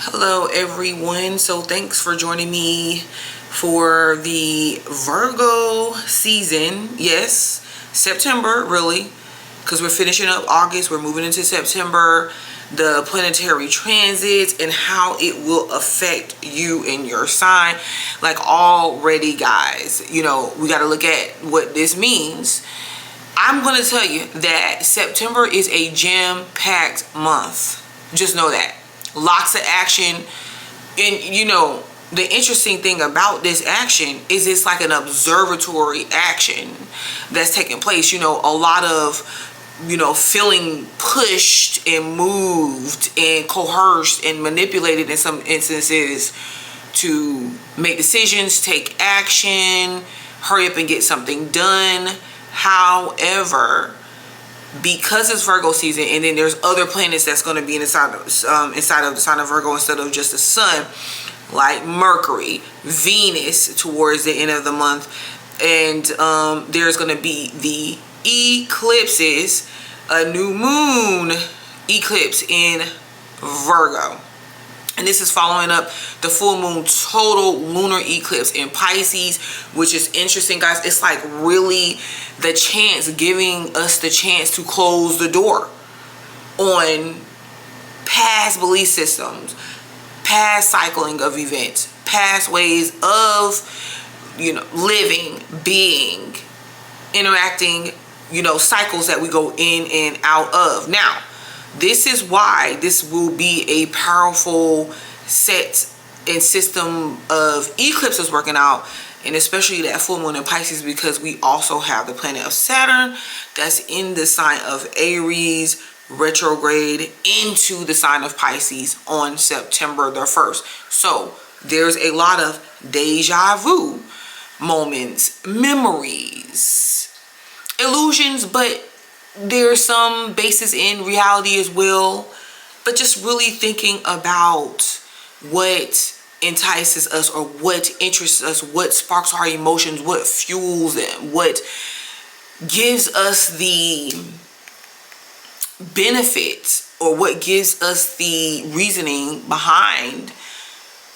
Hello everyone, so thanks for joining me for the Virgo season. Yes, September, really, because we're finishing up August, we're moving into September, the planetary transits and how it will affect you and your sign. Like, already, guys, you know, we got to look at what this means. I'm going to tell you that September is a jam-packed month. Just know that. Lots of action. And you know, the interesting thing about this action is it's like an observatory action that's taking place. You know, a lot of, you know, feeling pushed and moved and coerced and manipulated in some instances to make decisions, take action, hurry up and get something done. However, because it's Virgo season, and then there's other planets that's going to be inside of the sign of Virgo instead of just the sun, like Mercury, Venus towards the end of the month, and there's going to be the eclipses, a new moon eclipse in Virgo. And this is following up the full moon total lunar eclipse in Pisces, which is interesting, guys. It's like really the chance, giving us the chance to close the door on past belief systems, past cycling of events, past ways of, you know, living, being, interacting, you know, cycles that we go in and out of. Now, this is why this will be a powerful set and system of eclipses working out, and especially that full moon in Pisces, because we also have the planet of Saturn that's in the sign of Aries retrograde into the sign of Pisces on September the 1st. So there's a lot of deja vu moments, memories, illusions, but there's some basis in reality as well. But just really thinking about what entices us or what interests us, what sparks our emotions, what fuels them, what gives us the benefit, or what gives us the reasoning behind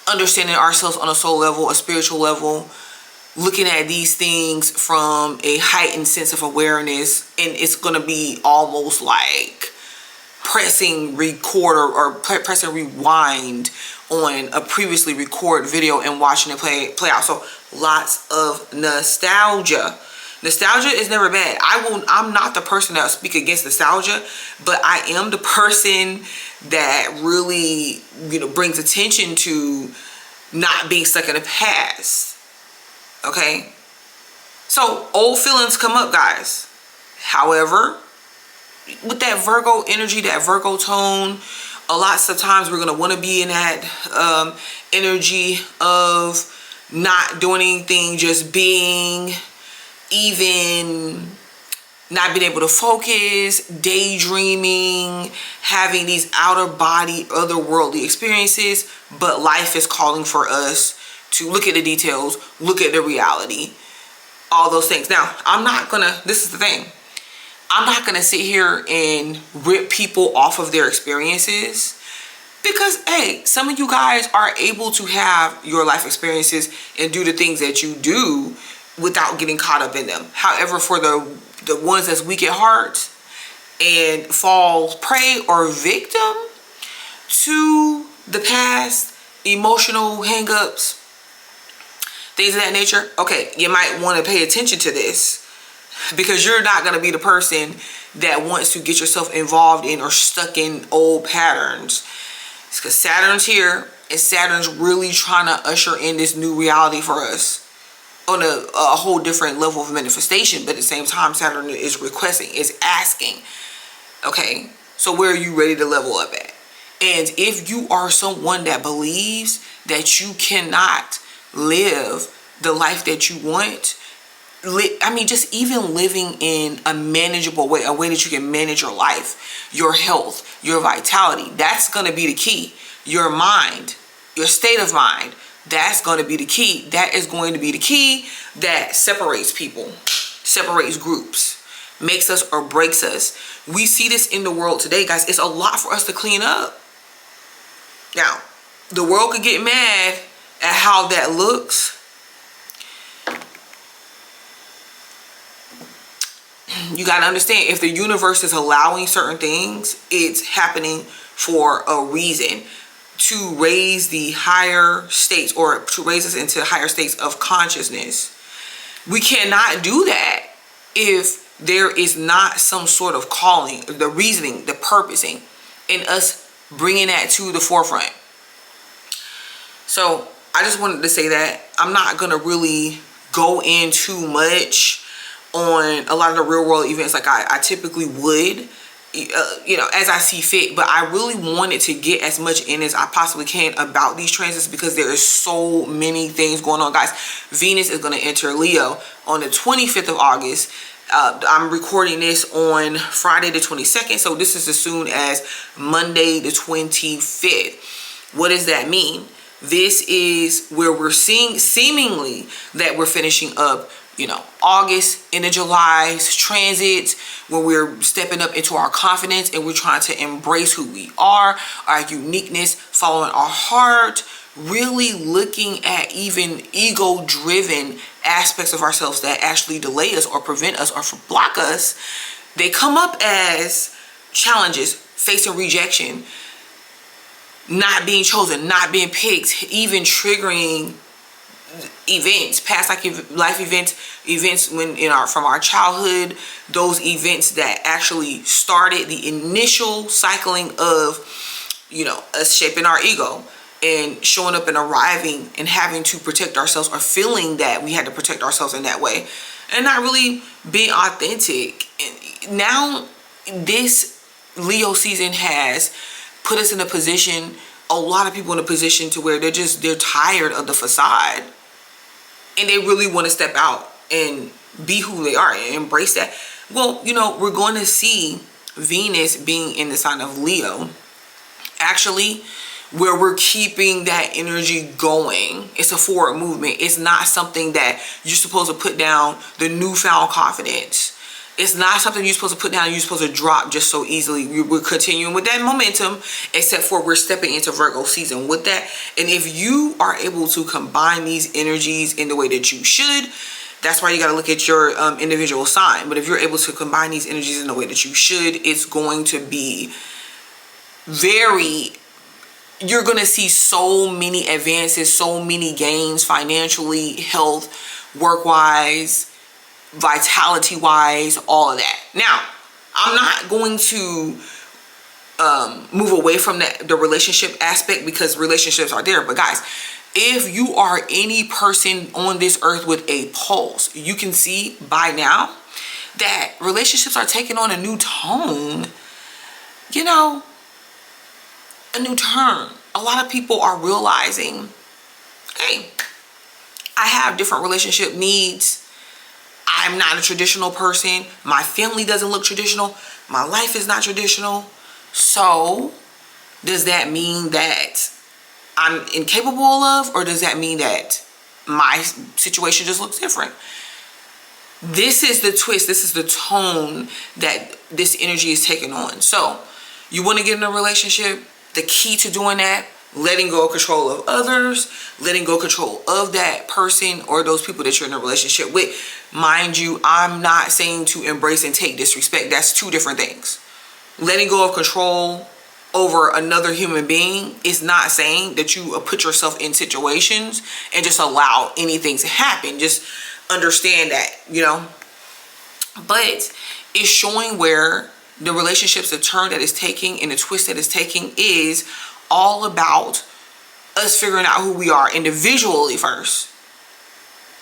understanding ourselves on a soul level, a spiritual level, looking at these things from a heightened sense of awareness. And it's going to be almost like pressing record or pressing rewind on a previously recorded video and watching it play out. So lots of nostalgia. Nostalgia is never bad. I'm not the person that will speak against nostalgia, but I am the person that really, you know, brings attention to not being stuck in the past. Okay, so old feelings come up, guys. However, with that Virgo energy, that Virgo tone, a lot of times we're gonna want to be in that energy of not doing anything, just being, even not being able to focus, daydreaming, having these outer body, otherworldly experiences. But life is calling for us to look at the details, look at the reality, all those things. Now, this is the thing, I'm not gonna sit here and rip people off of their experiences, because, hey, some of you guys are able to have your life experiences and do the things that you do without getting caught up in them. However, for the ones that's weak at heart and fall prey or victim to the past emotional hangups, things of that nature, okay, you might want to pay attention to this, because you're not going to be the person that wants to get yourself involved in or stuck in old patterns. It's because Saturn's here, and Saturn's really trying to usher in this new reality for us on a whole different level of manifestation. But at the same time, Saturn is requesting, is asking, okay, so where are you ready to level up at? And if you are someone that believes that you cannot live the life that you want, just even living in a manageable way, a way that you can manage your life, your health, your vitality, that's going to be the key. Your mind, your state of mind, that's going to be the key. That is going to be the key that separates people, separates groups, makes us or breaks us. We see this in the world today, guys. It's a lot for us to clean up. Now, the world could get mad at how that looks. You got to understand, if the universe is allowing certain things, it's happening for a reason, to raise the higher states, or to raise us into higher states of consciousness. We cannot do that if there is not some sort of calling, the reasoning, the purposing, and us bringing that to the forefront. So I just wanted to say that I'm not going to really go in too much on a lot of the real world events like I typically would, you know, as I see fit. But I really wanted to get as much in as I possibly can about these transits, because there is so many things going on, guys. Venus is going to enter Leo on the 25th of August. I'm recording this on Friday the 22nd, so this is as soon as Monday the 25th. What does that mean? This is where we're seeing seemingly that we're finishing up, you know, August into July's transits, when we're stepping up into our confidence and we're trying to embrace who we are, our uniqueness, following our heart, really looking at even ego-driven aspects of ourselves that actually delay us or prevent us or block us. They come up as challenges, facing rejection, not being chosen, not being picked, even triggering events, past life events when from our childhood, those events that actually started the initial cycling of, you know, us shaping our ego and showing up and arriving and having to protect ourselves, or feeling that we had to protect ourselves in that way and not really being authentic. And now this Leo season has put us in a position, a lot of people in a position to where they're tired of the facade, and they really want to step out and be who they are and embrace that. Well, you know, we're going to see Venus being in the sign of Leo, actually, where we're keeping that energy going. It's a forward movement. It's not something that you're supposed to put down the newfound confidence. It's not something you're supposed to put down and you're supposed to drop just so easily. We're continuing with that momentum, except for we're stepping into Virgo season with that. And if you are able to combine these energies in the way that you should, that's why you got to look at your individual sign. But if you're able to combine these energies in the way that you should, it's going to be you're going to see so many advances, so many gains financially, health, work-wise, vitality-wise, all of that. Now, I'm not going to move away from the relationship aspect, because relationships are there. But guys, if you are any person on this earth with a pulse, you can see by now that relationships are taking on a new tone, you know, a new turn. A lot of people are realizing, hey, I have different relationship needs. I'm not a traditional person. My family doesn't look traditional. My life is not traditional. So does that mean that I'm incapable of, or does that mean that my situation just looks different? This is the twist. This is the tone that this energy is taking on. So you want to get in a relationship. The key to doing that, letting go of control of others, letting go of control of that person or those people that you're in a relationship with. Mind you, I'm not saying to embrace and take disrespect. That's two different things. Letting go of control over another human being is not saying that you put yourself in situations and just allow anything to happen. Just understand that, you know. But it's showing where the relationships, the turn that it's taking and the twist that it's taking is all about us figuring out who we are individually first,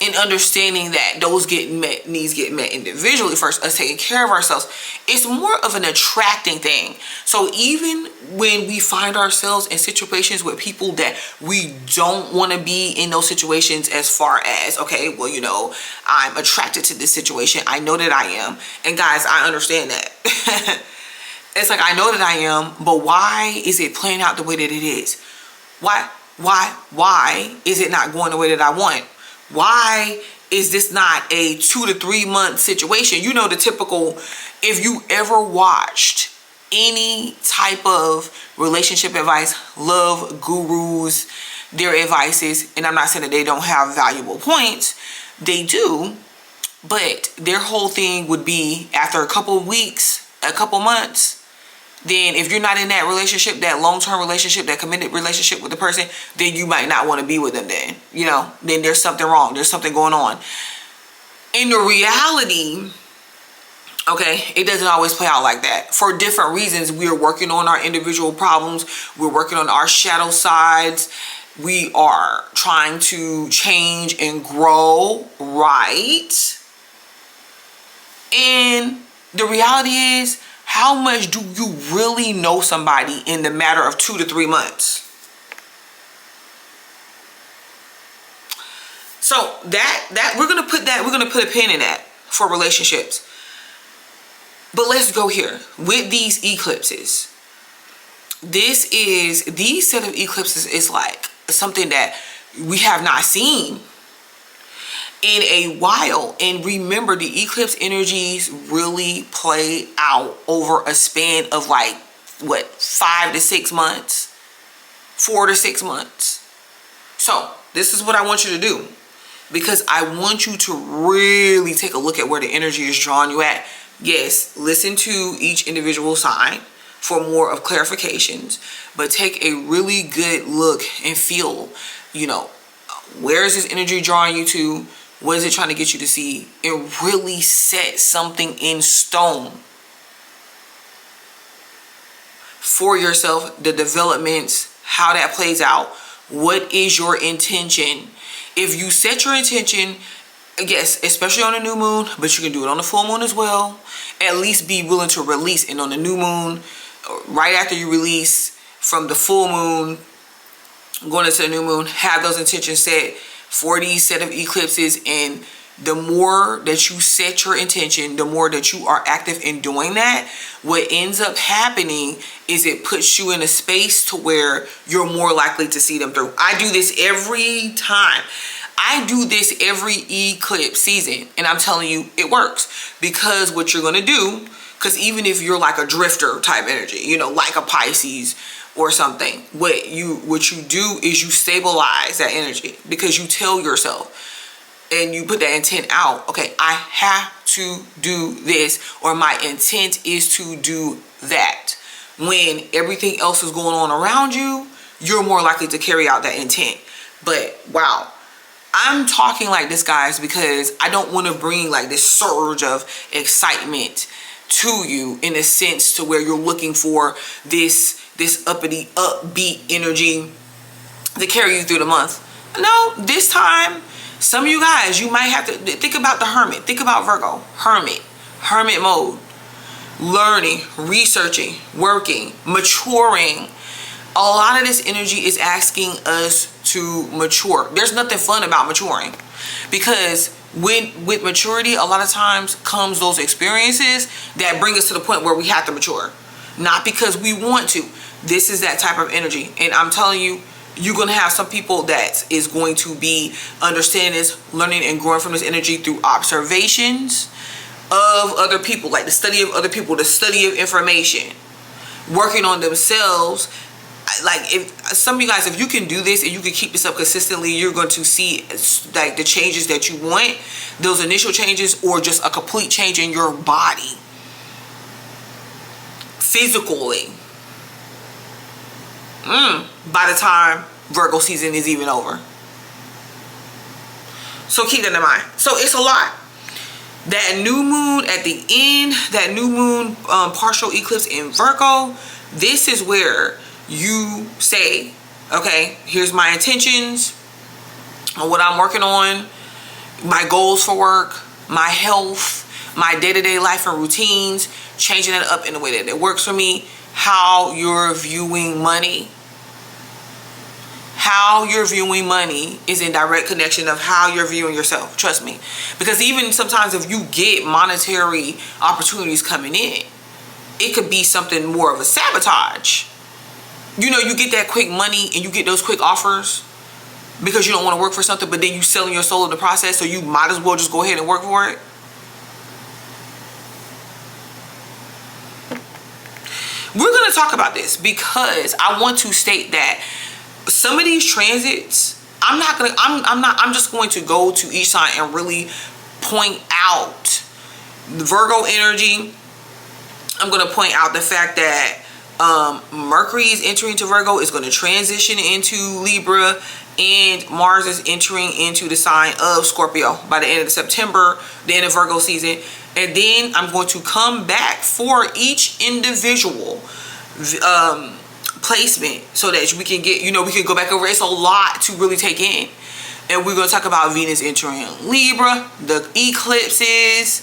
and understanding that those needs get met individually first, us taking care of ourselves. It's more of an attracting thing. So even when we find ourselves in situations with people that we don't want to be in those situations, as far as, okay, well, you know, I'm attracted to this situation. I know that I am. And guys, I understand that. It's like, I know that I am, but why is it playing out the way that it is? Why is it not going the way that I want? Why is this not a 2 to 3 month situation? You know, the typical, if you ever watched any type of relationship advice, love gurus, their advices, and I'm not saying that they don't have valuable points, they do, but their whole thing would be after a couple of weeks, a couple months, then if you're not in that relationship, that long-term relationship, that committed relationship with the person, then you might not want to be with them then. You know, then there's something wrong. There's something going on. In the reality, okay, it doesn't always play out like that. For different reasons, we are working on our individual problems. We're working on our shadow sides. We are trying to change and grow, right? And the reality is, how much do you really know somebody in the matter of 2 to 3 months? So that we're gonna put a pin in that for relationships. But let's go here with these eclipses. These set of eclipses is like something that we have not seen in a while. And remember, the eclipse energies really play out over a span of like what, 5 to 6 months, 4 to 6 months. So this is what I want you to do, because I want you to really take a look at where the energy is drawing you at. Yes, listen to each individual sign for more of clarifications, but take a really good look and feel, you know, where is this energy drawing you to? What is it trying to get you to see? And really set something in stone for yourself, the developments, how that plays out. What is your intention? If you set your intention, yes, especially on a new moon, but you can do it on the full moon as well. At least be willing to release. And on the new moon, right after you release from the full moon, going into the new moon, have those intentions set for these set of eclipses. And the more that you set your intention, the more that you are active in doing that, what ends up happening is it puts you in a space to where you're more likely to see them through. I do this every time. I do this every eclipse season, and I'm telling you, it works. Because what you're gonna do, because even if you're like a drifter type energy, you know, like a Pisces or something, what you do is you stabilize that energy, because you tell yourself and you put that intent out. Okay, I have to do this, or my intent is to do that. When everything else is going on around you, you're more likely to carry out that intent. But wow, I'm talking like this, guys, because I don't want to bring like this surge of excitement to you in a sense to where you're looking for this uppity, upbeat energy to carry you through the month. No, this time, some of you guys, you might have to think about the Hermit. Think about Virgo, Hermit mode, learning, researching, working, maturing. A lot of this energy is asking us to mature. There's nothing fun about maturing, because with maturity, a lot of times comes those experiences that bring us to the point where we have to mature. Not because we want to. This is that type of energy. And I'm telling you, you're going to have some people that is going to be understanding this, learning and growing from this energy through observations of other people, like the study of other people, the study of information, working on themselves. Like, if some of you guys, if you can do this and you can keep this up consistently, you're going to see like the changes that you want, those initial changes, or just a complete change in your body physically by the time Virgo season is even over. So keep that in mind. So it's a lot. That new moon at the end, that new moon partial eclipse in Virgo, this is where you say, okay, here's my intentions on what I'm working on, my goals for work, my health, my day-to-day life and routines, changing it up in a way that it works for me. How you're viewing money. How you're viewing money is in direct connection of how you're viewing yourself. Trust me. Because even sometimes if you get monetary opportunities coming in, it could be something more of a sabotage. You know, you get that quick money and you get those quick offers because you don't want to work for something, but then you selling your soul in the process, so you might as well just go ahead and work for it. we're going to talk about this because I want to state that some of these transits, I'm just going to go to each sign and really point out the Virgo energy. I'm going to point out the fact that Mercury is entering into Virgo, is going to transition into Libra, and Mars is entering into the sign of Scorpio by the end of September, the end of Virgo season. And then I'm going to come back for each individual placement so that we can get, we can go back over. It's a lot to really take in. And we're going to talk about Venus entering Libra, the eclipses.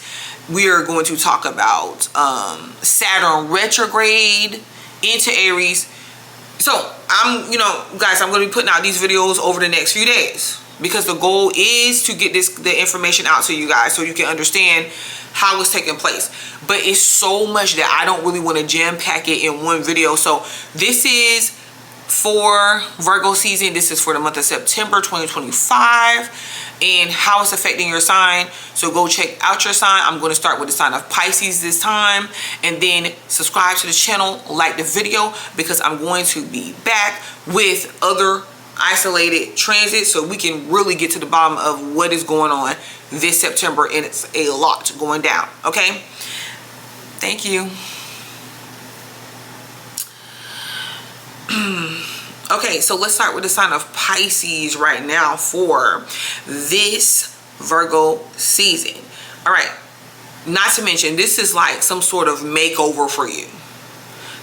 We are going to talk about Saturn retrograde into Aries. So guys, I'm going to be putting out these videos over the next few days because the goal is to get the information out to you guys so you can understand how it's taking place. But it's so much that I don't really want to jam pack it in one video. So this is for Virgo season. This is for the month of September 2025 and how it's affecting your sign. So go check out your sign. I'm going to start with the sign of Pisces this time, and then subscribe to the channel, like the video, because I'm going to be back with other isolated transits so we can really get to the bottom of what is going on this September, and it's a lot going down. Okay, thank you. Okay, so let's start with the sign of Pisces right now for this Virgo season. All right, not to mention, this is like some sort of makeover for you.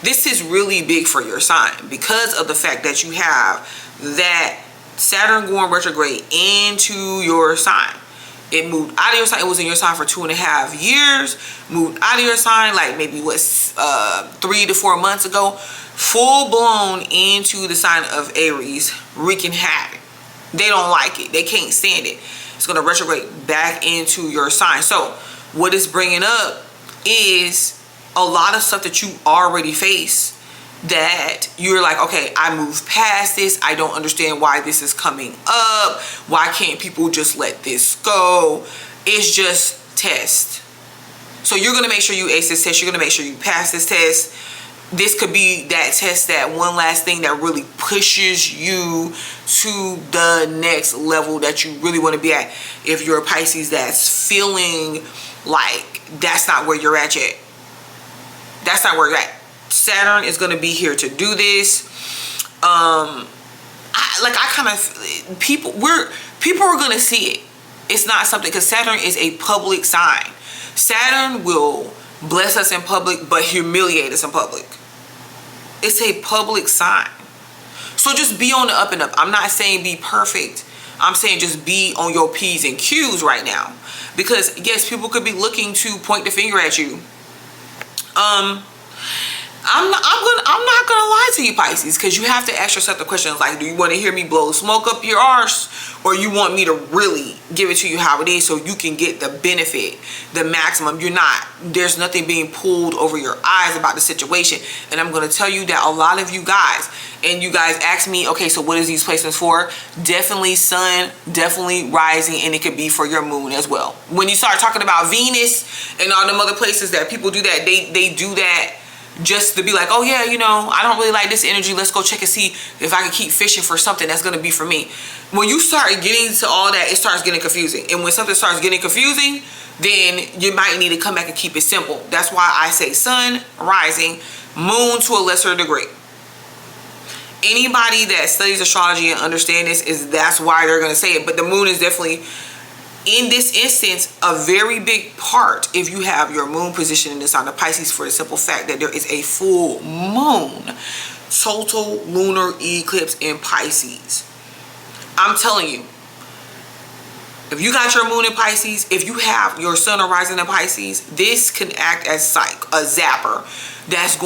This is really big for your sign because of the fact that you have that Saturn going retrograde into your sign. It moved out of your sign. It was in your sign for 2.5 years. Moved out of your sign like maybe 3 to 4 months ago. Full blown into the sign of Aries, wreaking havoc. They don't like it. They can't stand it. It's going to retrograde back into your sign. So what it's bringing up is a lot of stuff that you already face that you're like, okay, I moved past this. I don't understand why this is coming up. Why can't people just let this go? It's just test. So you're going to make sure you ace this test. You're going to make sure you pass this test. This could be that test, that one last thing that really pushes you to the next level that you really want to be at. If you're a Pisces that's feeling like that's not where you're at yet. That's not where you're at. Saturn is going to be here to do this. People are going to see it. It's not something, because Saturn is a public sign. Saturn will bless us in public but humiliate us in public. It's a public sign. So just be on the up and up. I'm not saying be perfect. I'm saying just be on your P's and Q's right now. Because yes, people could be looking to point the finger at you. I'm not gonna lie to you, Pisces, because you have to ask yourself the questions like, do you want to hear me blow smoke up your arse, or you want me to really give it to you how it is so you can get the benefit, the maximum? There's nothing being pulled over your eyes about the situation. And I'm going to tell you that a lot of you guys, and you guys ask me, okay, so what is these placements for? Definitely sun, definitely rising, and it could be for your moon as well. When you start talking about Venus and all them other places that people do that, they do that just to be like, oh yeah, I don't really like this energy. Let's go check and see if I can keep fishing for something that's going to be for me. When you start getting to all that, it starts getting confusing. And when something starts getting confusing, then you might need to come back and keep it simple. That's why I say sun, rising, moon to a lesser degree. Anybody that studies astrology and understands this, that's why they're going to say it. But the moon is definitely, in this instance, a very big part if you have your moon position in the sign of Pisces, for the simple fact that there is a full moon, total lunar eclipse in Pisces. I'm telling you, if you got your moon in Pisces, if you have your sun or rising in Pisces, this can act as a zapper that's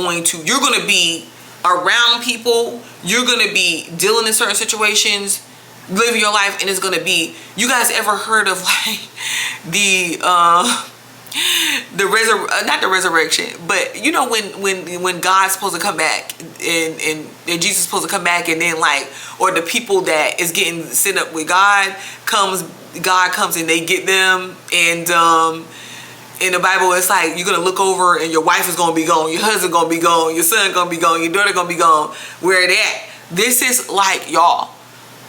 you're going to be around people, you're going to be dealing in certain situations, living your life, and it's going to be, you guys ever heard of like not the resurrection, but when God's supposed to come back and Jesus is supposed to come back, and then or the people that is getting sent up with God comes and they get them, and in the Bible, it's like you're gonna look over and your wife is gonna be gone, your husband gonna be gone, your son gonna be gone, your daughter gonna be gone. Where they at? This is like, y'all,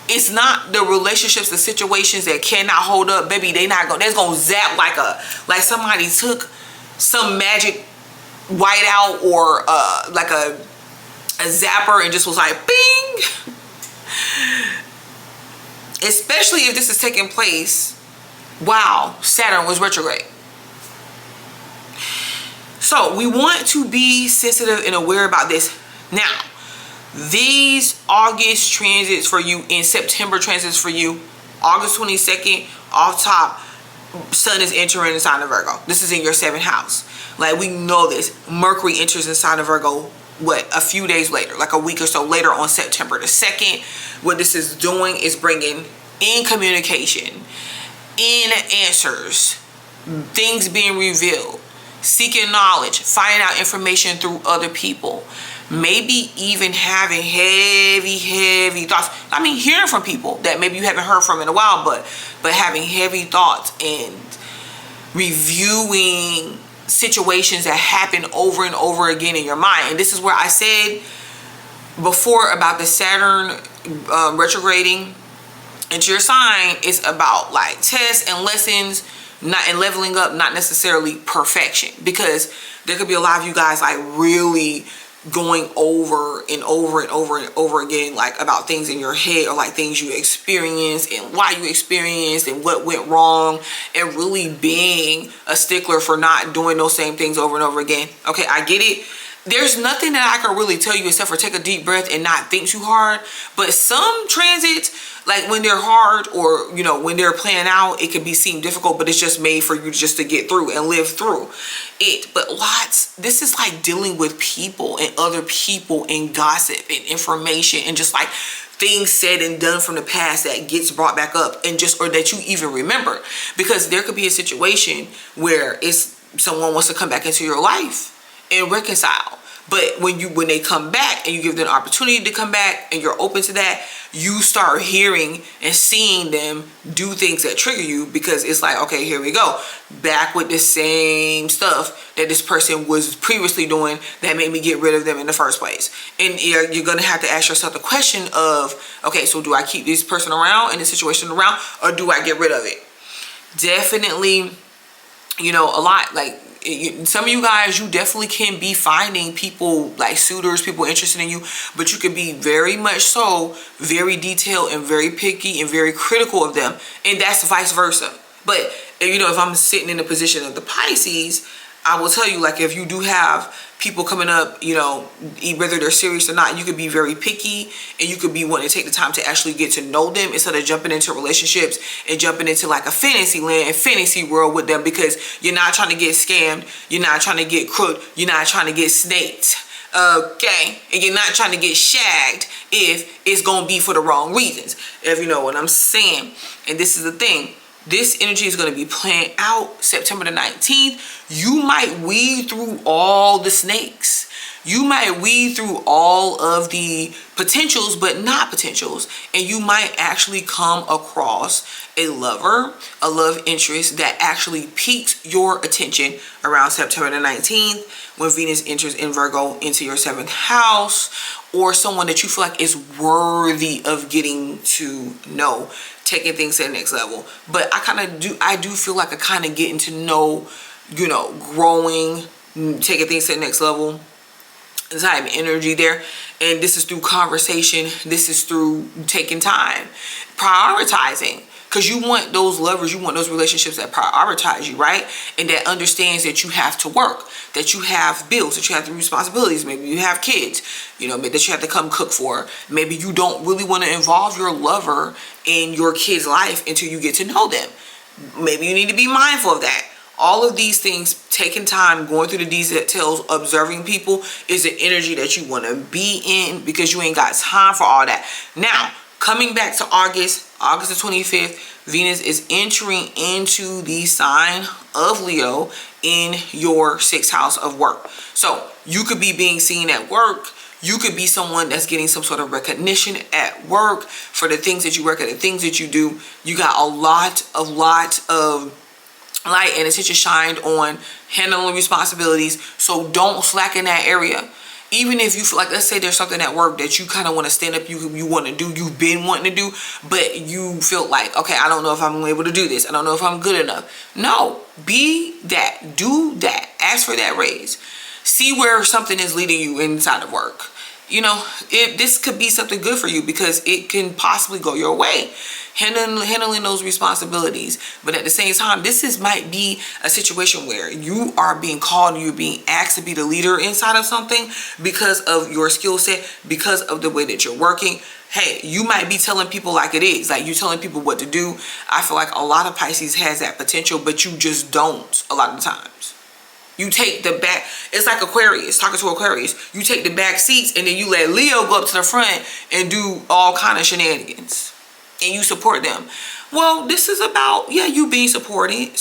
it's not the relationships, the situations that cannot hold up, baby. They not gonna, that's gonna zap like somebody took some magic white out or like a zapper and just was like bing. Especially if this is taking place while Saturn was retrograde. So we want to be sensitive and aware about this. Now, these August transits for you and September transits for you, August 22nd, off top, Sun is entering the sign of Virgo. This is in your 7th house. Like, we know this. Mercury enters the sign of Virgo, what, a few days later, like a week or so later on September the 2nd. What this is doing is bringing in communication, in answers, things being revealed, seeking knowledge, finding out information through other people, maybe even having heavy thoughts. I mean, hearing from people that maybe you haven't heard from in a while, but having heavy thoughts and reviewing situations that happen over and over again in your mind. And this is where I said before about the Saturn retrograding into your sign. It's about like tests and lessons, not and leveling up, not necessarily perfection, because there could be a lot of you guys like really going over and over and over and over again, like about things in your head, or like things you experienced and why you experienced and what went wrong, and really being a stickler for not doing those same things over and over again. Okay, I get it. There's nothing that I can really tell you except for take a deep breath and not think too hard. But some transits, like when they're hard, or you know, when they're playing out, it can seem difficult, but it's just made for you just to get through and live through it. But this is like dealing with people and other people and gossip and information and just like things said and done from the past that gets brought back up, and just, or that you even remember, because there could be a situation where someone wants to come back into your life and reconcile. But when they come back and you give them an opportunity to come back and you're open to that, you start hearing and seeing them do things that trigger you, because it's like, okay, here we go, back with the same stuff that this person was previously doing that made me get rid of them in the first place. And you're gonna have to ask yourself the question of, okay, so do I keep this person around and this situation around, or do I get rid of it? Definitely, you know, a lot, like, some of you guys, you definitely can be finding people like suitors, people interested in you, but you could be very much so very detailed and very picky and very critical of them, and that's vice versa. But you know, if I'm sitting in the position of the Pisces, I will tell you, like, if you do have people coming up, you know, whether they're serious or not, you could be very picky, and you could be wanting to take the time to actually get to know them instead of jumping into relationships and jumping into like a fantasy land and fantasy world with them, because you're not trying to get scammed, you're not trying to get crooked, you're not trying to get snaked, okay? And you're not trying to get shagged if it's gonna be for the wrong reasons, if you know what I'm saying. And this is the thing. This energy is going to be playing out September the 19th. You might weed through all the snakes. You might weed through all of the potentials, but not potentials. And you might actually come across a lover, a love interest that actually piques your attention around September the 19th, when Venus enters in Virgo into your 7th house, or someone that you feel like is worthy of getting to know, taking things to the next level. But I do feel like I kind of getting to know, you know, growing, taking things to the next level, the type of energy there. And this is through conversation. This is through taking time, prioritizing. Because you want those lovers, you want those relationships that prioritize you, right? And that understands that you have to work, that you have bills, that you have the responsibilities. Maybe you have kids, you know, that you have to come cook for. Maybe you don't really want to involve your lover in your kid's life until you get to know them. Maybe you need to be mindful of that. All of these things, taking time, going through the details, observing people, is the energy that you want to be in, because you ain't got time for all that. Now, coming back to August the 25th, Venus is entering into the sign of Leo in your 6th house of work. So you could be being seen at work. You could be someone that's getting some sort of recognition at work for the things that you work at, the things that you do. You got a lot of light and attention shined on handling responsibilities. So don't slack in that area. Even if you feel like, let's say there's something at work that you kind of want to stand up, you want to do, you've been wanting to do, but you feel like, okay, I don't know if I'm able to do this. I don't know if I'm good enough. No, be that, do that, ask for that raise. See where something is leading you inside of work. You know, this could be something good for you because it can possibly go your way. Handling those responsibilities. But at the same time, might be a situation where you are being called and you're being asked to be the leader inside of something because of your skill set, because of the way that you're working. Hey, you might be telling people like it is, like you telling people what to do. I feel like a lot of Pisces has that potential, but you just don't a lot of the times. You take the back, it's like Aquarius, talking to Aquarius. You take the back seats and then you let Leo go up to the front and do all kind of shenanigans. And you support them. Well, this is about, yeah, you being supported,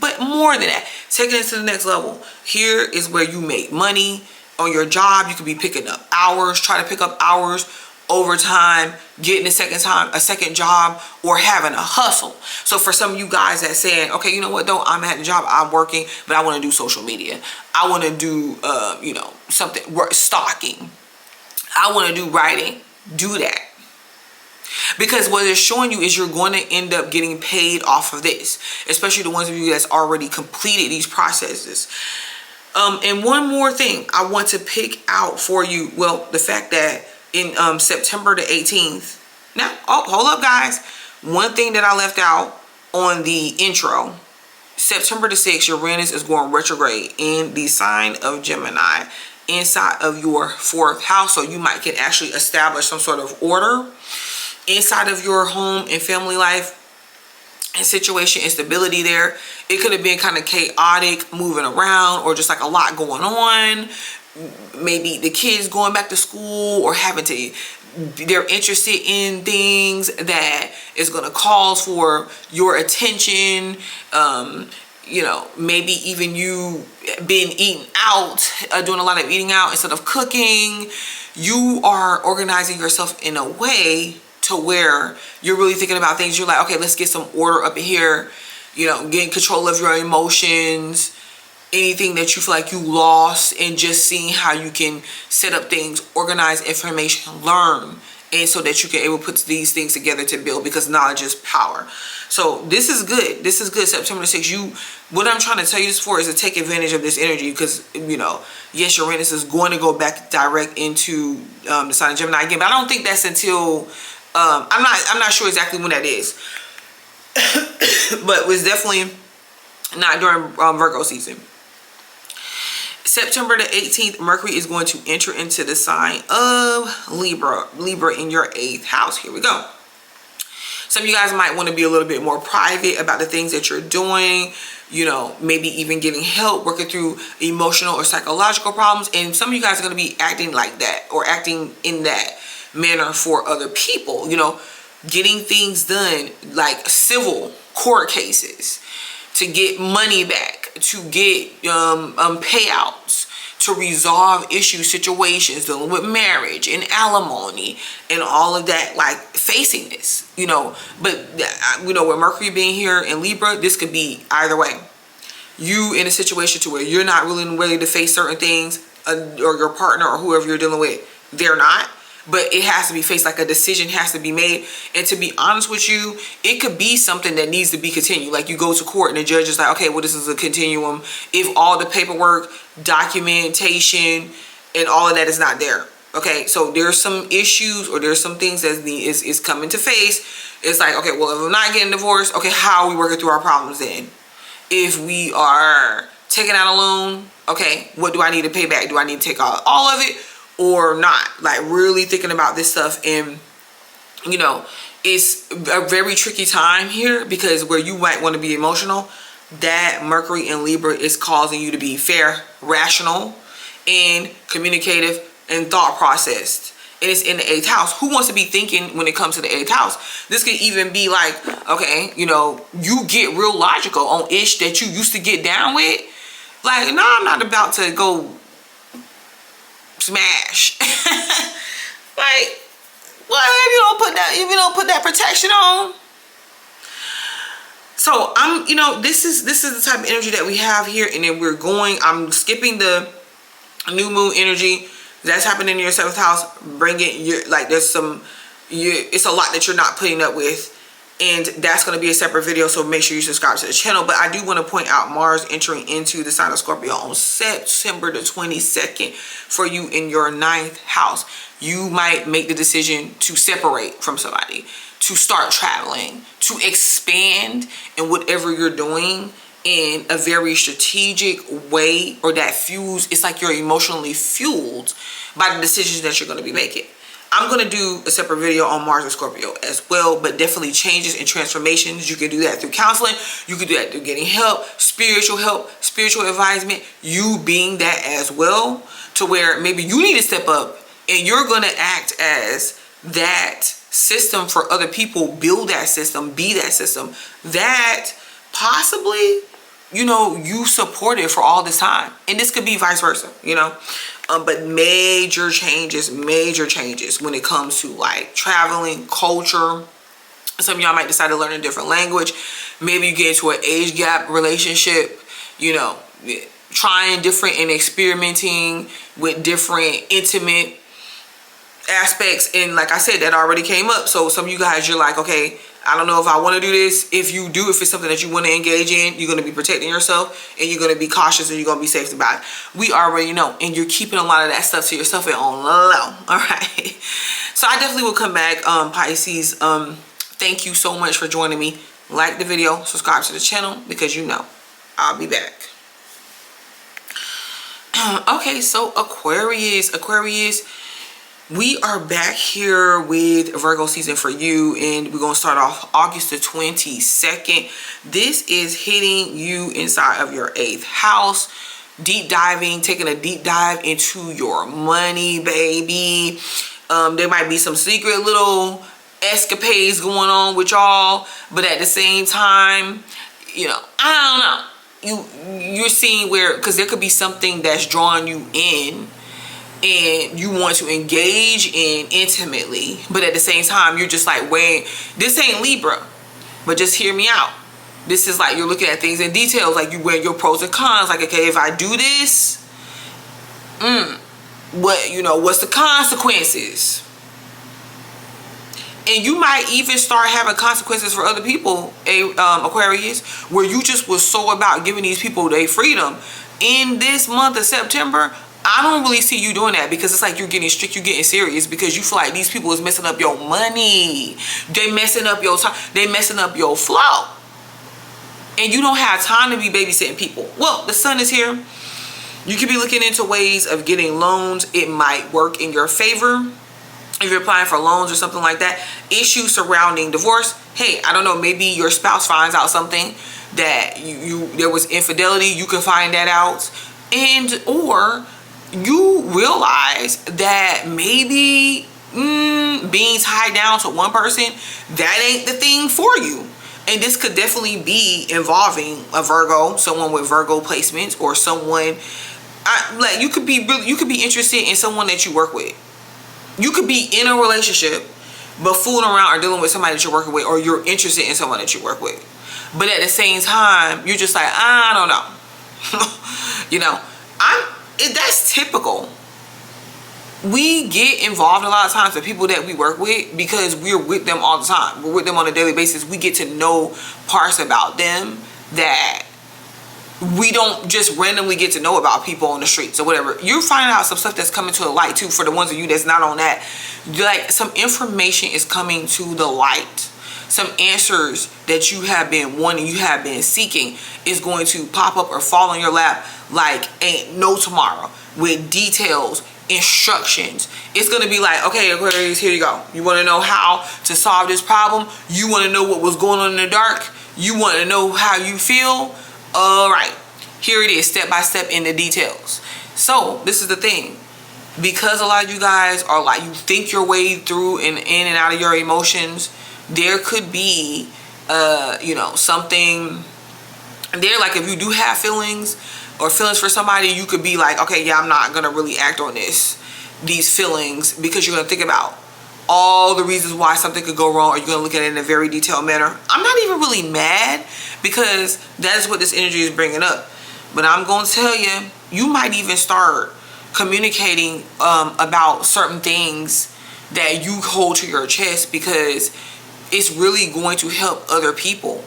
but more than that, taking it to the next level. Here is where you make money on your job. You could be picking up hours, try to pick up hours, overtime, getting a second job, or having a hustle. So for some of you guys that's saying, okay, you know what, though, I'm at the job, I'm working, but I want to do social media. I want to do, something, stalking. I want to do writing. Do that. Because what it's showing you is you're going to end up getting paid off of this, especially the ones of you that's already completed these processes. And one more thing I want to pick out for you. Well, the fact that in September the 18th. Now, hold up, guys. One thing that I left out on the intro. September the 6th, Uranus is going retrograde in the sign of Gemini inside of your 4th house. So you might can actually establish some sort of order inside of your home and family life and situation and stability there. It could have been kind of chaotic, moving around, or just like a lot going on. Maybe the kids going back to school or they're interested in things that is going to cause for your attention. Maybe even you been eating out, doing a lot of eating out instead of cooking. You are organizing yourself in a way to where you're really thinking about things. You're like, okay, let's get some order up in here, getting control of your emotions, anything that you feel like you lost, and just seeing how you can set up things, organize information, learn, and so that you can able to put these things together to build, because knowledge is power. So this is good. This is good. September 6th. What I'm trying to tell you this for is to take advantage of this energy, because, yes, Uranus is going to go back direct into the sign of Gemini again, but I don't think that's until I'm not sure exactly when that is, but it was definitely not during Virgo season. September the 18th, Mercury is going to enter into the sign of Libra in your 8th house. Here we go. Some of you guys might want to be a little bit more private about the things that you're doing, maybe even getting help, working through emotional or psychological problems. And some of you guys are going to be acting like that, or acting in that manner for other people, getting things done, like civil court cases, to get money back, to get payouts, to resolve issues, situations, dealing with marriage and alimony and all of that, like facing this, but with Mercury being here in Libra, this could be either way. You in a situation to where you're not really ready to face certain things, or your partner or whoever you're dealing with, they're not. But it has to be faced, like a decision has to be made. And to be honest with you, it could be something that needs to be continued. Like you go to court and the judge is like, okay, well, this is a continuum. If all the paperwork, documentation, and all of that is not there. Okay, so there's some issues, or there's some things that is coming to face. It's like, okay, well, if I'm not getting divorced, okay, how are we working through our problems then? If we are taking out a loan, okay, what do I need to pay back? Do I need to take out all of it? Or not? Like really thinking about this stuff. And it's a very tricky time here, because where you might want to be emotional, that Mercury in Libra is causing you to be fair, rational, and communicative, and thought processed. And it's in the 8th house. Who wants to be thinking when it comes to the 8th house? This could even be like, okay, you get real logical on ish that you used to get down with. Like, no, I'm not about to go smash. Like, well, if you don't put that protection on, So I'm, this is the type of energy that we have here. And then I'm skipping the new moon energy that's happening in your 7th house. Bring it, it's a lot that you're not putting up with. And that's going to be a separate video, so make sure you subscribe to the channel. But I do want to point out Mars entering into the sign of Scorpio on September the 22nd for you in your 9th house. You might make the decision to separate from somebody, to start traveling, to expand in whatever you're doing in a very strategic way, or that fuels, it's like you're emotionally fueled by the decisions that you're going to be making. I'm going to do a separate video on Mars and Scorpio as well, but definitely changes and transformations. You can do that through counseling. You can do that through getting help, spiritual advisement, you being that as well, to where maybe you need to step up and you're going to act as that system for other people, build that system, be that system that possibly, you supported for all this time. And this could be vice versa, but major changes when it comes to like traveling, culture. Some of y'all might decide to learn a different language. Maybe you get into an age gap relationship, trying different and experimenting with different intimate aspects. And like I said, that already came up. So some of you guys, you're like, okay, I don't know if I want to do this. If it's something that you want to engage in, you're going to be protecting yourself and you're going to be cautious and you're going to be safe about it. We already know. And you're keeping a lot of that stuff to yourself and on low. All right. So I definitely will come back, Pisces. Thank you so much for joining me. Like the video, subscribe to the channel, because I'll be back. Okay, so Aquarius, we are back here with Virgo season for you, and we're going to start off August the 22nd. This is hitting you inside of your 8th house, taking a deep dive into your money, baby. There might be some secret little escapades going on with y'all, but at the same time, I don't know. You're seeing because there could be something that's drawing you in and you want to engage in intimately, but at the same time you're just like, wait, this ain't Libra, but just hear me out. This is like you're looking at things in details, like you weigh your pros and cons, like, okay, if I do this, what's the consequences? And you might even start having consequences for other people, Aquarius, where you just was so about giving these people their freedom. In this month of September, I don't really see you doing that, because it's like you're getting strict, you're getting serious, because you feel like these people is messing up your money. They messing up your time. They messing up your flow. And you don't have time to be babysitting people. Well, the sun is here. You could be looking into ways of getting loans. It might work in your favor if you're applying for loans or something like that. Issues surrounding divorce. Hey, I don't know, maybe your spouse finds out something that there was infidelity. You can find that out. Or you realize that maybe being tied down to one person, that ain't the thing for you. And this could definitely be involving a Virgo, someone with Virgo placements, or someone you could be interested in someone that you work with. You could be in a relationship but fooling around or dealing with somebody that you're working with, or you're interested in someone that you work with. But at the same time, you're just like, I don't know. That's typical. We get involved a lot of times with people that we work with because we're with them all the time. We're with them on a daily basis. We get to know parts about them that we don't just randomly get to know about people on the streets or whatever. You're finding out some stuff that's coming to the light too, for the ones of you that's not on that. Like, some information is coming to the light. Some answers that you have been wanting, you have been seeking, is going to pop up or fall in your lap like ain't no tomorrow, with details, instructions. It's going to be like, okay, Aquarius, here you go. You want to know how to solve this problem? You want to know what was going on in the dark? You want to know how you feel? All right, here it is, step by step in the details. So this is the thing, because a lot of you guys are like, you think your way through and in and out of your emotions. There could be something there, like if you do have feelings for somebody, you could be like, okay, yeah, I'm not gonna really act on these feelings, because you're gonna think about all the reasons why something could go wrong, or you're going to look at it in a very detailed manner. I'm not even really mad, because that's what this energy is bringing up. But I'm going to tell you, you might even start communicating about certain things that you hold to your chest, because it's really going to help other people.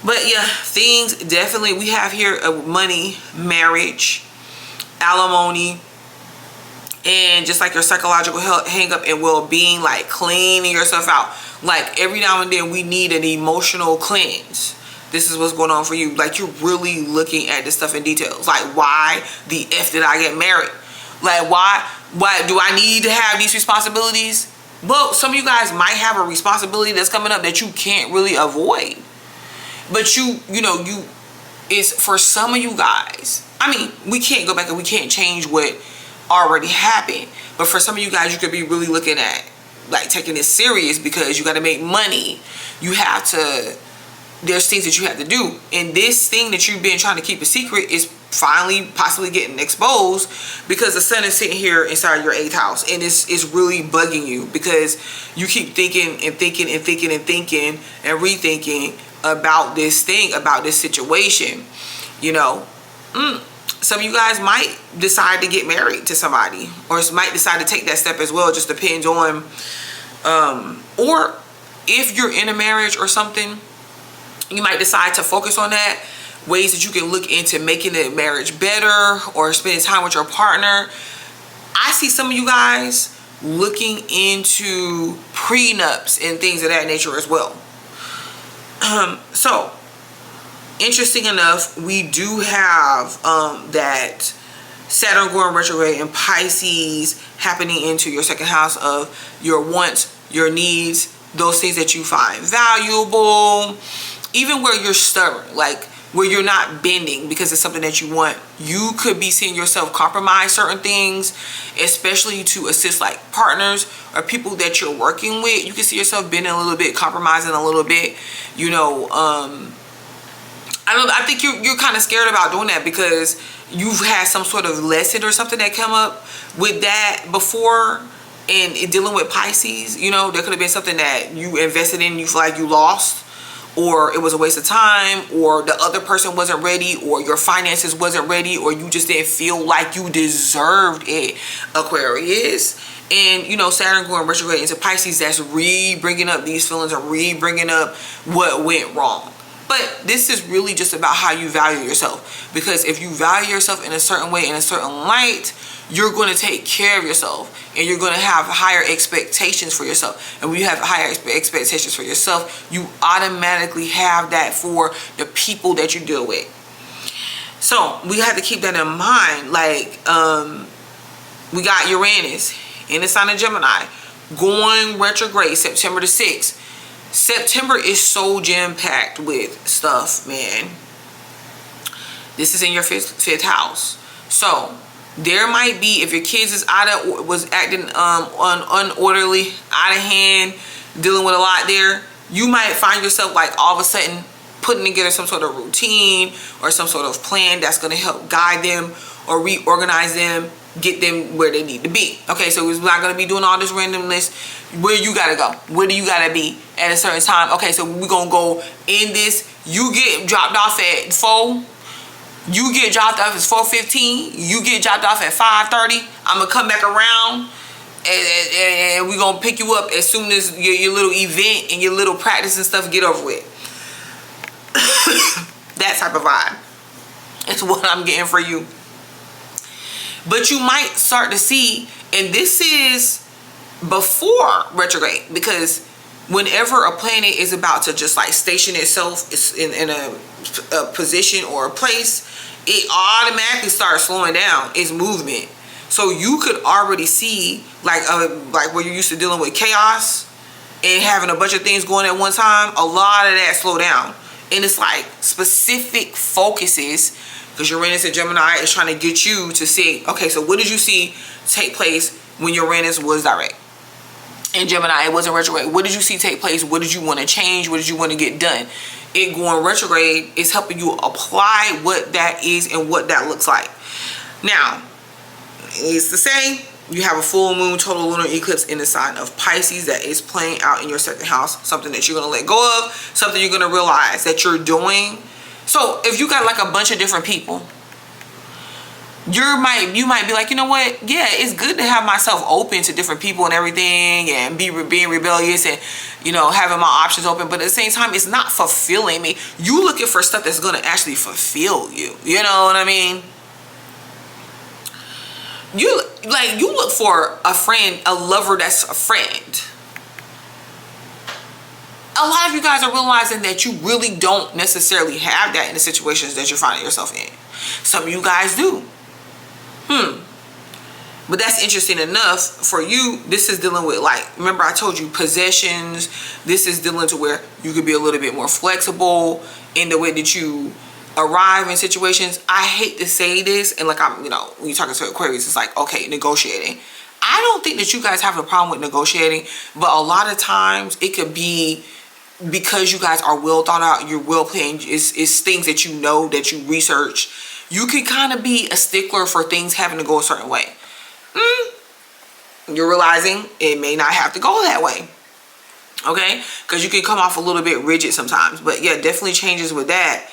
But yeah, things definitely, we have here money, marriage, alimony, and just like your psychological health, hang up and well-being, like cleaning yourself out. Like every now and then we need an emotional cleanse. This is what's going on for you. Like you're really looking at this stuff in details. Like, why the F did I get married? Like, why do I need to have these responsibilities? Well, some of you guys might have a responsibility that's coming up that you can't really avoid. But you know, it's for some of you guys. I mean, we can't go back and we can't change what already happened. But for some of you guys, you could be really looking at like taking this serious, because you got to make money. You have to, there's things that you have to do. And this thing that you've been trying to keep a secret is finally possibly getting exposed, because the sun is sitting here inside your 8th house, and it's really bugging you, because you keep thinking and thinking and thinking and thinking and rethinking about this thing, about this situation. You know, some of you guys might decide to get married to somebody, or might decide to take that step as well. It just depends on, or if you're in a marriage or something, you might decide to focus on that, ways that you can look into making the marriage better, or spending time with your partner. I see some of you guys looking into prenups and things of that nature as well. So interesting enough, we do have that Saturn going retrograde in Pisces happening into your 2nd house of your wants, your needs, those things that you find valuable, even where you're stubborn, like where you're not bending because it's something that you want. You could be seeing yourself compromise certain things, especially to assist like partners or people that you're working with. You can see yourself bending a little bit, compromising a little bit. You know, I think you're kind of scared about doing that, because you've had some sort of lesson or something that came up with that before, and dealing with Pisces. You know, there could have been something that you invested in, you feel like you lost, or it was a waste of time, or the other person wasn't ready, or your finances wasn't ready, or you just didn't feel like you deserved it, Aquarius. And you know, Saturn going retrograde into Pisces, that's bringing up these feelings, or bringing up what went wrong. But this is really just about how you value yourself, because if you value yourself in a certain way, in a certain light, you're going to take care of yourself, and you're going to have higher expectations for yourself. And when you have higher expectations for yourself, you automatically have that for the people that you deal with. So we have to keep that in mind. Like, we got Uranus in the sign of Gemini going retrograde September the 6th. September is so jam-packed with stuff, man. This is in your fifth house. So there might be, if your kids was acting unorderly, out of hand, dealing with a lot there, you might find yourself like all of a sudden putting together some sort of routine or some sort of plan that's going to help guide them or reorganize them, get them where they need to be. Okay, so it's not going to be doing all this randomness. Where you got to go? Where do you got to be at a certain time? Okay, so we're going to go in this. You get dropped off at 4. You get dropped off at 4:15. You get dropped off at 5:30. I'm going to come back around and we're going to pick you up as soon as your little event and your little practice and stuff get over with. That type of vibe. It's what I'm getting for you. But you might start to see, and this is before retrograde, because whenever a planet is about to just like station itself in a position or a place, it automatically starts slowing down its movement. So you could already see like where you're used to dealing with chaos and having a bunch of things going at one time, a lot of that slow down. And it's like specific focuses, because Uranus and Gemini is trying to get you to see, okay, so what did you see take place when Uranus was direct? In Gemini, it wasn't retrograde. What did you see take place? What did you want to change? What did you want to get done? It going retrograde is helping you apply what that is and what that looks like. Now, Needs to say, you have a full moon total lunar eclipse in the sign of Pisces that is playing out in your second house. Something that you're going to let go of. Something you're going to realize that you're doing. So if you got like a bunch of different people, you might be like, you know what? Yeah, it's good to have myself open to different people and everything, and being rebellious, and having my options open. But at the same time, it's not fulfilling me. You looking for stuff that's going to actually fulfill you. You know what I mean? You look for a friend, a lover that's a friend. A lot of you guys are realizing that you really don't necessarily have that in the situations that you're finding yourself in. Some of you guys do. But that's interesting enough for you. This is dealing with, like, remember I told you, possessions. This is dealing to where you could be a little bit more flexible in the way that you arrive in situations. I hate to say this, and like when you're talking to Aquarius, it's like, okay, negotiating. I don't think that you guys have a problem with negotiating, but a lot of times it could be because you guys are well thought out, you're well planned, it's things that that you research. You could kind of be a stickler for things having to go a certain way. You're realizing it may not have to go that way. Okay? Because you can come off a little bit rigid sometimes. But yeah, definitely changes with that.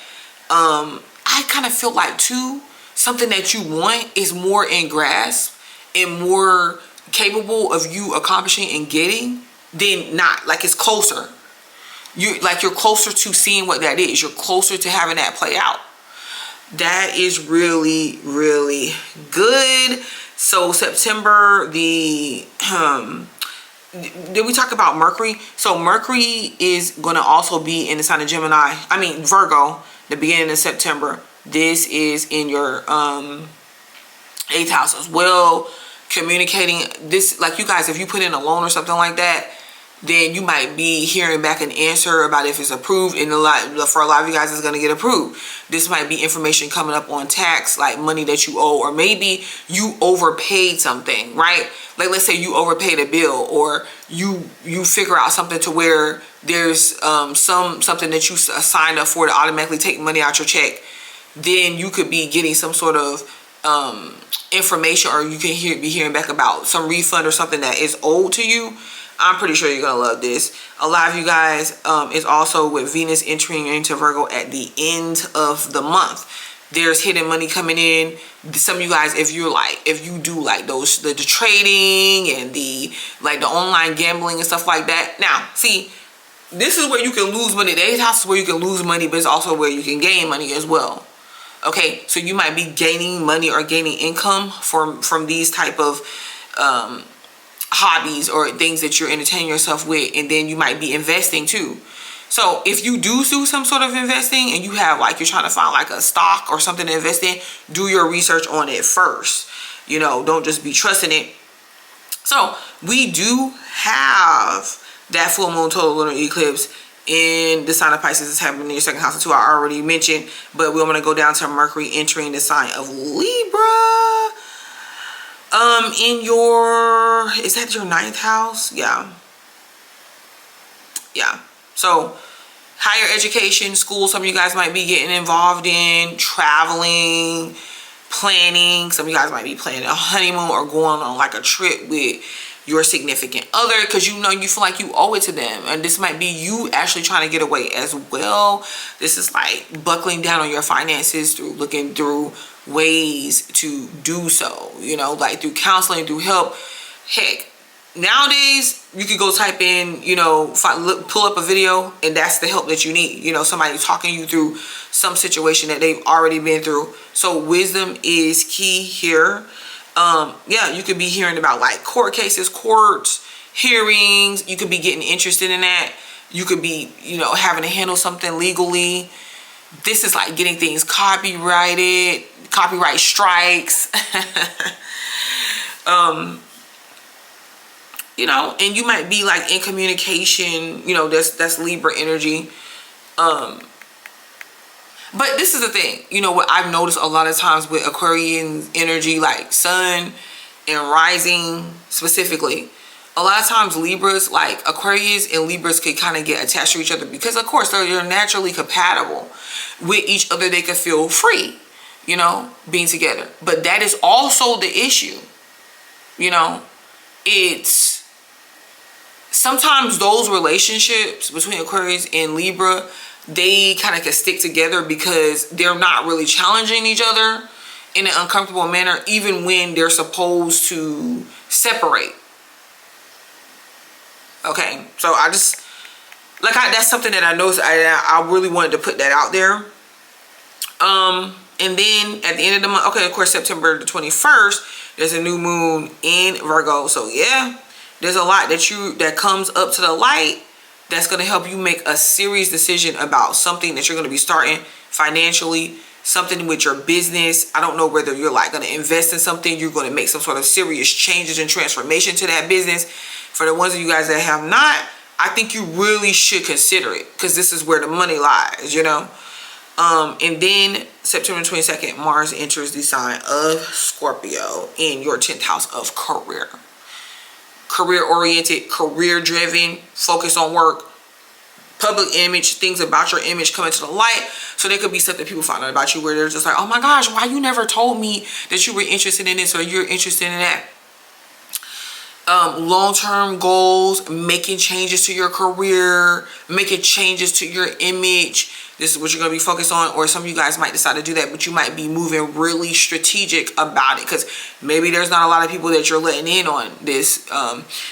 I kind of feel like too, something that you want is more in grasp and more capable of you accomplishing and getting than not. Like it's closer. You're closer to seeing what that is. You're closer to having that play out. That is really, really good. So September, did we talk about Mercury? So Mercury is going to also be in the sign of Virgo, the beginning of September. This is in your 8th house as well. Communicating this, like you guys, if you put in a loan or something like that, then you might be hearing back an answer about if it's approved. And for a lot of you guys, it's going to get approved. This might be information coming up on tax, like money that you owe, or maybe you overpaid something, right? Like let's say you overpaid a bill, or you figure out something to where there's something that you signed up for to automatically take money out your check. Then you could be getting some sort of information, or you can be hearing back about some refund or something that is owed to you. I'm pretty sure you're going to love this. A lot of you guys is also with Venus entering into Virgo at the end of the month. There's hidden money coming in. Some of you guys, if you do like the trading and the online gambling and stuff like that. Now, see, this is where you can lose money. The 8th house is where you can lose money, but it's also where you can gain money as well. Okay, so you might be gaining money or gaining income from these type of hobbies or things that you're entertaining yourself with, and then you might be investing too. So if you do some sort of investing and you have you're trying to find like a stock or something to invest in, do your research on it first. Don't just be trusting it. So we do have that full moon total lunar eclipse in the sign of Pisces. It's happening in your second house too, I already mentioned, but we're going to go down to Mercury entering the sign of Libra. Is that your 9th house? Yeah. So higher education, school, some of you guys might be getting involved in traveling, planning. Some of you guys might be planning a honeymoon or going on like a trip with your significant other, because you feel like you owe it to them. And this might be you actually trying to get away as well. This is like buckling down on your finances through looking through ways to do so, like through counseling, through help. Heck, nowadays you could go type in, pull up a video, and that's the help that you need. Somebody talking you through some situation that they've already been through. So wisdom is key here. You could be hearing about like court cases, courts, hearings. You could be getting interested in that. You could be, having to handle something legally. This is like getting things copyrighted, copyright strikes. And you might be like in communication, that's Libra energy. But this is the thing, what I've noticed a lot of times with Aquarian energy, like sun and rising specifically, a lot of times Libras, like Aquarius and Libras, could kind of get attached to each other because, of course, they're naturally compatible with each other. They can feel free, being together. But that is also the issue. You know, it's sometimes those relationships between Aquarius and Libra, they kind of can stick together because they're not really challenging each other in an uncomfortable manner, even when they're supposed to separate. Okay, so I just, like, that's something that I noticed. I really wanted to put that out there. And then at the end of the month, okay, of course, September the 21st, there's a new moon in Virgo. So yeah, there's a lot that comes up to the light that's going to help you make a serious decision about something that you're going to be starting financially, something with your business. I don't know whether you're like going to invest in something, you're going to make some sort of serious changes and transformation to that business. For the ones of you guys that have not, I think you really should consider it, because this is where the money lies, you know. And then September 22nd, Mars enters the sign of Scorpio in your 10th house of career. Career oriented, career driven, focus on work, public image, things about your image coming to the light. So there could be something people find out about you where they're just like, oh my gosh, why you never told me that you were interested in this or you're interested in that. Long-term goals, making changes to your career, making changes to your image. This is what you're going to be focused on. Or some of you guys might decide to do that, but you might be moving really strategic about it, because maybe there's not a lot of people that you're letting in on this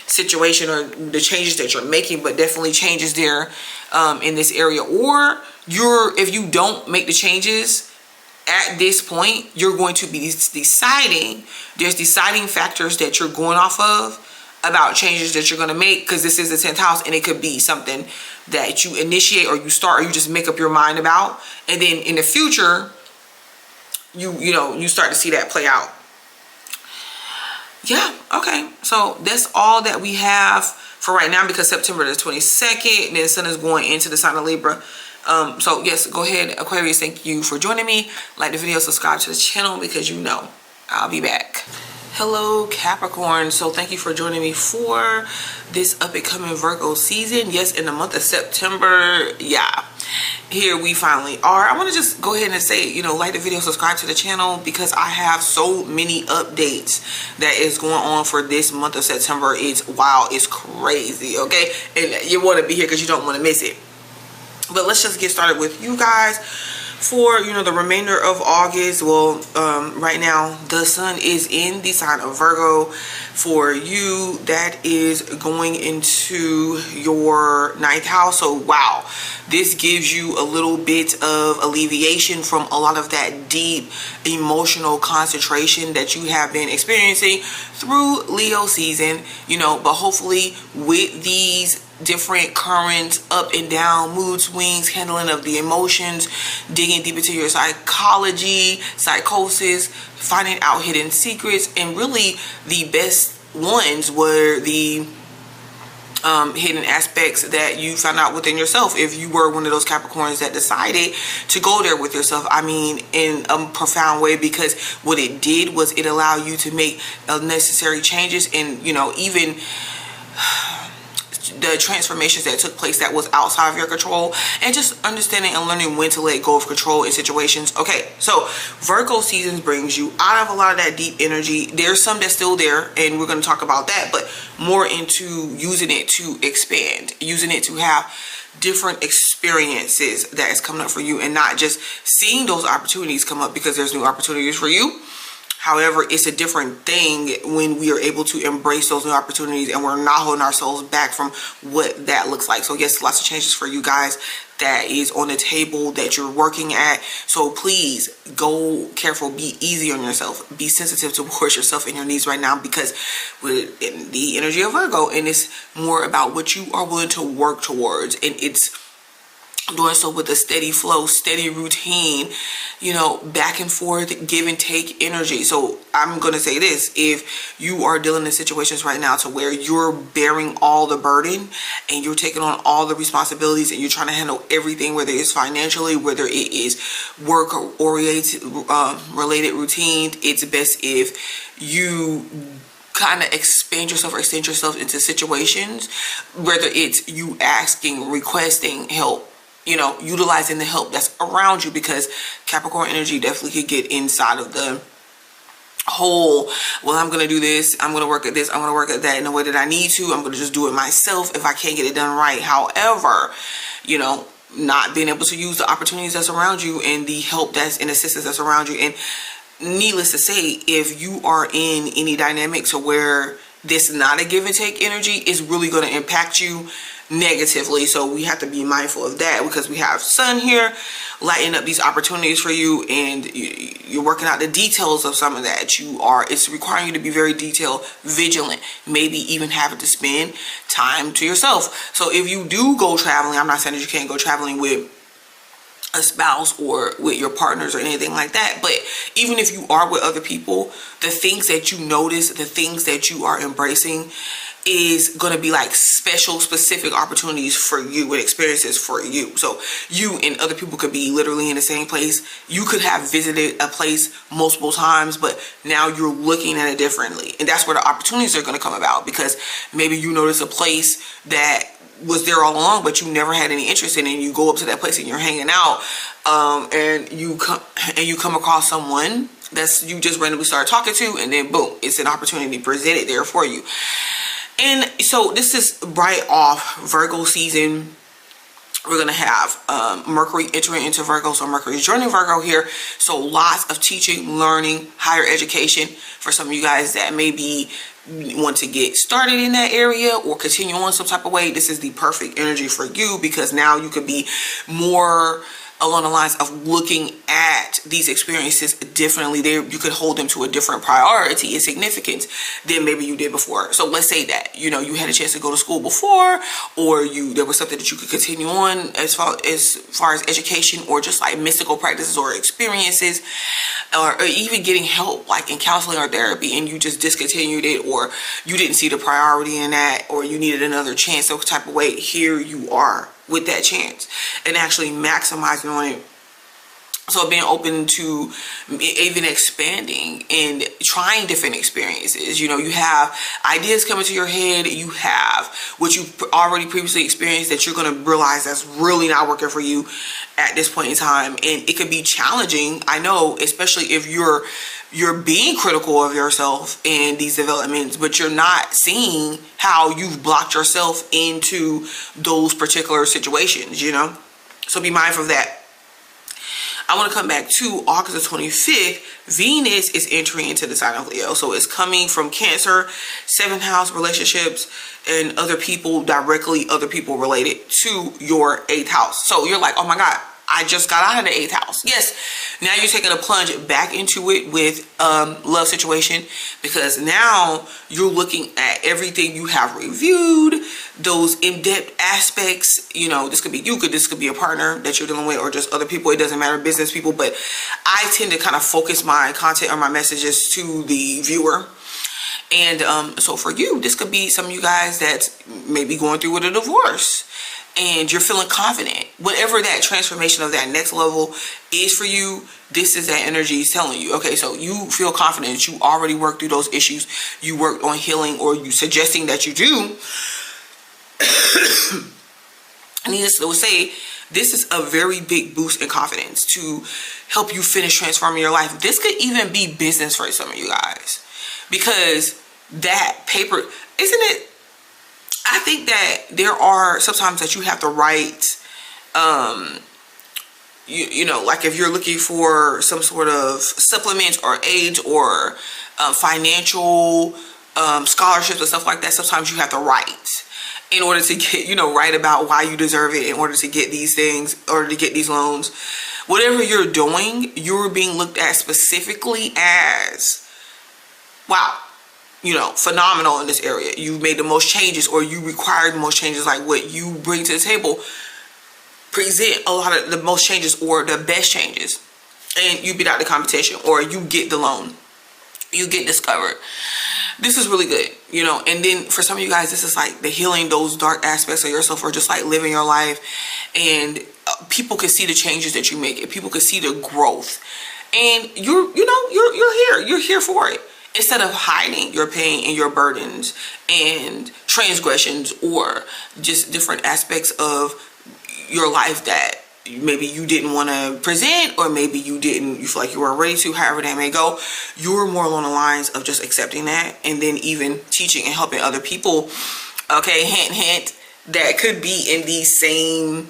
situation or the changes that you're making, but definitely changes there in this area. Or if you don't make the changes at this point, you're going to be deciding, there's deciding factors that you're going off of about changes that you're going to make, because this is the 10th house, and it could be something that you initiate or you start or you just make up your mind about, and then in the future you start to see that play out. Yeah, okay, so that's all that we have for right now, because September the 22nd, and then Sun is going into the sign of Libra. So yes, go ahead, Aquarius, thank you for joining me. Like the video, subscribe to the channel, because you know I'll be back. Hello Capricorn, so thank you for joining me for this up and coming Virgo season. Yes, in the month of September, yeah, here we finally are. I want to just go ahead and say, like the video, subscribe to the channel, because I have so many updates that is going on for this month of September. It's wow, it's crazy, okay? And you want to be here because you don't want to miss it. But let's just get started with you guys for the remainder of August. Well, right now the sun is in the sign of Virgo. For you, that is going into your 9th house. So wow, this gives you a little bit of alleviation from a lot of that deep emotional concentration that you have been experiencing through Leo season, but hopefully with these different currents, up and down, mood swings, handling of the emotions, digging deep into your psychology, psychosis, finding out hidden secrets. And really the best ones were the hidden aspects that you found out within yourself, if you were one of those Capricorns that decided to go there with yourself. I mean, in a profound way, because what it did was it allowed you to make necessary changes, and even the transformations that took place that was outside of your control, and just understanding and learning when to let go of control in situations. Okay, so Virgo seasons brings you out of a lot of that deep energy. There's some that's still there, and we're going to talk about that, but more into using it to expand, using it to have different experiences that is coming up for you, and not just seeing those opportunities come up because there's new opportunities for you. However, it's a different thing when we are able to embrace those new opportunities and we're not holding ourselves back from what that looks like. So yes, lots of changes for you guys that is on the table that you're working at. So please go careful, be easy on yourself, be sensitive towards yourself and your needs right now, because with the energy of Virgo, and it's more about what you are willing to work towards, and it's doing so with a steady flow, steady routine, back and forth, give and take energy. So I'm going to say this: if you are dealing in situations right now to where you're bearing all the burden and you're taking on all the responsibilities and you're trying to handle everything, whether it's financially, whether it is work oriented, related routine, it's best if you kind of expand yourself or extend yourself into situations, whether it's you asking, requesting help, utilizing the help that's around you, because Capricorn energy definitely could get inside of the whole, well, I'm gonna do this, I'm gonna work at this, I'm gonna work at that in the way that I need to, I'm gonna just do it myself if I can't get it done right. However, you know, not being able to use the opportunities that's around you and the help that's and assistance that's around you. And needless to say, if you are in any dynamics where this not a give and take energy, is really going to impact you negatively. So we have to be mindful of that, because we have Sun here lighting up these opportunities for you, and you're working out the details of some of that. It's requiring you to be very detail vigilant, maybe even having to spend time to yourself. So if you do go traveling, I'm not saying that you can't go traveling with a spouse or with your partners or anything like that, but even if you are with other people, the things that you notice, the things that you are embracing is going to be like special, specific opportunities for you and experiences for you. So you and other people could be literally in the same place. You could have visited a place multiple times, but now you're looking at it differently. And that's where the opportunities are going to come about, because maybe you notice a place that was there all along, but you never had any interest in it, and you go up to that place and you're hanging out, and you come across someone that's you just randomly start talking to, and then boom, it's an opportunity presented there for you. And so this is right off Virgo season. We're going to have Mercury entering into Virgo. So Mercury is joining Virgo here. So lots of teaching, learning, higher education for some of you guys that maybe want to get started in that area or continue on some type of way. This is the perfect energy for you, because now you could be more along the lines of looking at these experiences differently. You could hold them to a different priority and significance than maybe you did before. So let's say that, you know, you had a chance to go to school before, or there was something that you could continue on as far as education, or just like mystical practices or experiences, or even getting help like in counseling or therapy, and you just discontinued it, or you didn't see the priority in that, or you needed another chance, some type of way. Here you are with that chance and actually maximizing on it. So being open to even expanding and trying different experiences. You know, you have ideas coming to your head. You have what you already previously experienced that you're going to realize that's really not working for you at this point in time. And it could be challenging, I know, especially if you're being critical of yourself in these developments, but you're not seeing how you've blocked yourself into those particular situations, you know? So be mindful of that. I want to come back to August the 25th. Venus is entering into the sign of Leo. So it's coming from Cancer, 7th house, relationships, and other people directly, other people related to your 8th house. So you're like, oh my God, I just got out of the 8th house. Yes, now you're taking a plunge back into it with love situation, because now you're looking at everything you have reviewed, those in-depth aspects. You know, this could be this could be a partner that you're dealing with, or just other people. It doesn't matter, business people. But I tend to kind of focus my content or my messages to the viewer. And so for you, this could be some of you guys that's maybe going through with a divorce, and you're feeling confident. Whatever that transformation of that next level is for you, this is that energy is telling you. Okay, so you feel confident. You already worked through those issues. You worked on healing, or you suggesting that you do. Needless to say, this is a very big boost in confidence to help you finish transforming your life. This could even be business for some of you guys, because that paper, isn't it? I think that there are sometimes that you have to write, you know, like if you're looking for some sort of supplements or aids or financial scholarships and stuff like that, sometimes you have to write in order to get, you know, write about why you deserve it in order to get these things, in order to get these loans. Whatever you're doing, you're being looked at specifically as, wow, you know, phenomenal in this area. You've made the most changes, or you require the most changes. Like what you bring to the table, present a lot of the most changes or the best changes, and you beat out the competition, or you get the loan, you get discovered. This is really good, you know. And then for some of you guys, this is like the healing those dark aspects of yourself, or just like living your life, and people can see the changes that you make, and people can see the growth, and you're here for it. Instead of hiding your pain and your burdens and transgressions, or just different aspects of your life that maybe you didn't want to present, or maybe you feel like you weren't ready to, however that may go. You're more along the lines of just accepting that, and then even teaching and helping other people. Okay, hint, hint, that could be in these same,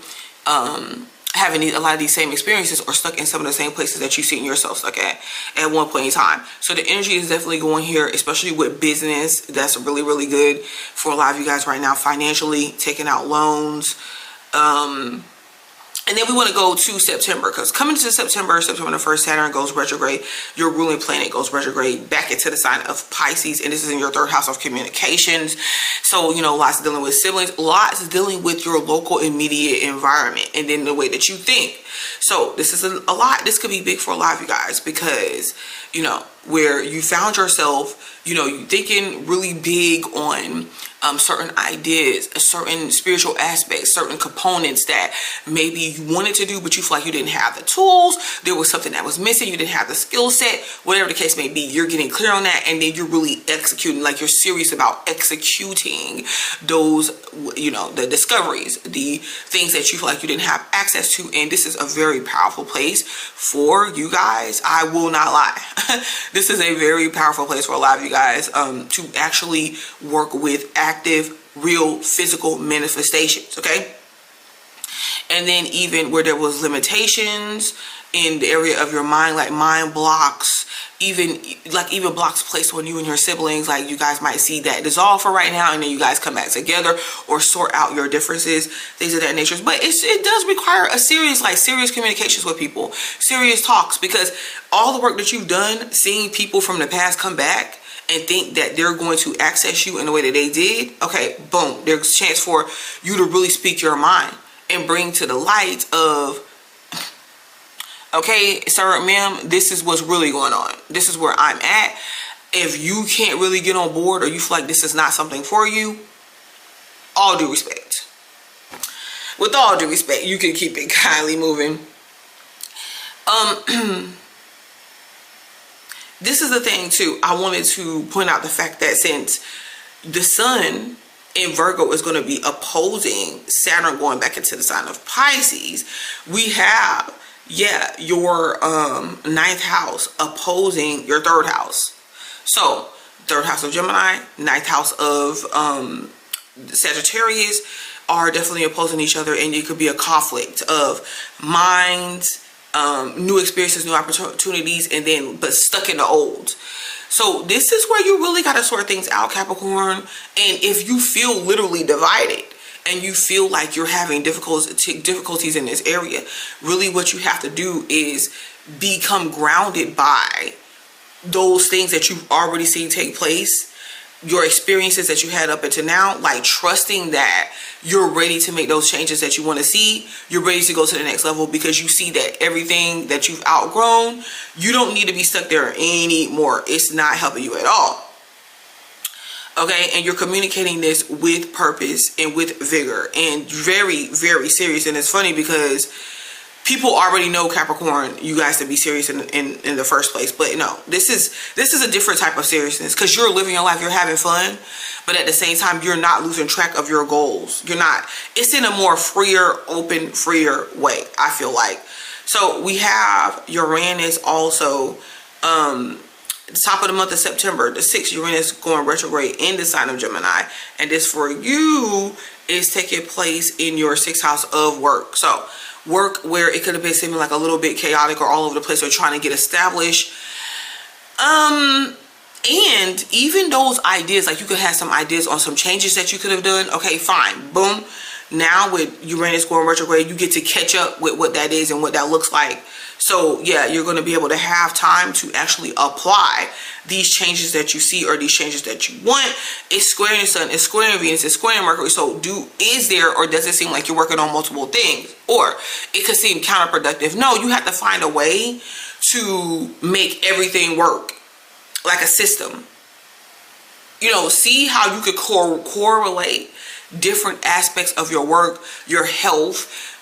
having a lot of these same experiences, or stuck in some of the same places that you've seen yourself stuck at one point in time. So the energy is definitely going here, especially with business. That's really, really good for a lot of you guys right now, financially, taking out loans. And then we want to go to September, because coming to September the 1st, Saturn goes retrograde. Your ruling planet goes retrograde back into the sign of Pisces, and this is in your 3rd house of communications. So, you know, lots dealing with siblings, lots dealing with your local immediate environment, and then the way that you think. So this is a lot. This could be big for a lot of you guys, because, you know, where you found yourself, you know, you thinking really big on certain ideas, certain spiritual aspects, certain components that maybe you wanted to do, but you feel like you didn't have the tools. There was something that was missing. You didn't have the skill set, whatever the case may be. You're getting clear on that, and then you're really executing, like you're serious about executing those, you know, the discoveries, the things that you feel like you didn't have access to. And this is a very powerful place for you guys. I will not lie. This is a very powerful place for a lot of you guys to actually work with active, real, physical manifestations, okay? And then even where there was limitations in the area of your mind, like mind blocks, even blocks placed on you and your siblings, like you guys might see that dissolve for right now, and then you guys come back together or sort out your differences, things of that nature. But it does require a serious communications with people, serious talks, because all the work that you've done, seeing people from the past come back and think that they're going to access you in the way that they did, okay, boom, there's a chance for you to really speak your mind and bring to the light of, okay, sir, ma'am, this is what's really going on. This is where I'm at. If you can't really get on board, or you feel like this is not something for you, all due respect. With all due respect, you can keep it kindly moving. This is the thing too. I wanted to point out the fact that since the sun in Virgo is going to be opposing Saturn going back into the sign of Pisces, we have, yeah, your 9th house opposing your 3rd house. So 3rd house of Gemini, 9th house of Sagittarius are definitely opposing each other, and it could be a conflict of minds, new experiences, new opportunities, and then but stuck in the old. So this is where you really got to sort things out, Capricorn. And if you feel literally divided and you feel like you're having difficulties in this area, really what you have to do is become grounded by those things that you've already seen take place, your experiences that you had up until now, like trusting that you're ready to make those changes that you want to see. You're ready to go to the next level, because you see that everything that you've outgrown, you don't need to be stuck there anymore. It's not helping you at all. Okay, and you're communicating this with purpose and with vigor and very, very serious. And it's funny because people already know, Capricorn, you guys to be serious in the first place. But no, this is a different type of seriousness, because you're living your life, you're having fun, but at the same time, you're not losing track of your goals. You're not. It's in a more freer, open, freer way, I feel like. So we have Uranus also, the top of the month of September, the 6th, Uranus going retrograde in the sign of Gemini. And this for you is taking place in your 6th house of work. So work where it could have been seeming like a little bit chaotic or all over the place, or trying to get established. And even those ideas, like you could have some ideas on some changes that you could have done. Okay, fine. Boom. Now with Uranus going retrograde, you get to catch up with what that is and what that looks like. So yeah, you're going to be able to have time to actually apply these changes that you see, or these changes that you want. It's squaring your sun, it's squaring Venus, it's squaring Mercury. So is there, or does it seem like you're working on multiple things? Or it could seem counterproductive. No, you have to find a way to make everything work like a system. You know, see how you could correlate different aspects of your work, your health,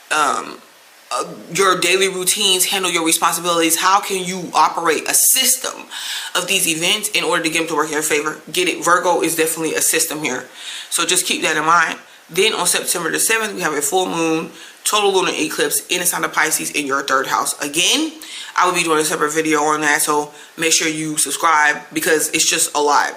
your daily routines, handle your responsibilities. How can you operate a system of these events in order to get them to work in your favor? Get it? Virgo is definitely a system here. So just keep that in mind. Then on September the 7th, we have a full moon total lunar eclipse in the sign of Pisces in your 3rd house. Again, I will be doing a separate video on that, so make sure you subscribe because it's just a lot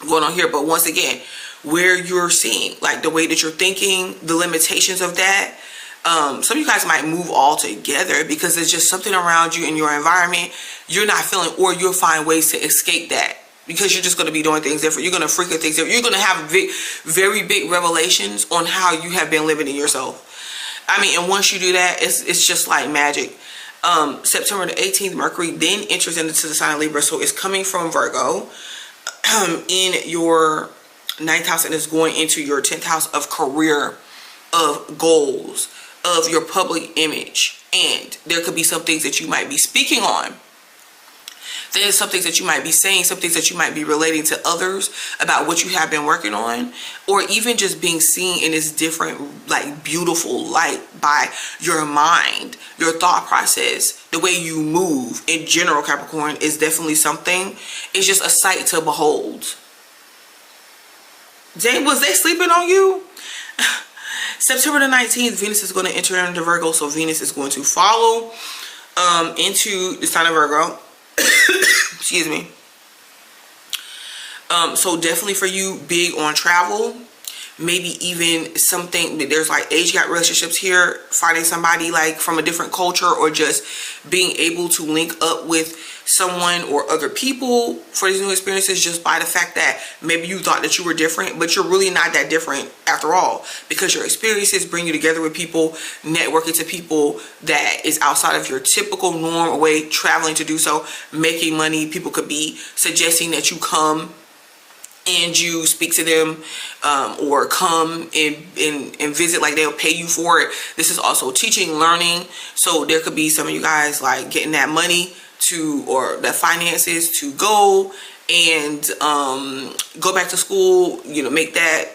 going on here. But once again, where you're seeing, like the way that you're thinking, the limitations of that, some of you guys might move all together because there's just something around you in your environment you're not feeling, or you'll find ways to escape that because you're just going to be doing things different. You're going to frequent things different. You're going to have very big revelations on how you have been living in yourself. I mean, and once you do that, it's just like magic. September the 18th, Mercury then enters into the sign of Libra, so it's coming from Virgo in your 9th house, and it's going into your 10th house of career, of goals, of your public image. And there could be some things that you might be speaking on. There's some things that you might be saying, some things that you might be relating to others about what you have been working on, or even just being seen in this different, like, beautiful light by your mind, your thought process, the way you move in general. Capricorn is definitely something. It's just a sight to behold. Jane, was they sleeping on you? September the 19th, Venus is going to enter into Virgo, so Venus is going to follow into the sign of Virgo. Excuse me. So definitely for you, big on travel, maybe even something, there's like age gap relationships here, finding somebody like from a different culture, or just being able to link up with someone or other people for these new experiences, just by the fact that maybe you thought that you were different, but you're really not that different after all, because your experiences bring you together with people, networking to people that is outside of your typical norm or way, traveling to do so, making money. People could be suggesting that you come and you speak to them, or come and visit, like they'll pay you for it. This is also teaching, learning. So there could be some of you guys like getting that money to, or the finances to go and go back to school, you know, make that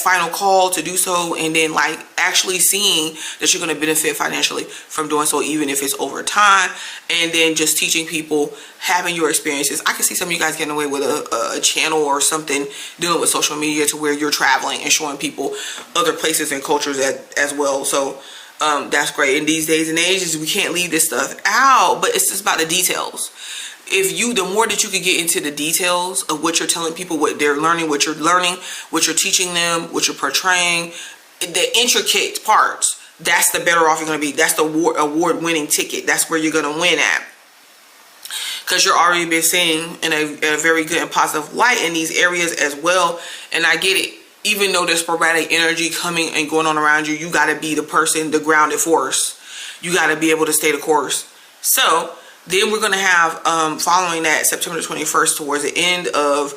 final call to do so, and then like actually seeing that you're going to benefit financially from doing so, even if it's over time. And then just teaching people, having your experiences. I can see some of you guys getting away with a channel or something, dealing with social media to where you're traveling and showing people other places and cultures as well. So that's great. In these days and ages, we can't leave this stuff out, but it's just about the details. The more that you can get into the details of what you're telling people, what they're learning, what you're teaching them, what you're portraying, the intricate parts, that's the better off you're going to be. That's the award-winning ticket. That's where you're going to win at. Because you're already been seen in a very good and positive light in these areas as well. And I get it. Even though there's sporadic energy coming and going on around you, you got to be the person, the grounded force. You got to be able to stay the course. So then we're going to have, following that, September the 21st, towards the end of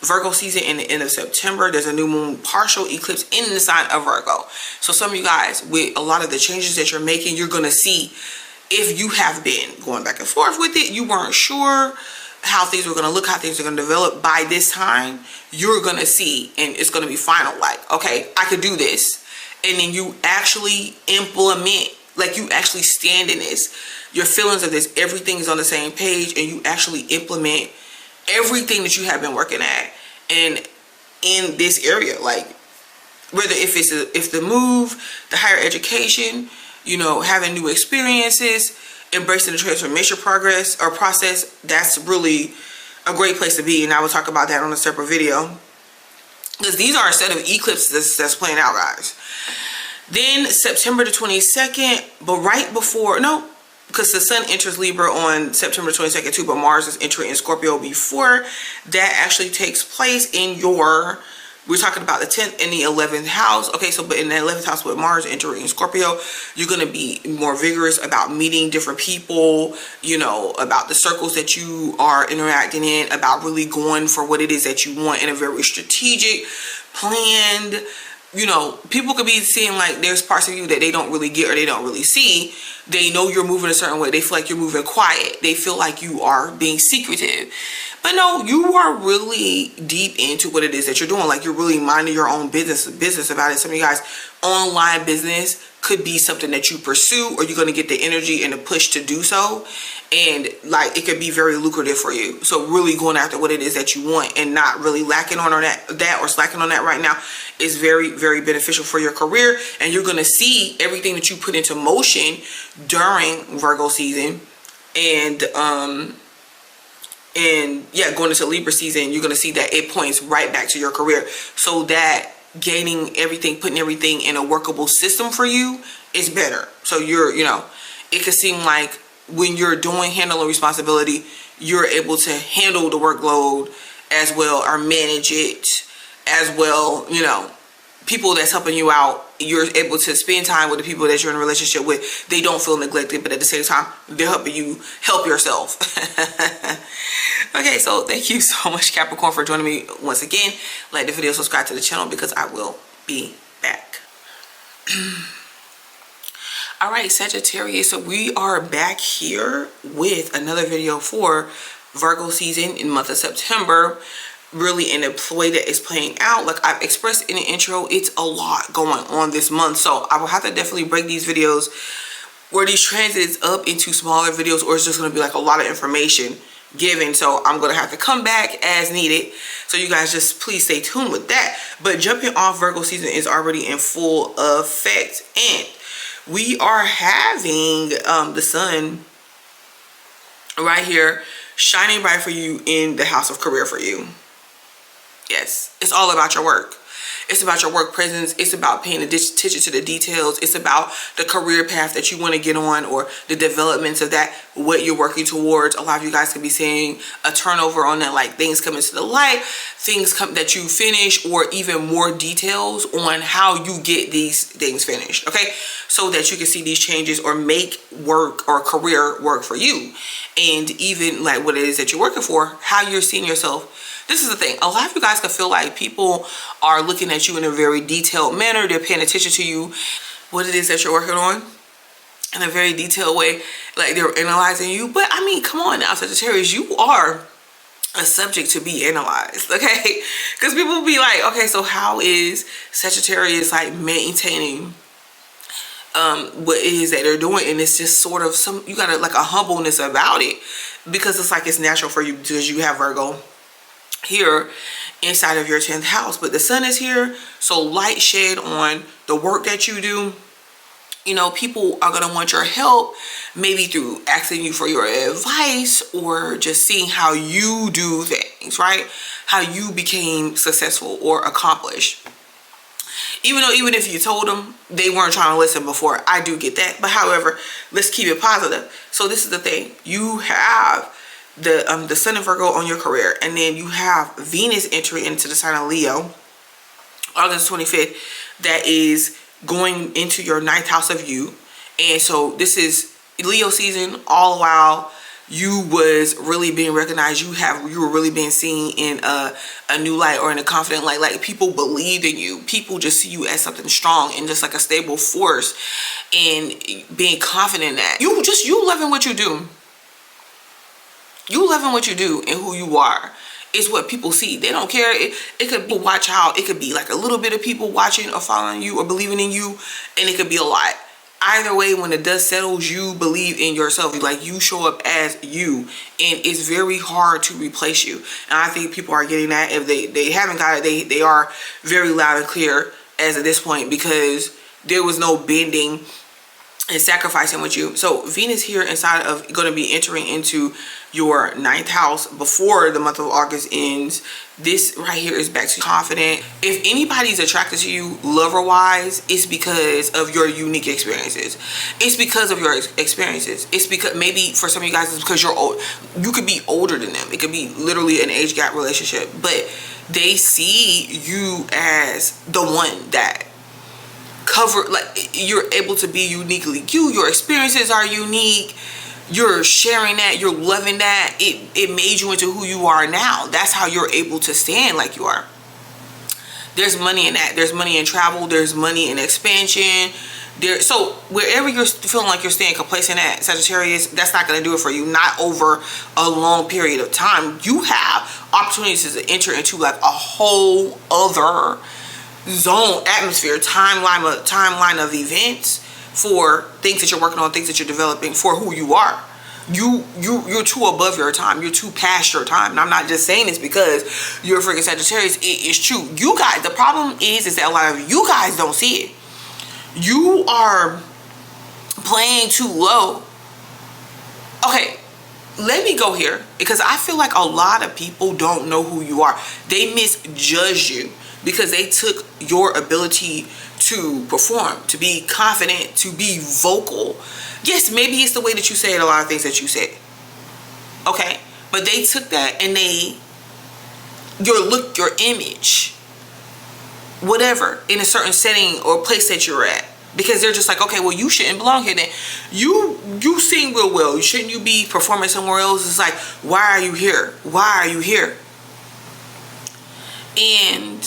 Virgo season and the end of September, there's a new moon partial eclipse in the sign of Virgo. So some of you guys, with a lot of the changes that you're making, you're going to see, if you have been going back and forth with it, you weren't sure how things were going to look, how things are going to develop, by this time, you're going to see, and it's going to be final, like, okay, I could do this. And then you actually implement, like you actually stand in this. Your feelings of this, everything is on the same page, and you actually implement everything that you have been working at and in this area, like whether if the move, the higher education, you know, having new experiences, embracing the transformation progress or process, that's really a great place to be. And I will talk about that on a separate video, because these are a set of eclipses that's playing out, guys. Then September the 22nd, but right before, no, because the sun enters Libra on September 22nd too, but Mars is entering in Scorpio before that actually takes place in your, we're talking about the 10th and the 11th house. Okay, so but in the 11th house with Mars entering in Scorpio, you're going to be more vigorous about meeting different people, you know, about the circles that you are interacting in, about really going for what it is that you want in a very strategic, planned. You know, people could be seeing like there's parts of you that they don't really get or they don't really see. They know you're moving a certain way. They feel like you're moving quiet. They feel like you are being secretive. But no, you are really deep into what it is that you're doing. Like you're really minding your own business about it. Some of you guys, online business, could be something that you pursue, or you're going to get the energy and the push to do so. And like, it could be very lucrative for you. So really going after what it is that you want and not really lacking on that or slacking on that right now is very, very beneficial for your career. And you're going to see everything that you put into motion during Virgo season. And yeah, going into Libra season, you're going to see that it points right back to your career. So that gaining everything, putting everything in a workable system for you is better. So it could seem like when you're handling responsibility, you're able to handle the workload as well, or manage it as well. People that's helping you out, you're able to spend time with the people that you're in a relationship with. They don't feel neglected, but at the same time, they're helping you help yourself. Okay, so thank you so much, Capricorn, for joining me once again. Like the video, subscribe to the channel, because I will be back. All right, Sagittarius, so we are back here with another video for Virgo season in the month of September. Really in a way that is playing out. Like I've expressed in the intro, it's a lot going on this month. So I will have to definitely break these videos where these transits up into smaller videos, or it's just going to be like a lot of information given. So I'm going to have to come back as needed. So you guys just please stay tuned with that. But jumping off, Virgo season is already in full effect. And we are having the sun right here shining bright for you in the house of career for you. Yes, it's all about your work. It's about your work presence. It's about paying attention to the details. It's about the career path that you want to get on, or the developments of that, what you're working towards. A lot of you guys could be seeing a turnover on that, like things coming to the light, things that you finish, or even more details on how you get these things finished. Okay, so that you can see these changes or make work or career work for you. And even like what it is that you're working for, how you're seeing yourself. This is the thing. A lot of you guys can feel like people are looking at you in a very detailed manner. They're paying attention to you, what it is that you're working on in a very detailed way. Like they're analyzing you. But I mean, come on now, Sagittarius, you are a subject to be analyzed, okay? Because people will be like, okay, so how is Sagittarius like maintaining what it is that they're doing? And it's just sort of you got like a humbleness about it, because it's like it's natural for you because you have Virgo here inside of your 10th house, but the sun is here, so light shed on the work that you do. People are going to want your help, maybe through asking you for your advice, or just seeing how you do things, right? How you became successful or accomplished. Even if you told them, they weren't trying to listen before. I do get that, but however, let's keep it positive. So this is the thing. You have the sun and Virgo on your career, and then you have Venus entry into the sign of Leo August 25th, that is going into your 9th house of you. And so this is Leo season, all while you was really being recognized. You were really being seen in a new light, or in a confident light. Like people believed in you. People just see you as something strong and just like a stable force, and being confident in that you loving what you do. You loving what you do and who you are is what people see. They don't care. It could be watch out. It could be like a little bit of people watching or following you or believing in you, and it could be a lot. Either way, when the dust settles, you believe in yourself. Like you show up as you, and it's very hard to replace you. And I think people are getting that. If they haven't got it, they are very loud and clear as of this point, because there was no bending and sacrificing with you. So Venus here inside of going to be entering into your 9th house before the month of August ends. This right here is back to confident. If anybody's attracted to you lover wise, it's because of your unique experiences. It's because of your experiences. It's because maybe for some of you guys, it's because you're old. You could be older than them. It could be literally an age gap relationship, but they see you as the one that cover, like you're able to be uniquely you. Your experiences are unique. You're sharing that. You're loving that. It made you into who you are now. That's how you're able to stand like you are. There's money in that. There's money in travel. There's money in expansion. So wherever you're feeling like you're staying complacent at, Sagittarius, that's not going to do it for you. Not over a long period of time. You have opportunities to enter into like a whole other zone, atmosphere, timeline of events for things that you're working on, things that you're developing, for who you are. You're too above your time. You're too past your time. And I'm not just saying this because you're a freaking Sagittarius. It is true. You guys, the problem is that a lot of you guys don't see it. You are playing too low. Okay, let me go here, because I feel like a lot of people don't know who you are. They misjudge you because they took your ability to perform, to be confident, to be vocal. Yes, maybe it's the way that you say it, a lot of things that you said. Okay, but they took that and your look, your image, whatever, in a certain setting or place that you're at. Because they're just like, okay, well, you shouldn't belong here then. You sing real well. Shouldn't you be performing somewhere else? It's like, why are you here? Why are you here? And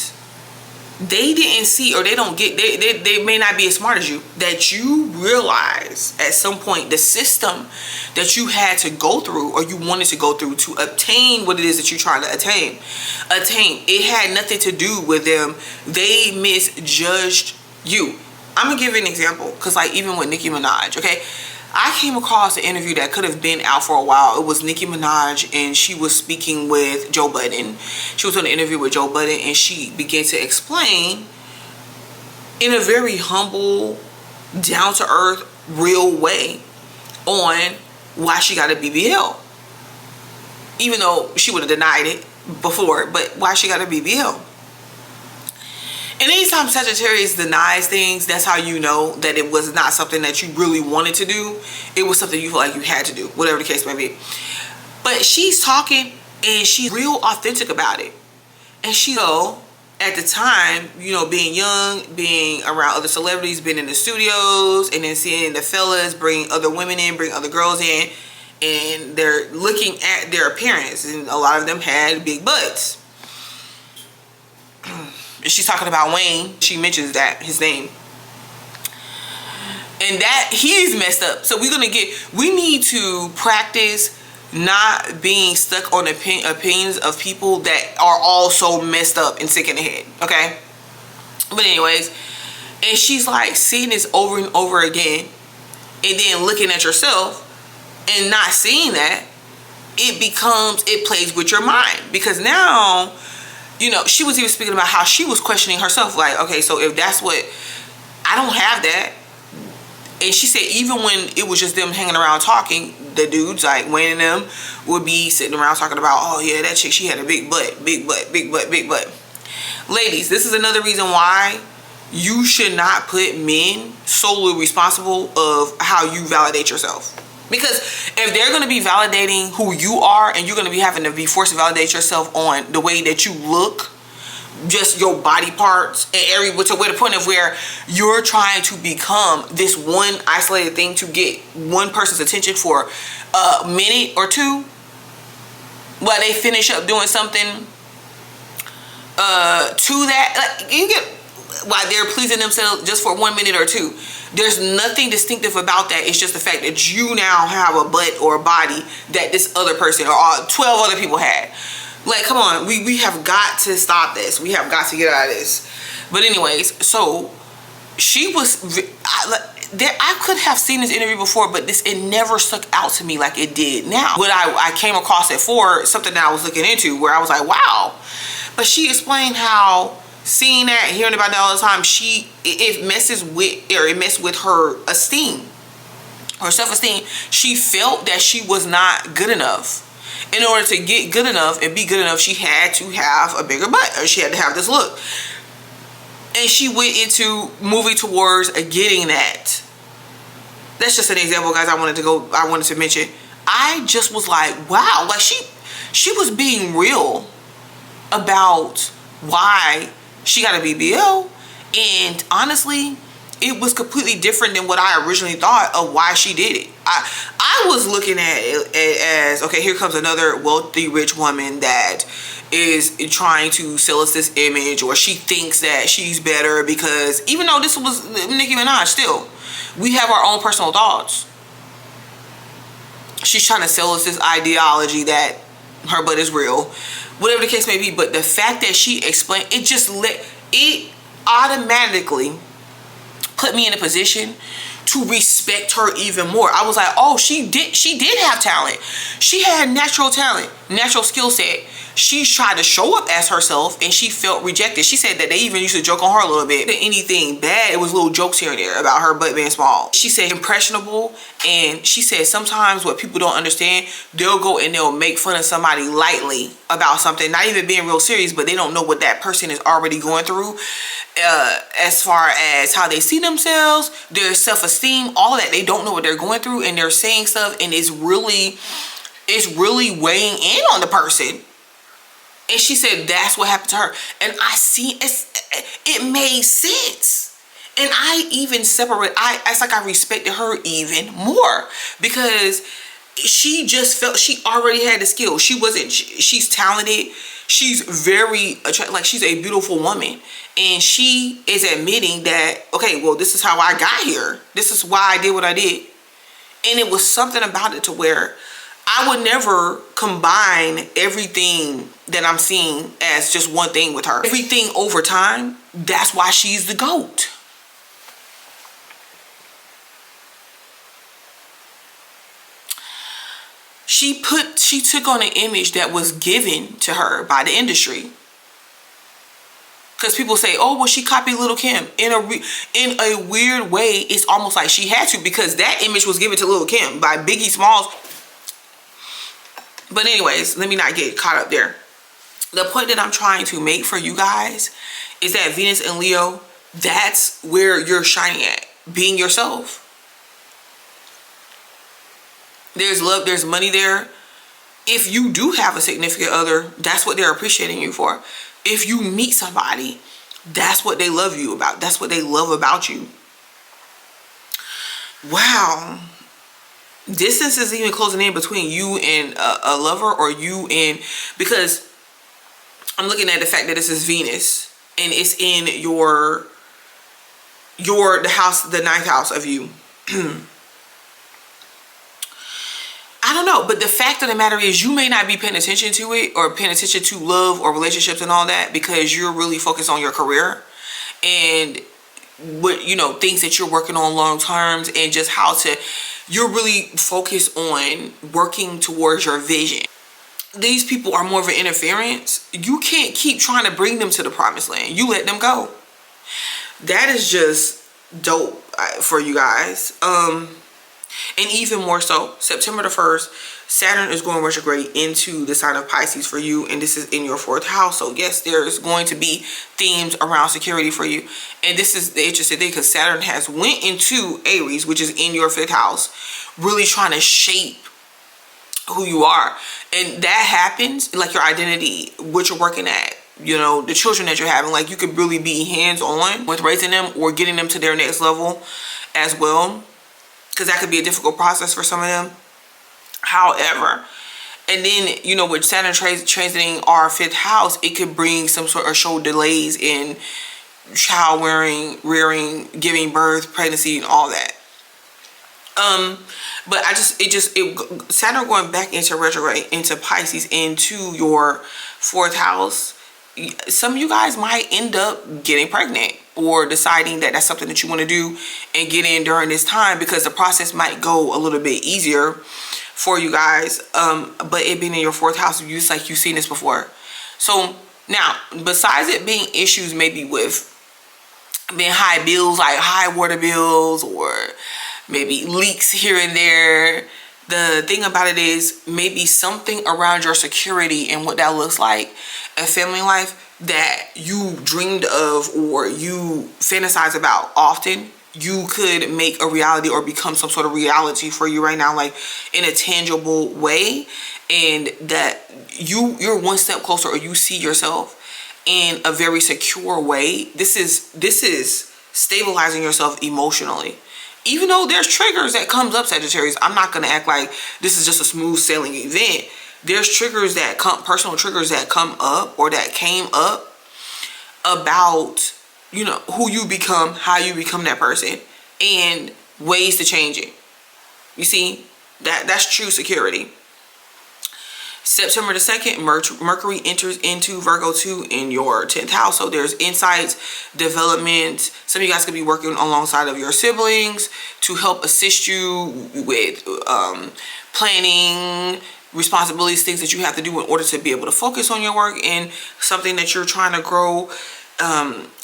they didn't see, or they don't get, they may not be as smart as you, that you realize at some point the system that you had to go through, or you wanted to go through to obtain what it is that you're trying to attain. It had nothing to do with them. They misjudged you. I'm gonna give you an example, because like even with Nicki Minaj, okay, I came across an interview that could have been out for a while. It was Nicki Minaj, and she was speaking with Joe Budden. She was on an interview with Joe Budden, and she began to explain in a very humble, down-to-earth, real way on why she got a BBL. Even though she would have denied it before, but why she got a BBL. And anytime Sagittarius denies things, that's how you know that it was not something that you really wanted to do. It was something you feel like you had to do, whatever the case may be. But she's talking, and she's real authentic about it. And she, at the time, being young, being around other celebrities, being in the studios, and then seeing the fellas bring other women in, bring other girls in, and they're looking at their appearance, and a lot of them had big butts. She's talking about Wayne. She mentions that, his name. And that he's messed up. So we need to practice not being stuck on opinions of people that are also messed up and sick in the head. Okay? But anyways, and she's like seeing this over and over again, and then looking at yourself and not seeing that, it plays with your mind. Because now, she was even speaking about how she was questioning herself. Like, okay, so if that's what, I don't have that. And she said even when it was just them hanging around talking, the dudes, like Wayne and them, would be sitting around talking about, oh yeah, that chick, she had a big butt, big butt, big butt, big butt. Ladies, this is another reason why you should not put men solely responsible of how you validate yourself. Because if they're going to be validating who you are, and you're going to be having to be forced to validate yourself on the way that you look, just your body parts, and to the point of where you're trying to become this one isolated thing to get one person's attention for a minute or two, while they finish up doing something to that, like you get, while they're pleasing themselves just for 1 minute or two. There's nothing distinctive about that. It's just the fact that you now have a butt or a body that this other person or 12 other people had. Like, come on, we have got to stop this. We have got to get out of this. But anyways, so she was, I could have seen this interview before, but it never stuck out to me like it did now. What I came across it for, something that I was looking into, where I was like, wow. But she explained how seeing that, hearing about that all the time, it messed with her esteem, her self-esteem. She felt that she was not good enough. In order to get good enough and be good enough, she had to have a bigger butt, or she had to have this look. And she went into moving towards getting that. That's just an example, guys. I wanted to mention. I just was like, wow, like she was being real about why she got a BBL, and honestly, it was completely different than what I originally thought of why she did it. I was looking at it as, okay, here comes another wealthy, rich woman that is trying to sell us this image, or she thinks that she's better because, even though this was Nicki Minaj, still, we have our own personal thoughts. She's trying to sell us this ideology that her butt is real, whatever the case may be. But the fact that she explained, it automatically put me in a position to respect her even more. I was like, oh, she did have talent. She had natural talent, natural skill set. She tried to show up as herself and she felt rejected. She said that they even used to joke on her a little bit. Anything bad, it was little jokes here and there about her butt being small. She said impressionable, and she said sometimes what people don't understand, they'll go and they'll make fun of somebody lightly about something, not even being real serious, but they don't know what that person is already going through as far as how they see themselves, their self-esteem, all that. They don't know what they're going through, and they're saying stuff, and it's really weighing in on the person. And she said that's what happened to her. And I see it made sense. And I even it's like I respected her even more, because she just felt she already had the skill. She's talented. She's very attractive. Like, she's a beautiful woman. And she is admitting that, okay, well, this is how I got here. This is why I did what I did. And it was something about it to where I would never combine everything that I'm seeing as just one thing with her. Everything over time, that's why she's the GOAT. She took on an image that was given to her by the industry. Because people say, oh, well, she copied Lil' Kim. In a weird way, it's almost like she had to, because that image was given to Lil' Kim by Biggie Smalls. But anyways, let me not get caught up there. The point that I'm trying to make for you guys is that Venus and Leo, that's where you're shining at. Being yourself. There's love, there's money there. If you do have a significant other, that's what they're appreciating you for. If you meet somebody, that's what they love you about. That's what they love about you. Wow. Distance is even closing in between you and a lover, or you and, because I'm looking at the fact that this is Venus and it's in the house, the 9th house of you. I don't know, but the fact of the matter is you may not be paying attention to it, or paying attention to love or relationships and all that, because you're really focused on your career and what, things that you're working on long terms, and just you're really focused on working towards your vision. These people are more of an interference. You can't keep trying to bring them to the promised land. You let them go. That is just dope for you guys. And even more so, September the 1st, Saturn is going retrograde into the sign of Pisces for you, and this is in your 4th house. So yes, there's going to be themes around security for you. And this is the interesting thing, because Saturn has went into Aries, which is in your 5th house, really trying to shape who you are. And that happens, like your identity, what you're working at, the children that you're having. Like, you could really be hands-on with raising them or getting them to their next level as well, because that could be a difficult process for some of them. However, and then, with Saturn transiting our 5th house, it could bring some sort of show delays in child rearing, giving birth, pregnancy, and all that. But Saturn going back into retrograde, into Pisces, into your 4th house, some of you guys might end up getting pregnant, or deciding that that's something that you want to do and get in during this time, because the process might go a little bit easier for you guys. But it being in your 4th house, it's like you've seen this before. So now, besides it being issues maybe with being high bills, like high water bills, or maybe leaks here and there, the thing about it is maybe something around your security and what that looks like, a family life that you dreamed of or you fantasize about often, you could make a reality, or become some sort of reality for you right now, like in a tangible way, and that you're one step closer, or you see yourself in a very secure way. This is stabilizing yourself emotionally. Even though there's triggers that comes up, Sagittarius, I'm not going to act like this is just a smooth sailing event. There's triggers that come, personal triggers that come up, or that came up about, who you become, how you become that person, and ways to change it. You see, that's true security. September the 2nd, Mercury enters into Virgo 2 in your 10th house. So there's insights, development. Some of you guys could be working alongside of your siblings to help assist you with planning, responsibilities, things that you have to do in order to be able to focus on your work and something that you're trying to grow,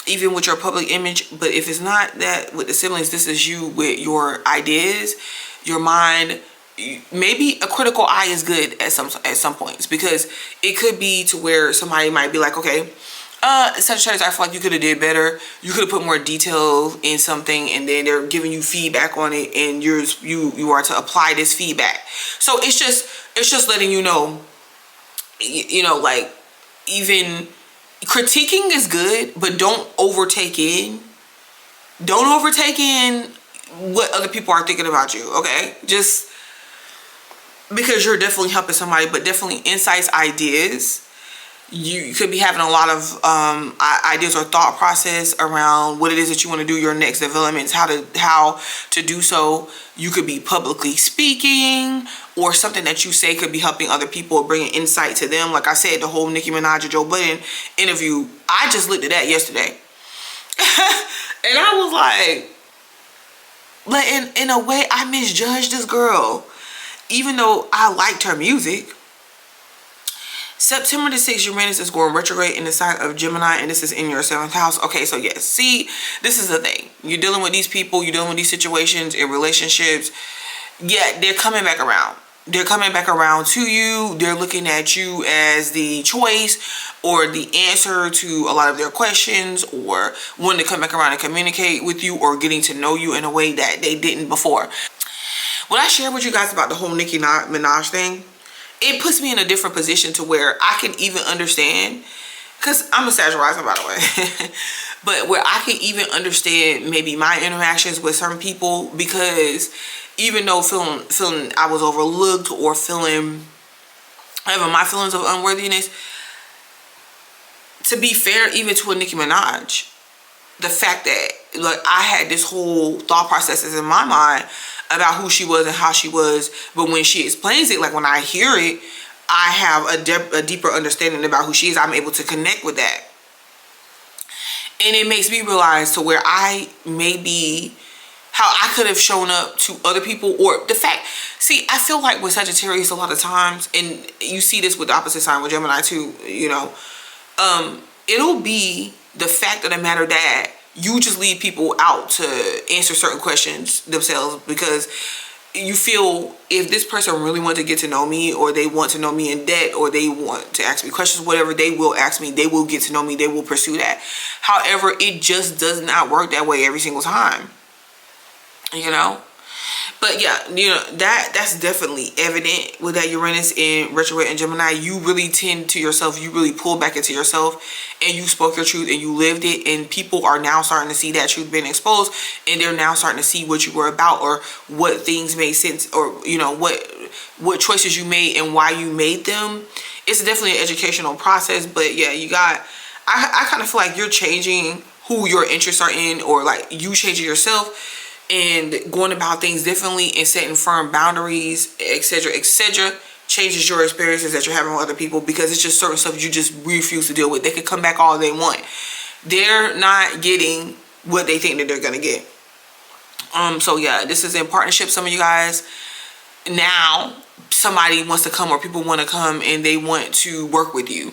even with your public image. But if it's not that with the siblings, this is you with your ideas, your mind. Maybe a critical eye is good at some points, because it could be to where somebody might be like, okay, Sagittarius, I feel like you could have did better. You could have put more detail in something, and then they're giving you feedback on it, and you are to apply this feedback. So it's just letting you know, like, even critiquing is good, but don't overtake in. Don't overtake in what other people are thinking about you. Okay, just because you're definitely helping somebody, but definitely insights, ideas. You could be having a lot of ideas or thought process around what it is that you want to do, your next developments, how to do so. You could be publicly speaking, or something that you say could be helping other people or bringing insight to them. Like I said, the whole Nicki Minaj and Joe Budden interview, I just looked at that yesterday. And I was like, in a way, I misjudged this girl. Even though I liked her music. September the 6th, Uranus is going retrograde in the sign of Gemini, and this is in your 7th house. Okay, so yes, see, this is the thing. You're dealing with these people, you're dealing with these situations in relationships. Yeah, they're coming back around. They're coming back around to you. They're looking at you as the choice or the answer to a lot of their questions, or wanting to come back around and communicate with you, or getting to know you in a way that they didn't before. When I share with you guys about the whole Nicki Minaj thing, it puts me in a different position to where I can even understand, because I'm a Sagittarius, by the way, but where I can even understand maybe my interactions with certain people, because even though feeling I was overlooked, or having my feelings of unworthiness, to be fair, even to a Nicki Minaj, the fact that, like, I had this whole thought processes in my mind about who she was and how she was, but when she explains it, like when I hear it, I have a deeper understanding about who she is. I'm able to connect with that, and it makes me realize to where I maybe how I could have shown up to other people, or the fact. See, I feel like with Sagittarius a lot of times, and you see this with the opposite sign with Gemini too. It'll be the fact of the matter that you just leave people out to answer certain questions themselves, because you feel if this person really wants to get to know me, or they want to know me in depth, or they want to ask me questions, whatever, they will ask me, they will get to know me, they will pursue that. However, it just does not work that way every single time, But yeah, that's definitely evident with that Uranus in retrograde in Gemini. You really tend to yourself. You really pull back into yourself, and you spoke your truth and you lived it. And people are now starting to see that truth being exposed, and they're now starting to see what you were about, or what things made sense, or what choices you made and why you made them. It's definitely an educational process. But yeah, I kind of feel like you're changing who your interests are in, or like you changing yourself and going about things differently and setting firm boundaries, etc., changes your experiences that you're having with other people, because it's just certain stuff you just refuse to deal with. They could come back all they want. They're not getting what they think that they're gonna get. So yeah, this is in partnership. Some of you guys, now somebody wants to come, or people want to come, and they want to work with you.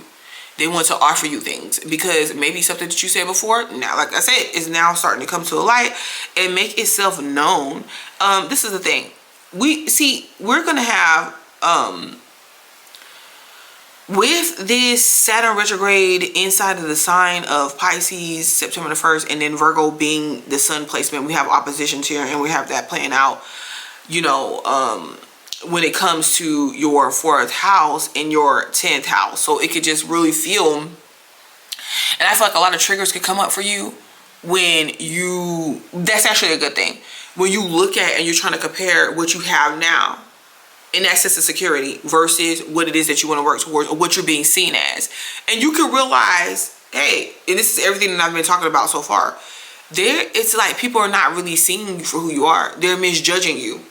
They want to offer you things, because maybe something that you said before, now, like I said, is now starting to come to a light and make itself known. This is the thing. We're going to have, with this Saturn retrograde inside of the sign of Pisces, September the 1st, and then Virgo being the sun placement, we have oppositions here, and we have that playing out, when it comes to your 4th house and your 10th house. So it could just really feel, and I feel like a lot of triggers could come up for you when that's actually a good thing. When you look at and you're trying to compare what you have now in that sense of security versus what it is that you want to work towards, or what you're being seen as. And you can realize, hey, and this is everything that I've been talking about so far, it's like people are not really seeing you for who you are. They're misjudging you.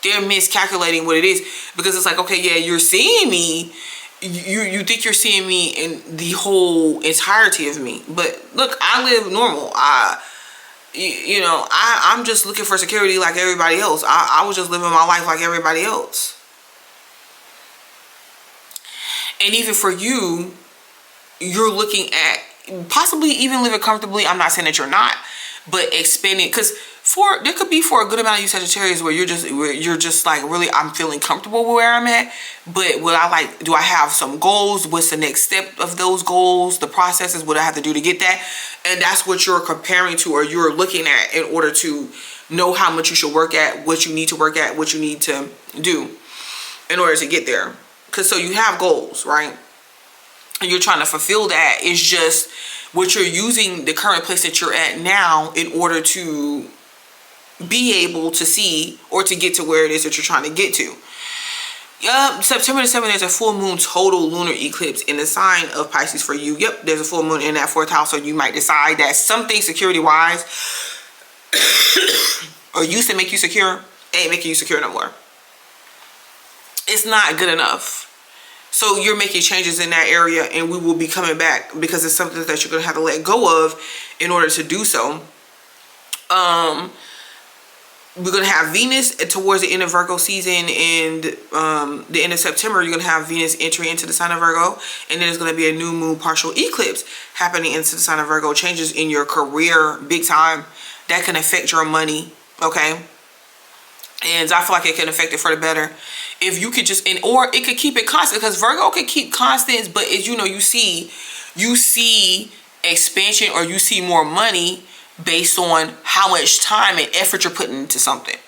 They're miscalculating what it is, because it's like, okay, yeah, you're seeing me. You think you're seeing me in the whole entirety of me, but look, I live normal. I'm just looking for security like everybody else. I was just living my life like everybody else. And even for you, you're looking at possibly even living comfortably. I'm not saying that you're not, but expanding, because there could be for a good amount of you Sagittarius where you're just like, really, I'm feeling comfortable where I'm at, but do I have some goals? What's the next step of those goals? The processes, what I have to do to get that? And that's what you're comparing to, or you're looking at, in order to know how much you should work at, what you need to work at, what you need to do in order to get there. Because so you have goals, right? And you're trying to fulfill that. It's just what you're using the current place that you're at now in order to be able to see or to get to where it is that you're trying to get to. September the 7th, there's a full moon total lunar eclipse in the sign of Pisces for you. Yep, there's a full moon in that 4th house, so you might decide that something security-wise or used to make you secure ain't making you secure no more. It's not good enough. So you're making changes in that area, and we will be coming back, because it's something that you're going to have to let go of in order to do so. We're going to have Venus towards the end of Virgo season, and the end of September, you're going to have Venus entry into the sign of Virgo, and then there's going to be a new moon partial eclipse happening into the sign of Virgo. Changes in your career, big time, that can affect your money, okay? And I feel like it can affect it for the better. If you could just, or it could keep it constant, because Virgo could keep constants, but as you know, you see expansion, or you see more money based on how much time and effort you're putting into something.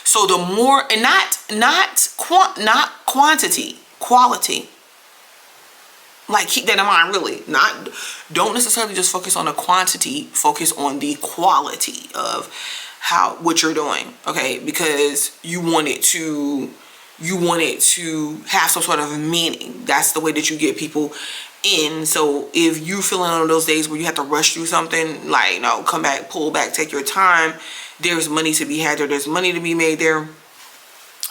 So the more, and not quantity, quality. Like, keep that in mind, really. Don't necessarily just focus on the quantity, focus on the quality of what you're doing, okay? Because you want it to have some sort of meaning. That's the way that you get people in. So if you feeling on those days where you have to rush through something, like, no, come back, pull back, take your time. There's money to be had there. There's money to be made there.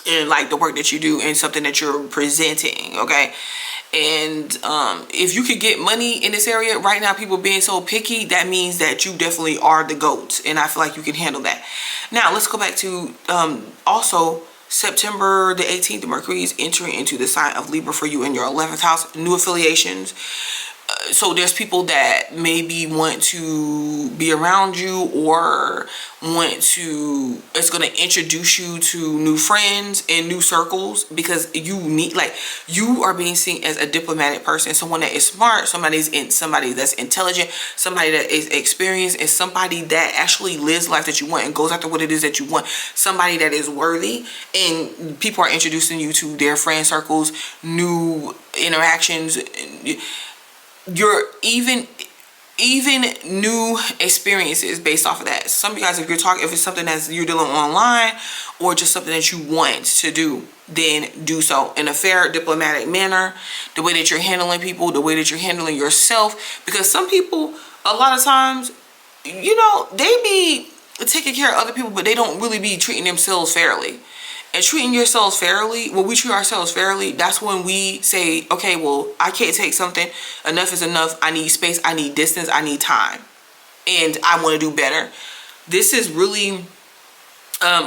And like the work that you do and something that you're presenting, okay? And if you could get money in this area right now, people being so picky, that means that you definitely are the GOAT, and I feel like you can handle that. Now let's go back to also September the 18th, the Mercury is entering into the sign of Libra for you in your 11th house. New affiliations. So there's people that maybe want to be around you, or it's going to introduce you to new friends and new circles, because you are being seen as a diplomatic person, someone that is smart, somebody that's intelligent, somebody that is experienced, and somebody that actually lives the life that you want and goes after what it is that you want, somebody that is worthy. And people are introducing you to their friend circles, new interactions. You're even new experiences based off of that. Some of you guys, if it's something that you're doing online, or just something that you want to do, then do so in a fair, diplomatic manner. The way that you're handling people, the way that you're handling yourself, because some people, a lot of times, they be taking care of other people, but they don't really be treating themselves fairly. And treating yourselves fairly, when we treat ourselves fairly, that's when we say, okay, well, I can't take something. Enough is enough. I need space. I need distance. I need time. And I want to do better. This is really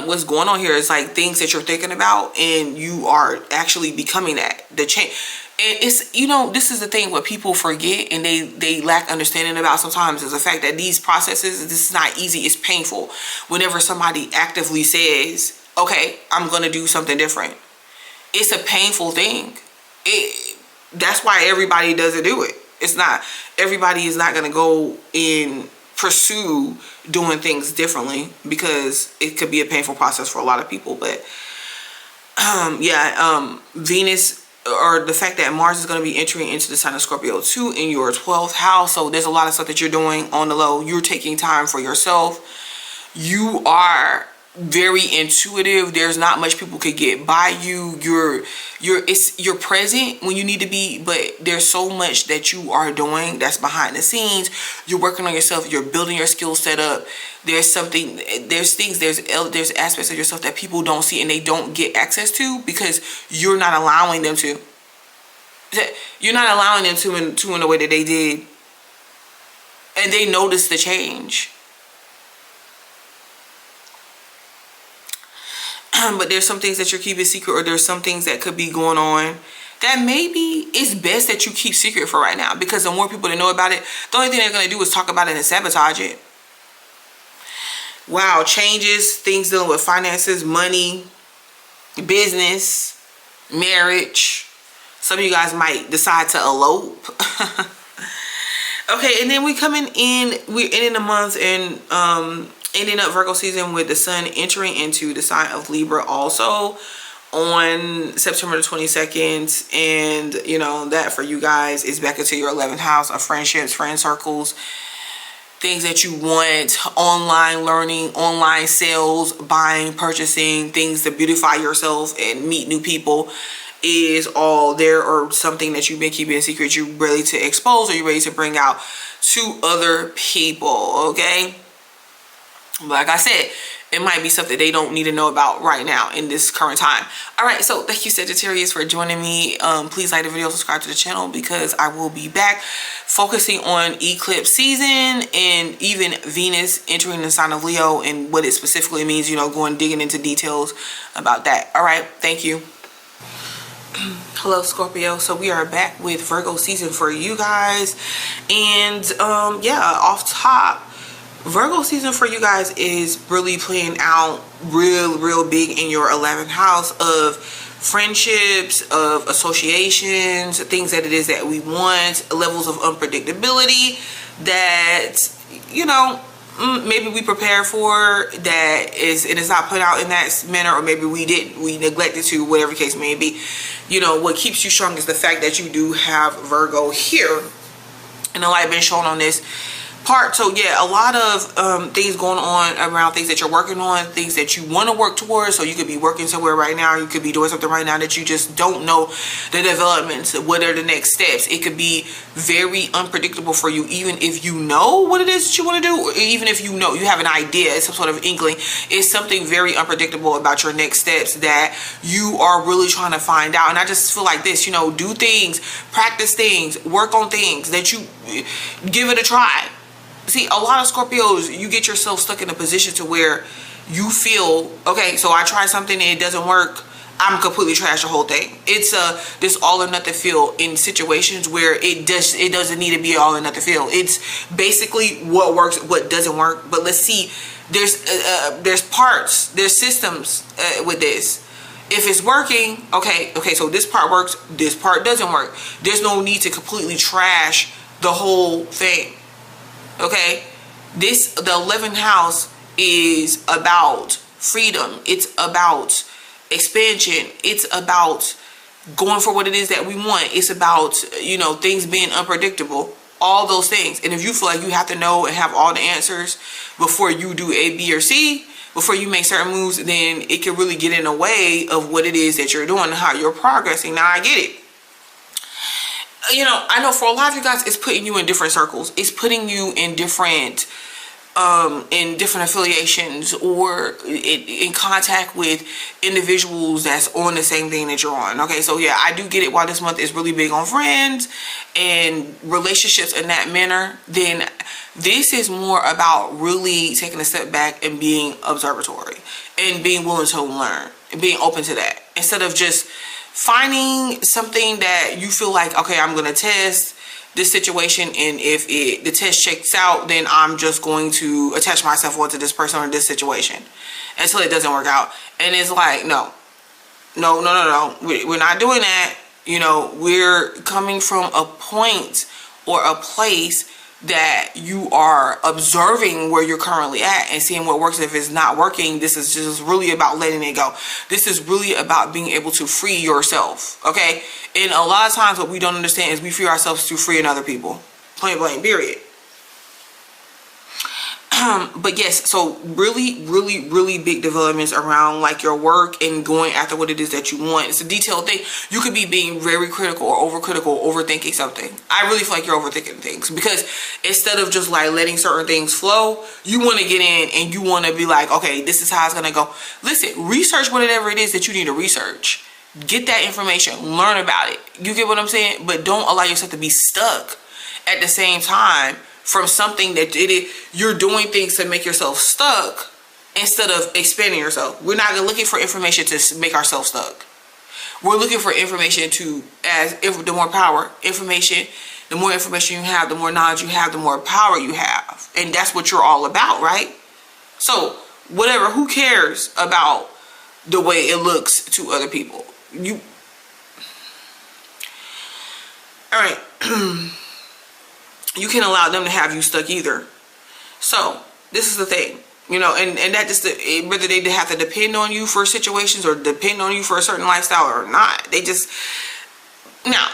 what's going on here. It's like things that you're thinking about, and you are actually becoming that. The change. And it's, this is the thing what people forget, and they lack understanding about sometimes, is the fact that these processes, this is not easy. It's painful. Whenever somebody actively says, okay, I'm going to do something different, it's a painful thing. That's why everybody doesn't do it. Everybody is not going to go and pursue doing things differently, because it could be a painful process for a lot of people. But Venus, or the fact that Mars is going to be entering into the sign of Scorpio too in your 12th house. So there's a lot of stuff that you're doing on the low. You're taking time for yourself. You are very intuitive. There's not much people could get by you. You're present when you need to be, but there's so much that you are doing that's behind the scenes. You're working on yourself. You're building your skill set up. There's aspects of yourself that people don't see and they don't get access to because you're not allowing them to. You're not allowing them to in the way that they did. And they notice the change. But there's some things that you're keeping secret, or there's some things that could be going on that maybe it's best that you keep secret for right now, because the more people that know about it, the only thing they're going to do is talk about it and sabotage it. Wow, changes, things dealing with finances, money, business, marriage. Some of you guys might decide to elope. Okay, and then we're ending the month and ending up Virgo season with the sun entering into the sign of Libra also on September the 22nd. And you know that for you guys is back into your 11th house of friendships, friend circles, things that you want, online learning, online sales, buying, purchasing, things to beautify yourself and meet new people is all there, or something that you've been keeping a secret you're ready to expose, or you're ready to bring out to other people. Okay, but like I said, it might be something they don't need to know about right now in this current time. All right, so thank you, Sagittarius, for joining me. Please like the video, subscribe to the channel, because I will be back focusing on eclipse season and even Venus entering the sign of Leo and what it specifically means, you know, digging into details about that. All right, thank you. Hello, Scorpio. So we are back with Virgo season for you guys, and yeah, off top, Virgo season for you guys is really playing out real big in your 11th house of friendships, of associations, things that it is that we want, levels of unpredictability that, you know, maybe we prepare for that is not put out in that manner, or maybe we neglected to, whatever case may be. You know, what keeps you strong is the fact that you do have Virgo here, and the light been shown on this part. So yeah, a lot of things going on around things that you're working on, things that you want to work towards. So you could be working somewhere right now, you could be doing something right now that you just don't know the developments, what are the next steps. It could be very unpredictable for you, even if you know what it is that you want to do, or even if you know you have an idea, some sort of inkling. It's something very unpredictable about your next steps that you are really trying to find out. And I just feel like this, you know, do things, practice things, work on things that you give it a try. See, a lot of Scorpios, you get yourself stuck in a position to where you feel, okay, so I tried something and it doesn't work, I'm completely trash the whole thing. It's this all or nothing feel in situations where it doesn't need to be all or nothing feel. It's basically what works, what doesn't work. But let's see, there's parts, there's systems with this. If it's working, okay, so this part works, this part doesn't work. There's no need to completely trash the whole thing. Okay, the 11th house is about freedom. It's about expansion. It's about going for what it is that we want. It's about, you know, things being unpredictable, all those things. And if you feel like you have to know and have all the answers before you do A, B, or C, before you make certain moves, then it can really get in the way of what it is that you're doing and how you're progressing. Now, I get it. You know, I know for a lot of you guys, it's putting you in different circles. It's putting you in different affiliations, or in contact with individuals that's on the same thing that you're on. Okay, so yeah, I do get it. While this month is really big on friends and relationships in that manner, then this is more about really taking a step back and being observatory and being willing to learn and being open to that, instead of just finding something that you feel like, okay, I'm going to test this situation, and if the test checks out, then I'm just going to attach myself onto this person or this situation until it doesn't work out. And it's like, no, we're not doing that. You know, we're coming from a point or a place that you are observing where you're currently at and seeing what works. If it's not working, this is just really about letting it go. This is really about being able to free yourself. Okay, and a lot of times what we don't understand is we free ourselves to free other people, point blank, period. But yes, so really big developments around like your work and going after what it is that you want. It's a detailed thing. You could be being very critical or overcritical, overthinking something. I really feel like you're overthinking things, because instead of just like letting certain things flow, you want to get in and you want to be like, okay, this is how it's gonna go. Listen, research whatever it is that you need to research. Get that information, learn about it. You get what I'm saying? But don't allow yourself to be stuck at the same time from something that you're doing things to make yourself stuck instead of expanding yourself. We're not looking for information to make ourselves stuck. We're looking for information to, the more power information, the more information you have, the more knowledge you have, the more power you have. And that's what you're all about, right? So whatever, who cares about the way it looks to other people? All right. You can't allow them to have you stuck either. So this is the thing, you know, and that just, whether they have to depend on you for situations or depend on you for a certain lifestyle or not, they just, now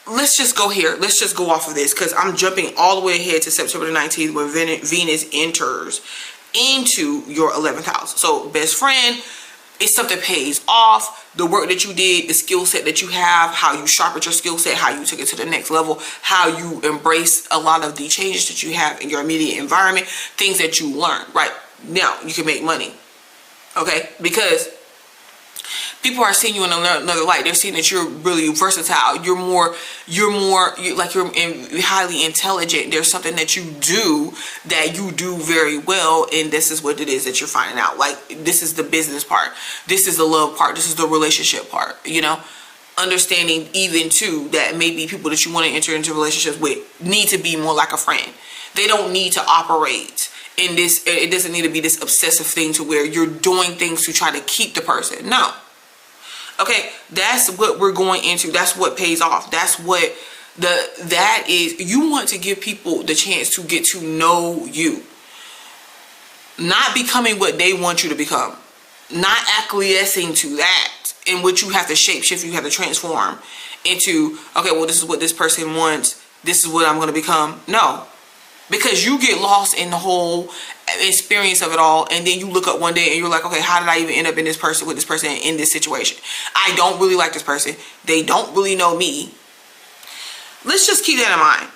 let's just go here. Let's just go off of this, because I'm jumping all the way ahead to September the 19th when Venus enters into your 11th house. So best friend, it's something that pays off. The work that you did, the skill set that you have, how you sharpened your skill set, how you took it to the next level, how you embrace a lot of the changes that you have in your immediate environment, things that you learned, right? Now you can make money, okay? Because people are seeing you in another light. They're seeing that you're really versatile. You're highly intelligent. There's something that you do very well, and this is what it is that you're finding out. Like, this is the business part. This is the love part. This is the relationship part, you know? Understanding even too that maybe people that you want to enter into relationships with need to be more like a friend. They don't need to operate in this. It doesn't need to be this obsessive thing to where you're doing things to try to keep the person. No. Okay, that's what we're going into. That's what pays off. That's what that is. You want to give people the chance to get to know you. Not becoming what they want you to become. Not acquiescing to that, in which you have to shapeshift, you have to transform into, okay, well, this is what this person wants. This is what I'm going to become. No. Because you get lost in the whole experience of it all, and then you look up one day and you're like, okay, how did I even end up with this person in this situation? I don't really like this person. They don't really know me. Let's just keep that in mind,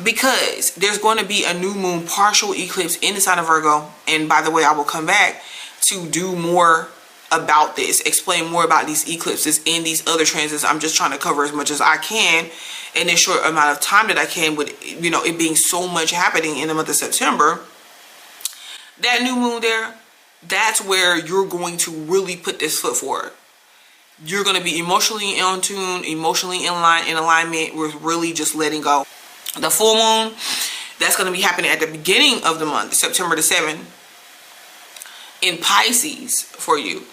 because there's going to be a new moon partial eclipse in the sign of Virgo. And by the way, I will come back to do more about this, explain more about these eclipses and these other transits. I'm just trying to cover as much as I can in this short amount of time that I can, with, you know, it being so much happening in the month of September. That new moon there, that's where you're going to really put this foot forward. You're going to be emotionally in tune, emotionally in alignment with really just letting go. The full moon, that's going to be happening at the beginning of the month, September the 7th, in Pisces for you.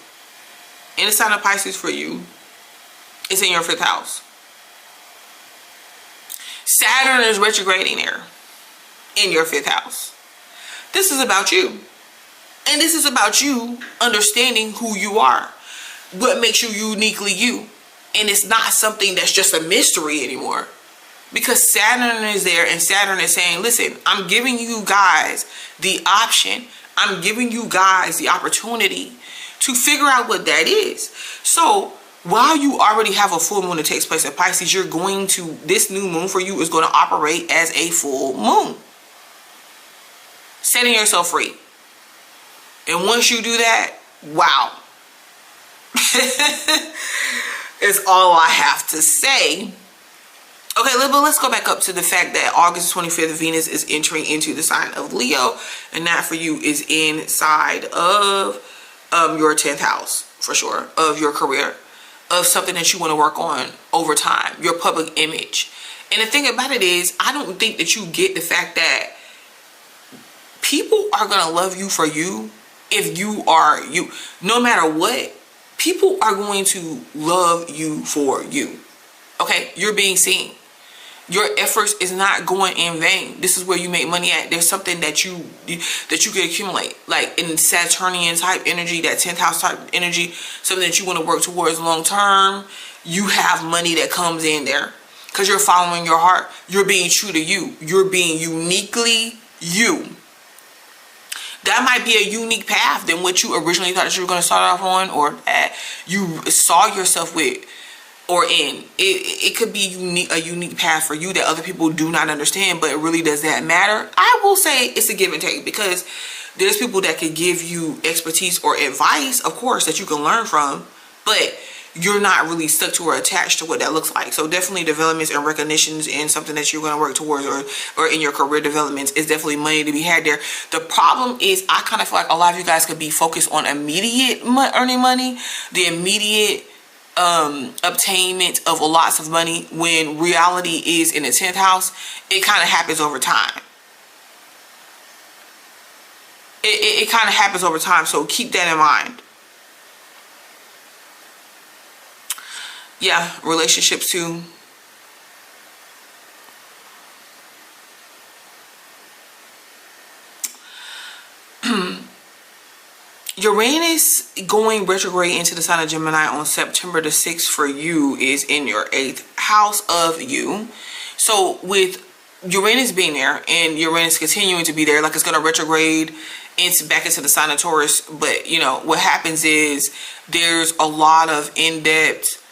In the sign of Pisces for you, it's in your 5th house. Saturn is retrograding there in your 5th house. This is about you. And this is about you understanding who you are. What makes you uniquely you. And it's not something that's just a mystery anymore. Because Saturn is there, and Saturn is saying, listen, I'm giving you guys the option. I'm giving you guys the opportunity to figure out what that is. So while you already have a full moon that takes place at Pisces, this new moon for you is going to operate as a full moon. Setting yourself free. And once you do that, wow. Is all I have to say. Okay, but let's go back up to the fact that August 25th, Venus is entering into the sign of Leo. And that for you is inside of your 10th house, for sure, of your career, of something that you want to work on over time, your public image. And the thing about it is, I don't think that you get the fact that people are going to love you for you if you are you. No matter what, people are going to love you for you. Okay, you're being seen. Your efforts is not going in vain. This is where you make money at. There's something that you can accumulate, like in Saturnian type energy, that 10th house type energy, something that you want to work towards long term. You have money that comes in there because you're following your heart. You're being true to you. You're being uniquely you. that might be a unique path than what you originally thought that you were going to start off on, or that you saw yourself with or in. It could be a unique path for you that other people do not understand, but it really does that matter. I will say it's a give and take, because there's people that could give you expertise or advice, of course, that you can learn from, but you're not really stuck to or attached to what that looks like. So definitely developments and recognitions and something that you're going to work towards, or in your career developments, is definitely money to be had there. The problem is, I kind of feel like a lot of you guys could be focused on immediate earning money, the immediate obtainment of lots of money, when reality is in the 10th house. It kind of happens over time. It kind of happens over time, so keep that in mind. Yeah, relationships too. Uranus going retrograde into the sign of Gemini on September the 6th for you is in your 8th house of you. So with Uranus being there and Uranus continuing to be there, like it's going to retrograde back into the sign of Taurus. But you know what happens is there's a lot of in-depth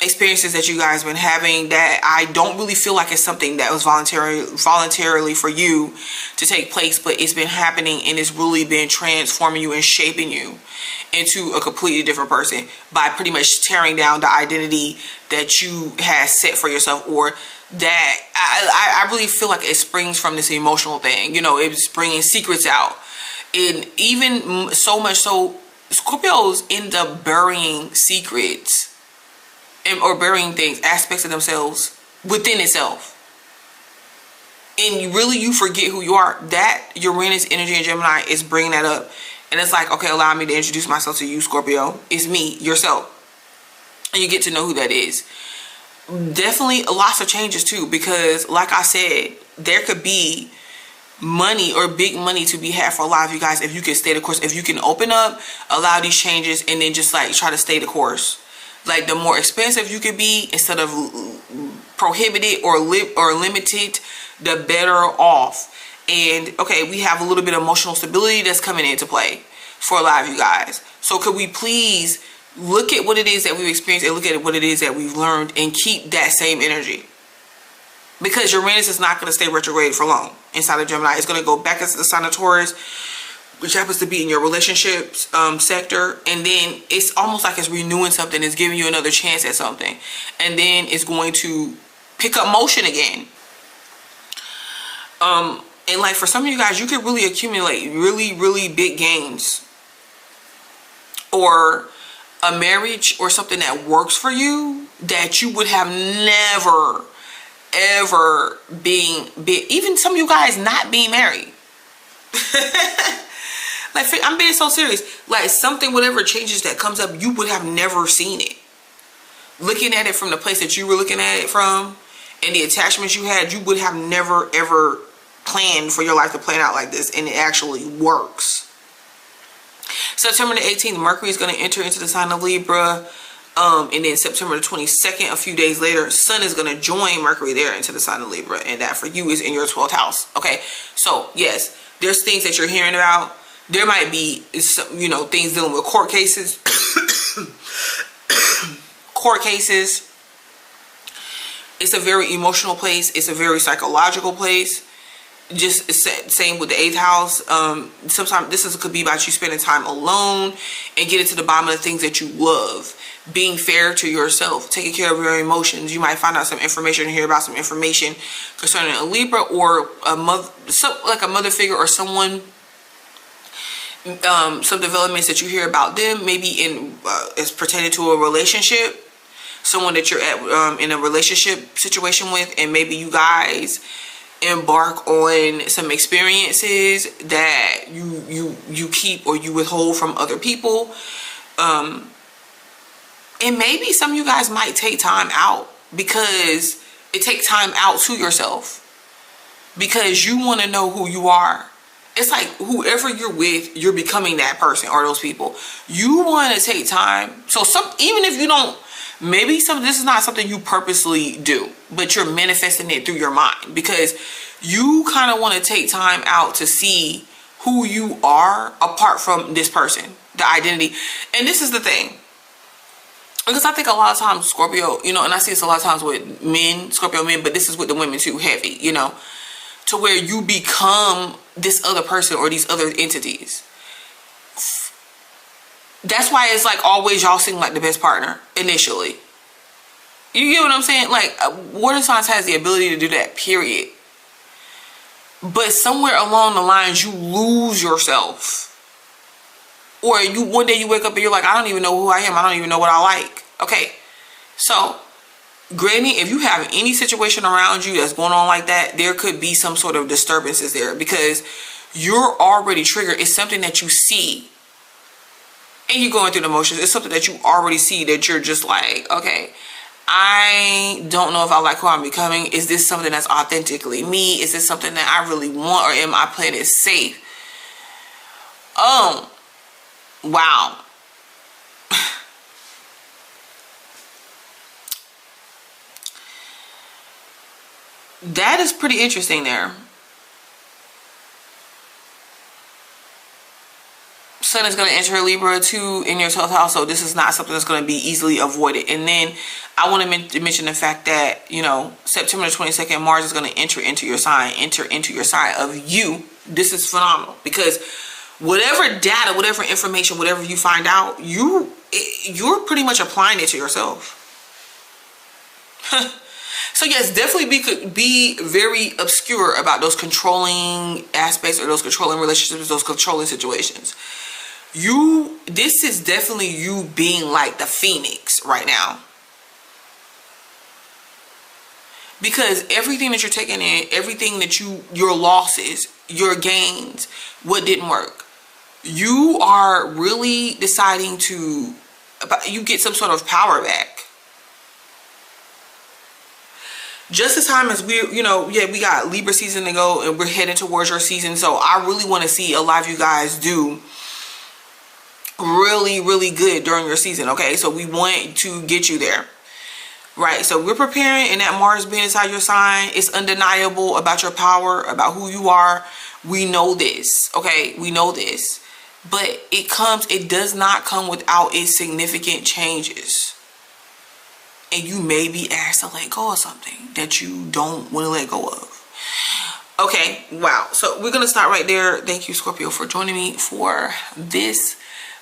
experiences that you guys been having that I don't really feel like it's something that was voluntarily for you to take place, but it's been happening, and it's really been transforming you and shaping you into a completely different person by pretty much tearing down the identity that you had set for yourself, or that I really feel like it springs from this emotional thing. You know, it's bringing secrets out, and even so much so Scorpios end up burying secrets or burying things, aspects of themselves within itself. And you forget who you are. That Uranus energy in Gemini is bringing that up. And it's like, okay, allow me to introduce myself to you, Scorpio. It's me, yourself. And you get to know who that is. Definitely lots of changes too, because like I said, there could be money or big money to be had for a lot of you guys if you can stay the course. If you can open up, allow these changes, and then just like try to stay the course. Like the more expensive you could be, instead of prohibited or limited, the better off. And okay, we have a little bit of emotional stability that's coming into play for a lot of you guys. So could we please look at what it is that we've experienced and look at what it is that we've learned and keep that same energy? Because Uranus is not going to stay retrograde for long inside of Gemini. It's going to go back into the sign of Taurus, which happens to be in your relationships sector. And then it's almost like it's renewing something. It's giving you another chance at something. And then it's going to pick up motion again. And like for some of you guys, you could really accumulate really big gains. Or a marriage or something that works for you that you would have never ever being even some of you guys not being married. Like, I'm being so serious. Like something, whatever changes that comes up, you would have never seen it. Looking at it from the place that you were looking at it from, and the attachments you had, you would have never ever planned for your life to plan out like this, and it actually works. September the 18th, Mercury is going to enter into the sign of Libra. And then September the 22nd, a few days later, Sun is going to join Mercury there into the sign of Libra. And that for you is in your 12th house. Okay, so yes, there's things that you're hearing about. There might be, you know, things dealing with court cases. Court cases. It's a very emotional place. It's a very psychological place. Just same with the 8th house. Sometimes this could be about you spending time alone and getting to the bottom of the things that you love. Being fair to yourself, taking care of your emotions. You might find out some information, hear about some information concerning a Libra or a mother, like a mother figure or someone. Some developments that you hear about them, maybe in as pertaining to a relationship, someone that you're at in a relationship situation with, and maybe you guys embark on some experiences that you keep or you withhold from other people. And maybe some of you guys might take time out, because it takes time out to yourself, because you want to know who you are. It's like whoever you're with, you're becoming that person or those people. You want to take time. So even if you don't, maybe this is not something you purposely do, but you're manifesting it through your mind, because you kind of want to take time out to see who you are apart from this person, the identity. And this is the thing, because I think a lot of times Scorpio, you know, and I see this a lot of times with men, Scorpio men, but this is with the women too, heavy, you know, to where you become this other person or these other entities. That's why it's like always y'all seem like the best partner initially. You get what I'm saying? Like, water signs has the ability to do that, period. But somewhere along the lines, you lose yourself. Or you one day you wake up and you're like, I don't even know who I am. I don't even know what I like. Okay. So, granted, if you have any situation around you that's going on like that, there could be some sort of disturbances there because you're already triggered. It's something that you see. And you're going through the motions. It's something that you already see that you're just like, okay, I don't know if I like who I'm becoming. Is this something that's authentically me? Is this something that I really want, or am I playing it safe? Oh, wow. That is pretty interesting there. Sun is going to enter Libra 2 in your 12th house, so this is not something that's going to be easily avoided. And then I want to mention the fact that, you know, September 22nd, Mars is going to enter into your sign of you. This is phenomenal because whatever data, whatever information, whatever you find out, you're pretty much applying it to yourself. So yes, definitely be very obscure about those controlling aspects or those controlling relationships, those controlling situations. This is definitely you being like the phoenix right now. Because everything that you're taking in, everything that your losses, your gains, what didn't work, you are really deciding you get some sort of power back. Just as time as we got Libra season to go and we're heading towards your season. So I really want to see a lot of you guys do really, really good during your season. Okay, so we want to get you there. Right, so we're preparing, and that Mars being inside your sign, it's undeniable about your power, about who you are. We know this, okay? We know this. But it does not come without its significant changes. And you may be asked to let go of something that you don't want to let go of. Okay, wow. So we're going to start right there. Thank you, Scorpio, for joining me for this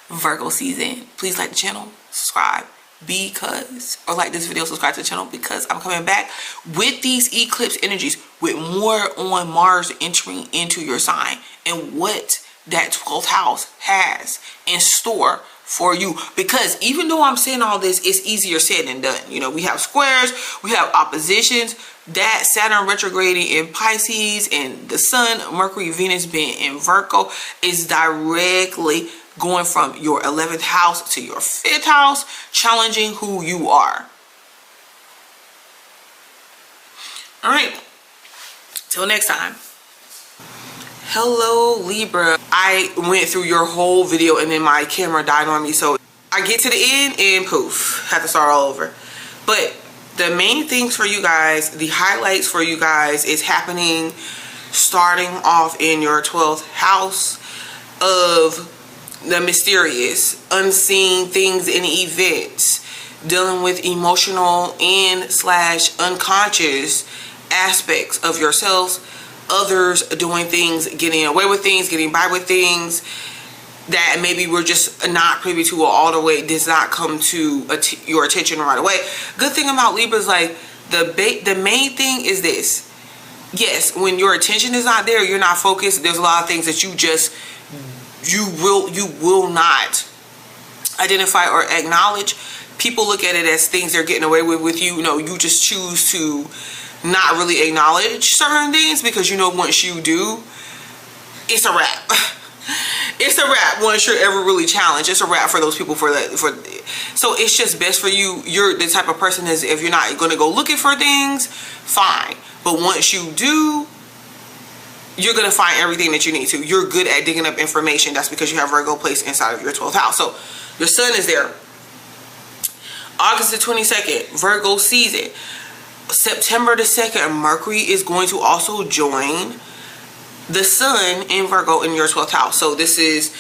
Virgo season. Please like the channel, subscribe, or like this video, subscribe to the channel, because I'm coming back with these eclipse energies with more on Mars entering into your sign and what that 12th house has in store for you. Because even though I'm saying all this, it's easier said than done. You know, we have squares, we have oppositions, that Saturn retrograding in Pisces, and the Sun, Mercury, Venus being in Virgo is directly going from your 11th house to your 5th house, challenging who you are. All right, till next time. Hello, Libra. I went through your whole video and then my camera died on me, so I get to the end and poof, have to start all over. But the main things for you guys, the highlights for you guys, is happening starting off in your 12th house of the mysterious, unseen things and events, dealing with emotional and / unconscious aspects of yourselves, others doing things, getting away with things, getting by with things that maybe we're just not privy to, or all the way does not come to your attention right away. Good thing about Libra is like the main thing is this. Yes, when your attention is not there, you're not focused, there's a lot of things that you will not identify or acknowledge. People look at it as things they're getting away with you. You know, you just choose to not really acknowledge certain things, because you know once you do, it's a wrap. It's a wrap once you're ever really challenged. It's a wrap for those people so it's just best for you. You're the type of person is, if you're not going to go looking for things, fine. But once you do, you're going to find everything that you need to. You're good at digging up information. That's because you have Virgo placed inside of your 12th house. So your sun is there. August the 22nd, Virgo season. September the 2nd, Mercury is going to also join the Sun in Virgo in your 12th house. So this is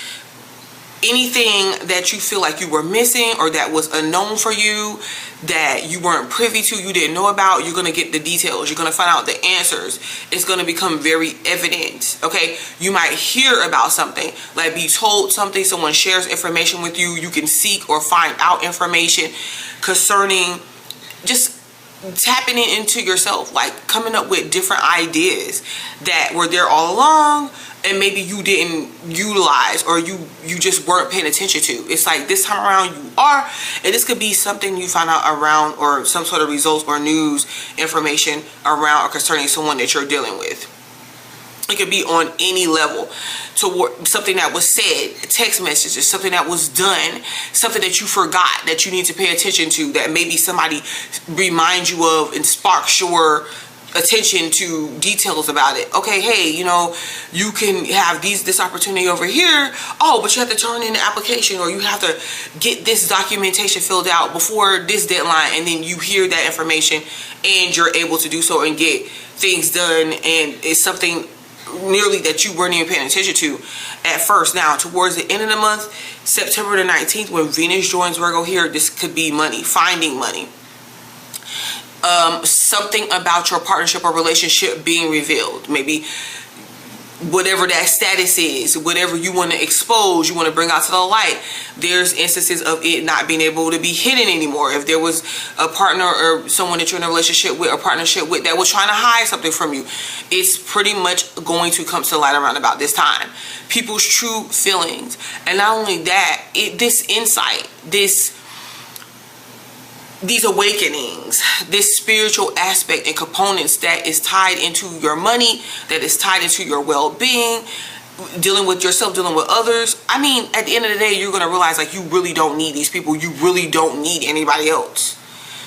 anything that you feel like you were missing or that was unknown for you, that you weren't privy to, you didn't know about. You're going to get the details. You're going to find out the answers. It's going to become very evident. Okay, you might hear about something, like be told something, someone shares information with you. You can seek or find out information concerning, just tapping it into yourself, like coming up with different ideas that were there all along and maybe you didn't utilize, or you just weren't paying attention to. It's like this time around you are, and this could be something you find out around, or some sort of results or news information around or concerning someone that you're dealing with. It could be on any level, toward something that was said, text messages, something that was done, something that you forgot that you need to pay attention to, that maybe somebody reminds you of and sparks your attention to details about it. Okay, hey, you know, you can have this opportunity over here. Oh, but you have to turn in the application, or you have to get this documentation filled out before this deadline, and then you hear that information and you're able to do so and get things done, and it's something nearly that you weren't even paying attention to at first. Now, towards the end of the month, September the 19th, when Venus joins Virgo here, this could be money, finding money. Something about your partnership or relationship being revealed. Maybe whatever that status is, whatever you want to expose, you want to bring out to the light. There's instances of it not being able to be hidden anymore. If there was a partner or someone that you're in a relationship with or partnership with that was trying to hide something from you, it's pretty much going to come to light around about this time. People's true feelings. And not only that, this insight, these awakenings, this spiritual aspect and components that is tied into your money, that is tied into your well-being, dealing with yourself, dealing with others. I mean, at the end of the day, you're going to realize, like, you really don't need these people. You really don't need anybody else.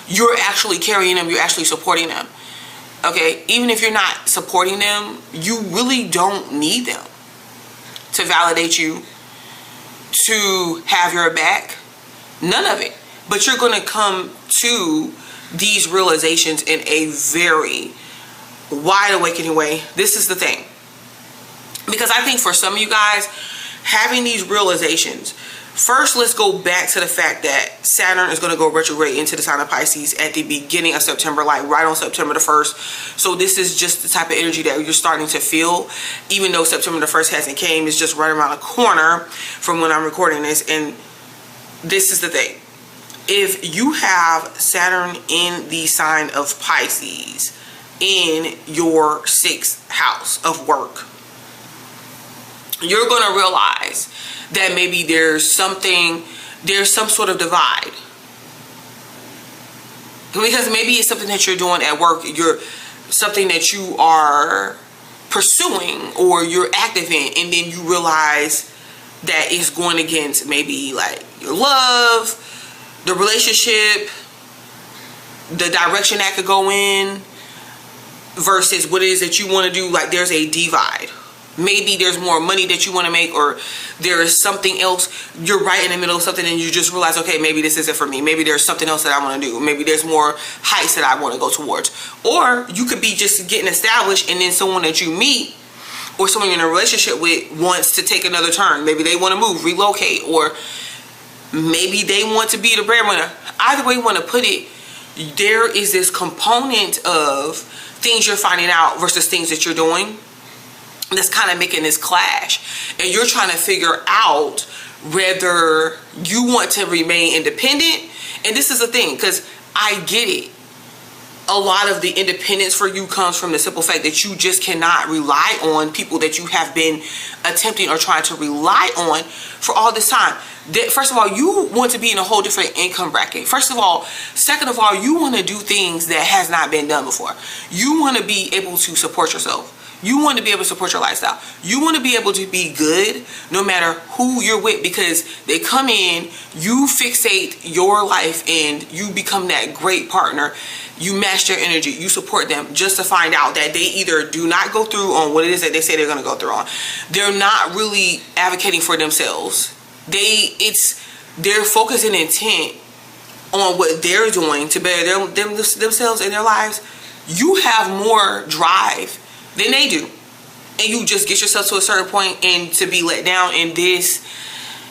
You're actually carrying them. You're actually supporting them. Okay? Even if you're not supporting them, you really don't need them to validate you, to have your back. None of it. But you're going to come to these realizations in a very wide awakening way. This is the thing. Because I think for some of you guys, having these realizations, first, let's go back to the fact that Saturn is going to go retrograde into the sign of Pisces at the beginning of September, like right on September the 1st. So this is just the type of energy that you're starting to feel, even though September the 1st hasn't came. It's just right around the corner from when I'm recording this. And this is the thing. If you have Saturn in the sign of Pisces in your 6th house of work, you're going to realize that maybe there's some sort of divide. Because maybe it's something that you're doing at work, something that you are pursuing or you're active in, and then you realize that it's going against maybe like your love, the relationship, the direction that could go in versus what it is that you want to do. Like, there's a divide. Maybe there's more money that you want to make, or there is something else. You're right in the middle of something and you just realize, okay, maybe this isn't for me. Maybe there's something else that I want to do. Maybe there's more heights that I want to go towards. Or you could be just getting established, and then someone that you meet or someone you're in a relationship with wants to take another turn. Maybe they want to move, relocate, or maybe they want to be the breadwinner. Either way you want to put it, there is this component of things you're finding out versus things that you're doing that's kind of making this clash. And you're trying to figure out whether you want to remain independent. And this is the thing, because I get it. A lot of the independence for you comes from the simple fact that you just cannot rely on people that you have been attempting or trying to rely on for all this time. First of all, you want to be in a whole different income bracket. First of all. Second of all, you want to do things that has not been done before. You want to be able to support yourself. You want to be able to support your lifestyle. You want to be able to be good no matter who you're with, because they come in, you fixate your life, and you become that great partner. You match their energy. You support them just to find out that they either do not go through on what it is that they say they're going to go through on. They're not really advocating for themselves. Their focus and intent on what they're doing to better themselves in their lives, you have more drive than they do. And you just get yourself to a certain point and to be let down, and this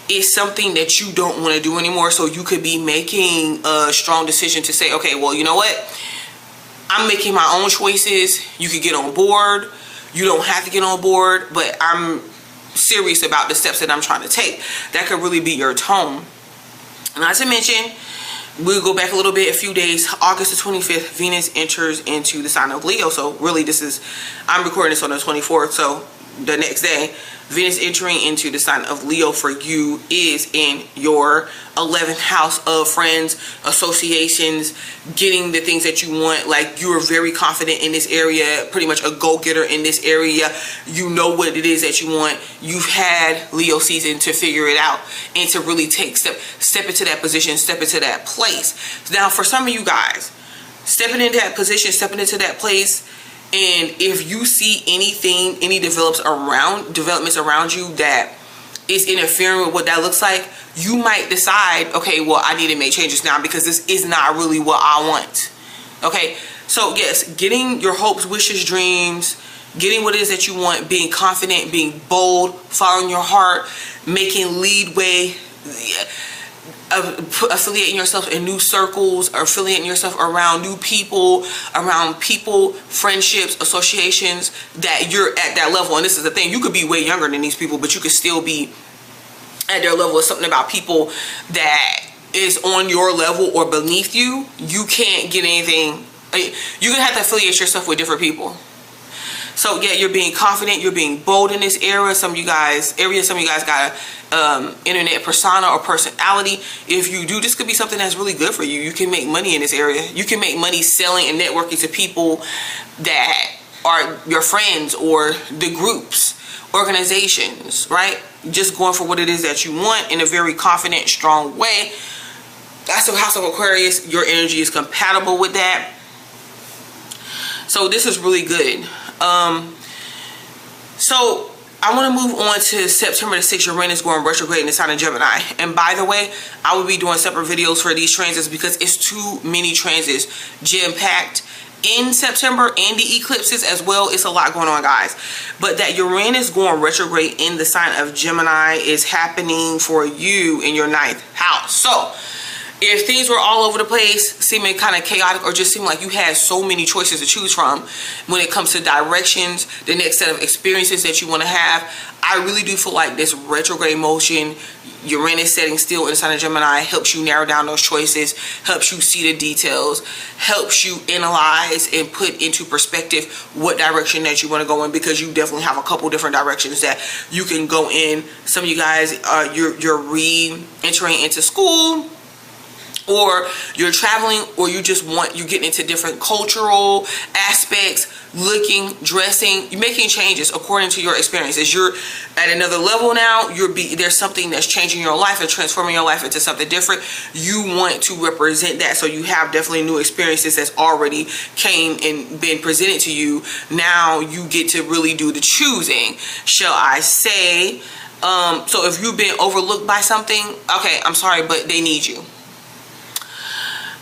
is something that you don't want to do anymore. So you could be making a strong decision to say, okay, well, you know what? I'm making my own choices. You could get on board. You don't have to get on board, but I'm serious about the steps that I'm trying to take. That could really be your tone. Not to mention, we'll go back a little bit, a few days. August the 25th, Venus enters into the sign of Leo. So really I'm recording this on the 24th. So the next day, Venus entering into the sign of Leo for you is in your 11th house of friends, associations, getting the things that you want. Like, you are very confident in this area, pretty much a go-getter in this area. You know what it is that you want. You've had Leo season to figure it out and to really step into that position, step into that place. Now, for some of you guys, stepping into that position, stepping into that place, and if you see anything, any developments around you that is interfering with what that looks like, you might decide, okay, well, I need to make changes now because this is not really what I want. Okay, so yes, getting your hopes, wishes, dreams, getting what it is that you want, being confident, being bold, following your heart, making leadway, affiliating yourself in new circles, or affiliating yourself around new people, friendships, associations, that you're at that level. And this is the thing, you could be way younger than these people, but you could still be at their level. It's something about people that is on your level or beneath you. You can't get anything. You're gonna have to affiliate yourself with different people. So yeah, you're being confident, you're being bold in this area. Some of you guys got a internet persona or personality. If you do, this could be something that's really good for you. You can make money in this area. You can make money selling and networking to people that are your friends or the groups, organizations, right? Just going for what it is that you want in a very confident, strong way. That's the house of Aquarius. Your energy is compatible with that. So this is really good. So I want to move on to September the 6th. Uranus going retrograde in the sign of Gemini. And by the way, I will be doing separate videos for these transits because it's too many transits jam-packed in September, and the eclipses as well. It's a lot going on, guys. But that Uranus going retrograde in the sign of Gemini is happening for you in your 9th house. So if things were all over the place, seeming kind of chaotic, or just seeming like you had so many choices to choose from when it comes to directions, the next set of experiences that you want to have, I really do feel like this retrograde motion, Uranus setting still in the sign of Gemini, helps you narrow down those choices, helps you see the details, helps you analyze and put into perspective what direction that you want to go in, because you definitely have a couple different directions that you can go in. Some of you guys, you're re-entering into school, or you're traveling, or you're getting into different cultural aspects, looking, dressing, you're making changes according to your experiences. You're at another level now. There's something that's changing your life and transforming your life into something different. You want to represent that, so you have definitely new experiences that's already came and been presented to you. Now you get to really do the choosing, shall I say. So if you've been overlooked by something, okay, I'm sorry, but they need you.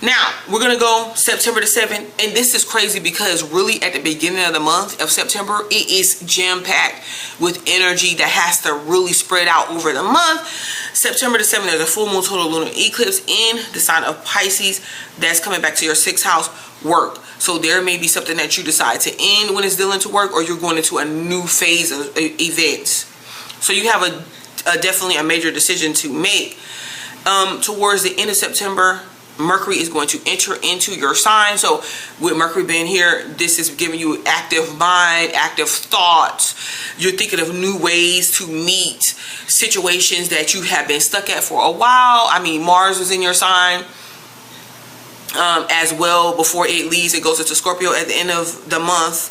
Now, we're going to go September the 7th, and this is crazy because really at the beginning of the month of September, it is jam-packed with energy that has to really spread out over the month. September the 7th, there's a full moon total lunar eclipse in the sign of Pisces that's coming back to your 6th house, work. So there may be something that you decide to end when it's dealing to work, or you're going into a new phase of events. So you have definitely a major decision to make. Towards the end of September, Mercury is going to enter into your sign. So with Mercury being here, this is giving you active mind, active thoughts. You're thinking of new ways to meet situations that you have been stuck at for a while. I mean, Mars is in your sign as well. Before it leaves, it goes into Scorpio at the end of the month.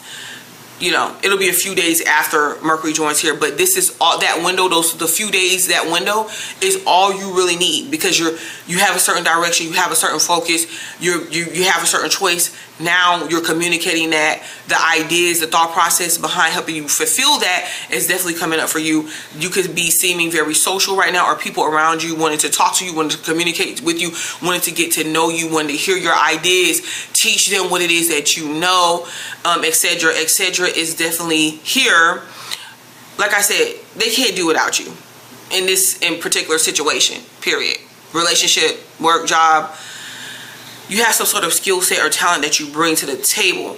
You know, it'll be a few days after Mercury joins here, but this is all that window. The few days, that window is all you really need, because you have a certain direction, you have a certain focus, you have a certain choice. now you're communicating that. The ideas, the thought process behind helping you fulfill that is definitely coming up for you. You could be seeming very social right now, or people around you wanting to talk to you, wanting to communicate with you, wanting to get to know you, wanting to hear your ideas, teach them what it is that you know, etc., etc. is definitely here. Like I said, they can't do without you in this particular situation, period. Relationship, work, job. You have some sort of skill set or talent that you bring to the table.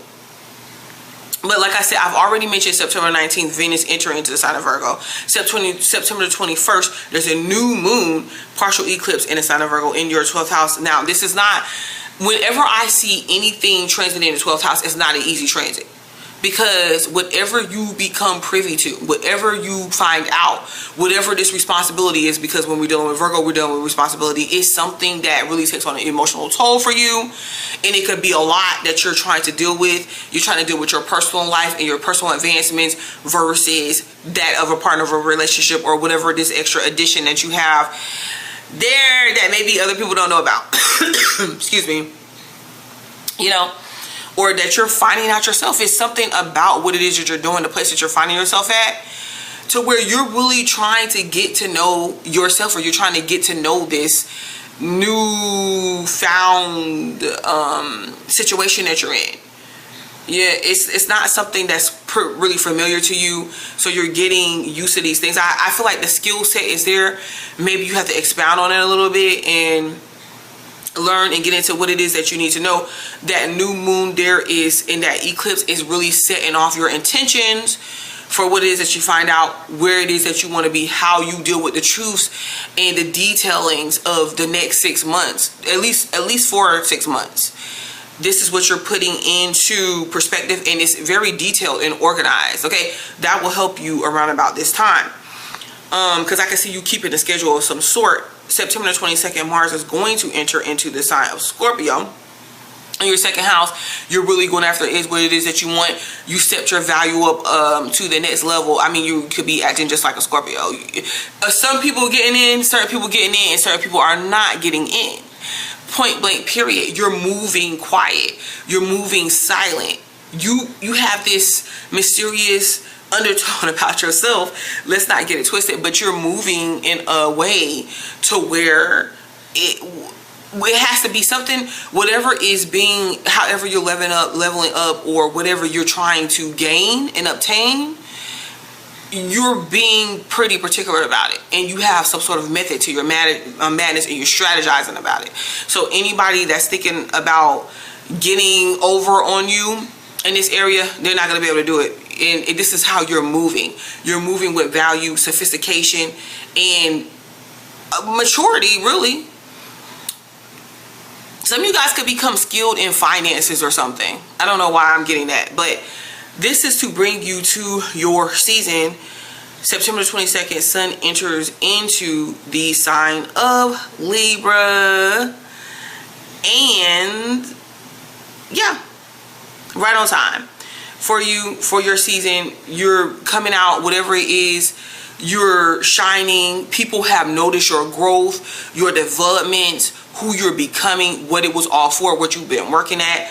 But like I said, I've already mentioned September 19th, Venus entering into the sign of Virgo. September 21st, there's a new moon, partial eclipse in the sign of Virgo in your 12th house. Now, this is not, whenever I see anything transiting in the 12th house, it's not an easy transit. Because whatever you become privy to, whatever you find out, whatever this responsibility is, because when we're dealing with Virgo, we're dealing with responsibility, is something that really takes on an emotional toll for you. And it could be a lot that you're trying to deal with. You're trying to deal with your personal life and your personal advancements versus that of a partner of a relationship, or whatever this extra addition that you have there that maybe other people don't know about. Excuse me. You know, or that you're finding out yourself. It's something about what it is that you're doing, the place that you're finding yourself at, to where you're really trying to get to know yourself, or you're trying to get to know this new found situation that you're in. Yeah, it's not something that's really familiar to you, so you're getting used to these things. I feel like the skill set is there. Maybe you have to expound on it a little bit and learn and get into what it is that you need to know. That new moon there is in that eclipse is really setting off your intentions for what it is that you find out, where it is that you want to be, how you deal with the truths and the detailings of the next 6 months, at least 4 or 6 months. This is what you're putting into perspective, and it's very detailed and organized. Okay, that will help you around about this time, because I can see you keeping a schedule of some sort. September 22nd, Mars is going to enter into the sign of Scorpio. In your second house, you're really going after is what it is that you want. You stepped your value up to the next level. I mean, you could be acting just like a Scorpio. Some people getting in, certain people getting in, and certain people are not getting in. Point blank, period. You're moving quiet. You're moving silent. You have this mysterious undertone about yourself. Let's not get it twisted, but you're moving in a way to where it has to be something, whatever is being, however you're leveling up, or whatever you're trying to gain and obtain, you're being pretty particular about it, and you have some sort of method to your madness, and you're strategizing about it. So anybody that's thinking about getting over on you in this area, they're not going to be able to do it. And this is how you're moving. You're moving with value, sophistication, and maturity, really. Some of you guys could become skilled in finances or something. I don't know why I'm getting that, but this is to bring you to your season. September 22nd, Sun enters into the sign of Libra. And yeah, right on time. For you, for your season, you're coming out, whatever it is, you're shining. People have noticed your growth, your development, who you're becoming, what it was all for, what you've been working at,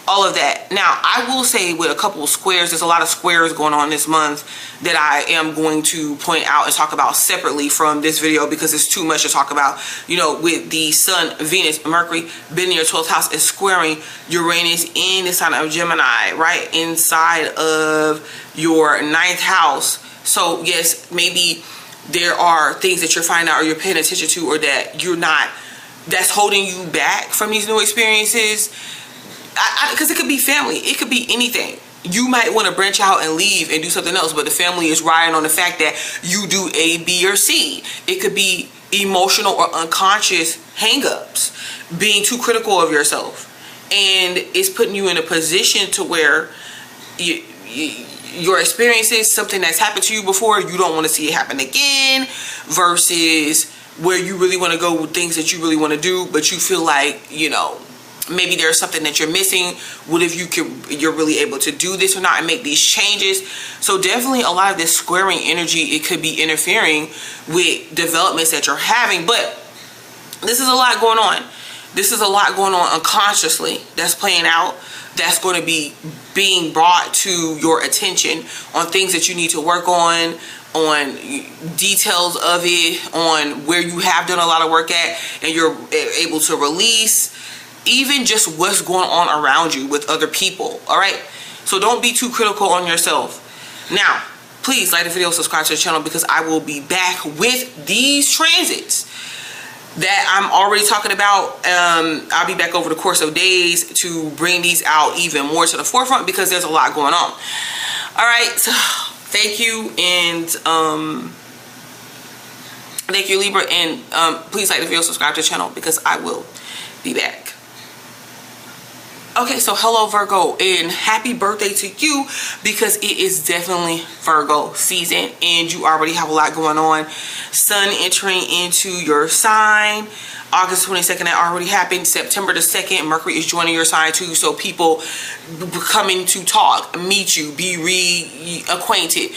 all of that. Now, I will say with a couple of squares, there's a lot of squares going on this month that I am going to point out and talk about separately from this video, because it's too much to talk about. You know, with the Sun, Venus, Mercury being in your 12th house is squaring Uranus in the sign of Gemini, right inside of your 9th house. So yes, maybe there are things that you're finding out or you're paying attention to, or that you're not, that's holding you back from these new experiences. Because it could be family, it could be anything. You might want to branch out and leave and do something else, but the family is riding on the fact that you do A, B, or C. It could be emotional or unconscious hang-ups, being too critical of yourself, and it's putting you in a position to where your experiences, something that's happened to you before, you don't want to see it happen again, versus where you really want to go with things that you really want to do, but you feel like, you know, maybe there's something that you're missing. What if you're really able to do this or not and make these changes? So definitely a lot of this squaring energy, it could be interfering with developments that you're having, but this is a lot going on. This is a lot going on unconsciously that's playing out, that's going to be being brought to your attention on things that you need to work on details of it, on where you have done a lot of work at and you're able to release, even just what's going on around you with other people. All right, so don't be too critical on yourself. Now, please like the video, subscribe to the channel, because I will be back with these transits that I'm already talking about. I'll be back over the course of days to bring these out even more to the forefront, because there's a lot going on. All right, so thank you, and thank you, Libra, and please like the video, subscribe to the channel, because I will be back. Okay, so hello Virgo, and happy birthday to you, because it is definitely Virgo season and you already have a lot going on. Sun entering into your sign August 22nd, that already happened. September the 2nd, Mercury is joining your sign too, so people coming to talk, meet you, be reacquainted.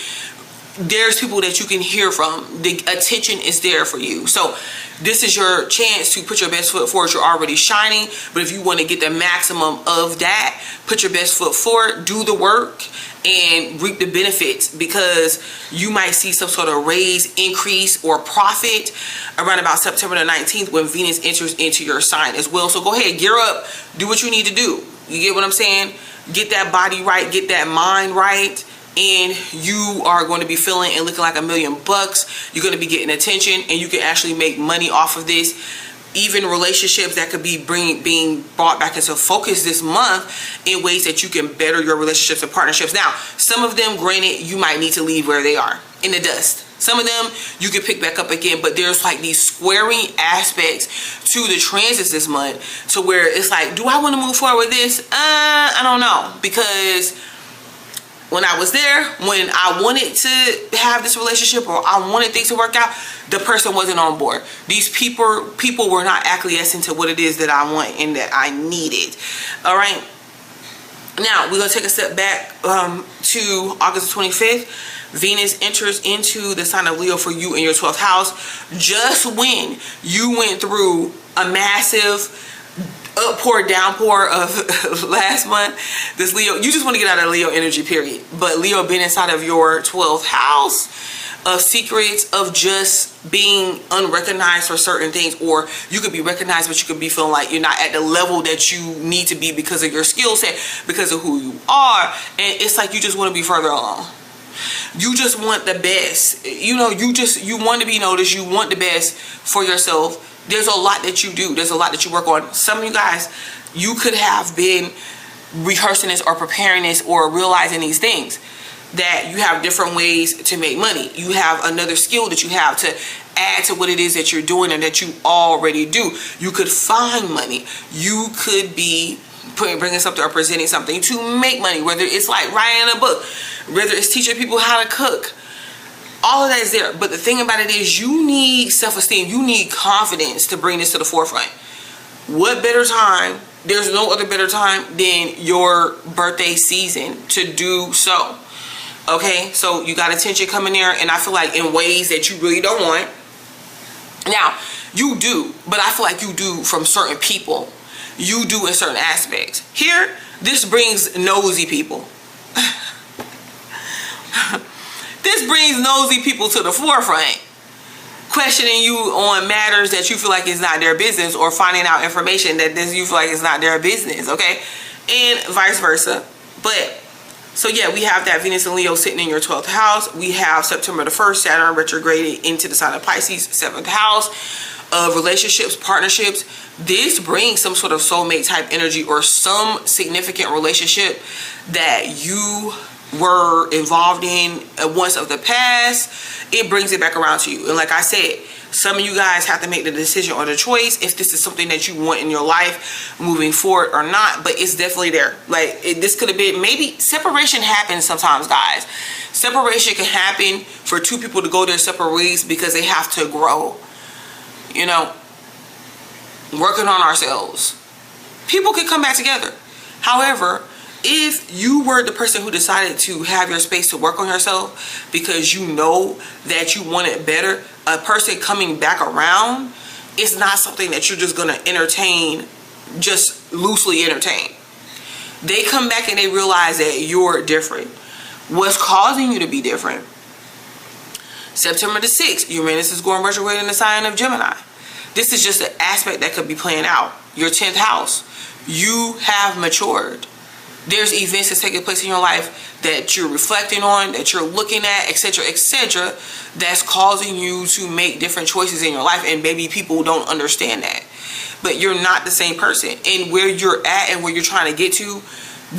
There's people that you can hear from. The attention is there for you. So this is your chance to put your best foot forward. You're already shining, but if you want to get the maximum of that, put your best foot forward, do the work, and reap the benefits, because you might see some sort of raise, increase, or profit around about September the 19th when Venus enters into your sign as well. So go ahead, gear up, do what you need to do. You get what I'm saying? Get that body right, get that mind right, and you are going to be feeling and looking like $1 million. You're going to be getting attention, and you can actually make money off of this. Even relationships that could be being brought back into focus this month in ways that you can better your relationships and partnerships. Now, some of them, granted, you might need to leave where they are in the dust. Some of them you can pick back up again, but there's like these squaring aspects to the transits this month, to where it's like, do I want to move forward with this? I don't know, because when I was there, when I wanted to have this relationship, or I wanted things to work out, the person wasn't on board. These people were not acquiescing to what it is that I want and that I needed. All right. Now, we're going to take a step back to August 25th. Venus enters into the sign of Leo for you in your 12th house. Just when you went through a massive uppour, downpour of last month, this Leo, you just want to get out of Leo energy, period. But Leo being inside of your 12th house of secrets, of just being unrecognized for certain things, or you could be recognized, but you could be feeling like you're not at the level that you need to be because of your skill set, because of who you are, and it's like you just want to be further along. You just want the best, you know, you want to be noticed, you want the best for yourself. There's a lot that you do. There's a lot that you work on. Some of you guys, you could have been rehearsing this or preparing this or realizing these things, that you have different ways to make money. You have another skill that you have to add to what it is that you're doing and that you already do. You could find money. You could be bringing something or presenting something to make money, whether it's like writing a book, whether it's teaching people how to cook. All of that is there. But the thing about it is, you need self-esteem. You need confidence to bring this to the forefront. What better time? There's no other better time than your birthday season to do so. Okay, so you got attention coming there, and I feel like in ways that you really don't want. Now, you do, but I feel like you do from certain people. You do in certain aspects. Here, this brings nosy people. This brings nosy people to the forefront, questioning you on matters that you feel like is not their business, or finding out information that you feel like is not their business, okay? And vice versa. But, so yeah, we have that Venus and Leo sitting in your 12th house. We have September the 1st, Saturn retrograded into the sign of Pisces, 7th house of relationships, partnerships. This brings some sort of soulmate type energy, or some significant relationship that you were involved in once of the past. It brings it back around to you. And like I said, some of you guys have to make the decision or the choice if this is something that you want in your life moving forward or not. But it's definitely there. Like, this could have been, maybe separation happens sometimes, guys. Separation can happen for two people to go their separate ways because they have to grow. You know, working on ourselves. People can come back together. However, if you were the person who decided to have your space to work on yourself because you know that you want it better, a person coming back around it's not something that you're just going to entertain, just loosely entertain. They come back and they realize that you're different. What's causing you to be different? September the 6th, Uranus is going retrograde in the sign of Gemini. This is just an aspect that could be playing out. Your 10th house. You have matured. There's events that's taking place in your life that you're reflecting on, that you're looking at, etc., etc., that's causing you to make different choices in your life, and maybe people don't understand that. But you're not the same person. And where you're at and where you're trying to get to,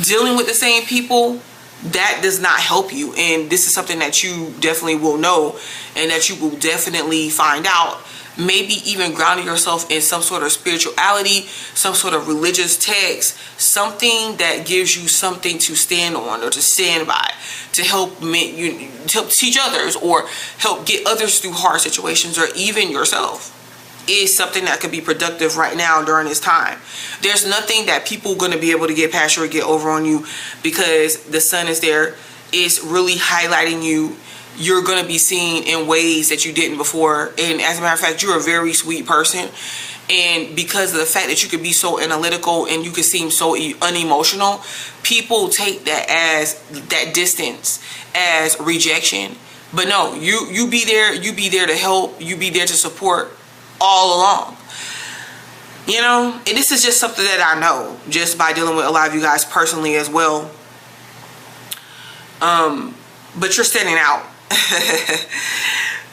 dealing with the same people, that does not help you. And this is something that you definitely will know, and that you will definitely find out. Maybe even grounding yourself in some sort of spirituality, some sort of religious text, something that gives you something to stand on or to stand by, to help teach others or help get others through hard situations, or even yourself, is something that could be productive right now during this time. There's nothing that people are going to be able to get past you or get over on you, because the sun is there. It's really highlighting you. You're going to be seen in ways that you didn't before. And as a matter of fact, you're a very sweet person. And because of the fact that you could be so analytical and you could seem so unemotional, people take that as that distance, as rejection. But no, you be there. You be there to help. You be there to support all along. You know, and this is just something that I know just by dealing with a lot of you guys personally as well. But you're standing out.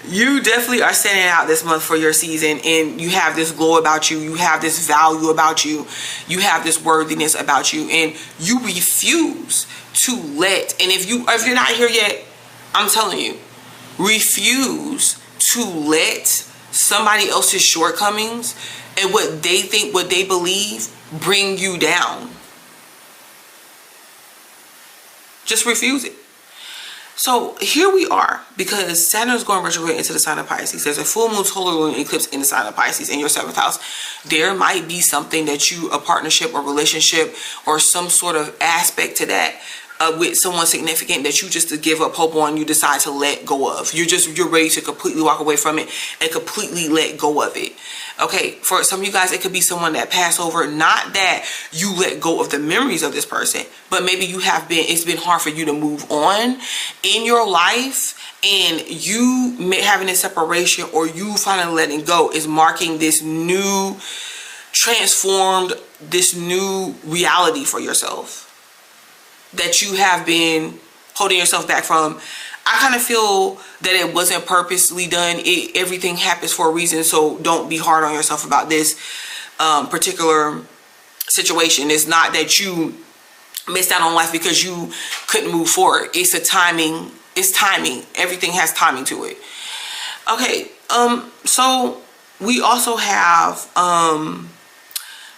You definitely are standing out this month for your season, and you have this glow about you. You have this value about you. You have this worthiness about you, and you refuse to let, and if you're not here yet, I'm telling you, refuse to let somebody else's shortcomings and what they think, what they believe, bring you down. Just refuse it. So here we are, because Saturn is going retrograde into the sign of Pisces. There's a full moon, total moon eclipse in the sign of Pisces in your 7th house. There might be something that a partnership or relationship or some sort of aspect to that with someone significant that you just to give up hope on, you decide to let go of. You're ready to completely walk away from it and completely let go of it. Okay, for some of you guys, it could be someone that passed over. Not that you let go of the memories of this person, but maybe it's been hard for you to move on in your life, and you having a separation or you finally letting go is marking this new, transformed, this new reality for yourself that you have been holding yourself back from. I kind of feel that it wasn't purposely done. Everything happens for a reason, so don't be hard on yourself about this particular situation. It's not that you missed out on life because you couldn't move forward. It's a timing. It's timing. Everything has timing to it. Okay, so we also have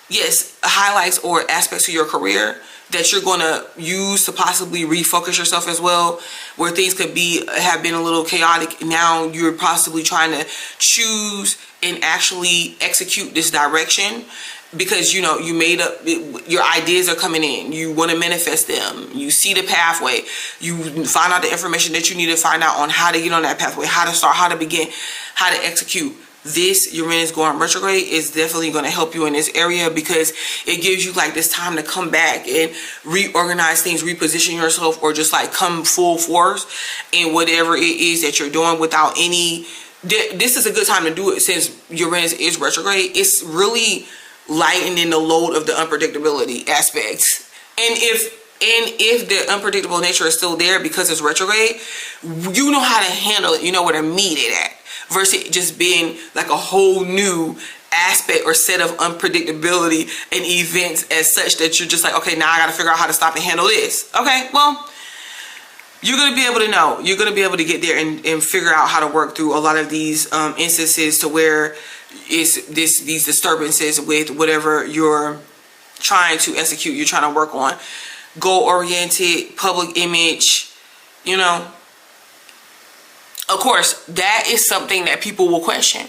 yes, highlights or aspects of your career that you're going to use to possibly refocus yourself as well, where things could have been a little chaotic. Now you're possibly trying to choose and actually execute this direction, because you know you made up, your ideas are coming in, you want to manifest them, you see the pathway, you find out the information that you need to find out on how to get on that pathway, how to start, how to begin, how to execute. This Uranus going retrograde is definitely going to help you in this area, because it gives you like this time to come back and reorganize things, reposition yourself, or just like come full force in whatever it is that you're doing without any. This is a good time to do it, since Uranus is retrograde. It's really lightening the load of the unpredictability aspects. And if the unpredictable nature is still there because it's retrograde, you know how to handle it. You know where to meet it at. Versus just being like a whole new aspect or set of unpredictability and events as such that you're just like, okay, now I got to figure out how to stop and handle this. Okay, well, you're going to be able to know. You're going to be able to get there and figure out how to work through a lot of these instances to where it's these disturbances with whatever you're trying to execute, you're trying to work on. Goal-oriented, public image, you know. Of course, that is something that people will question.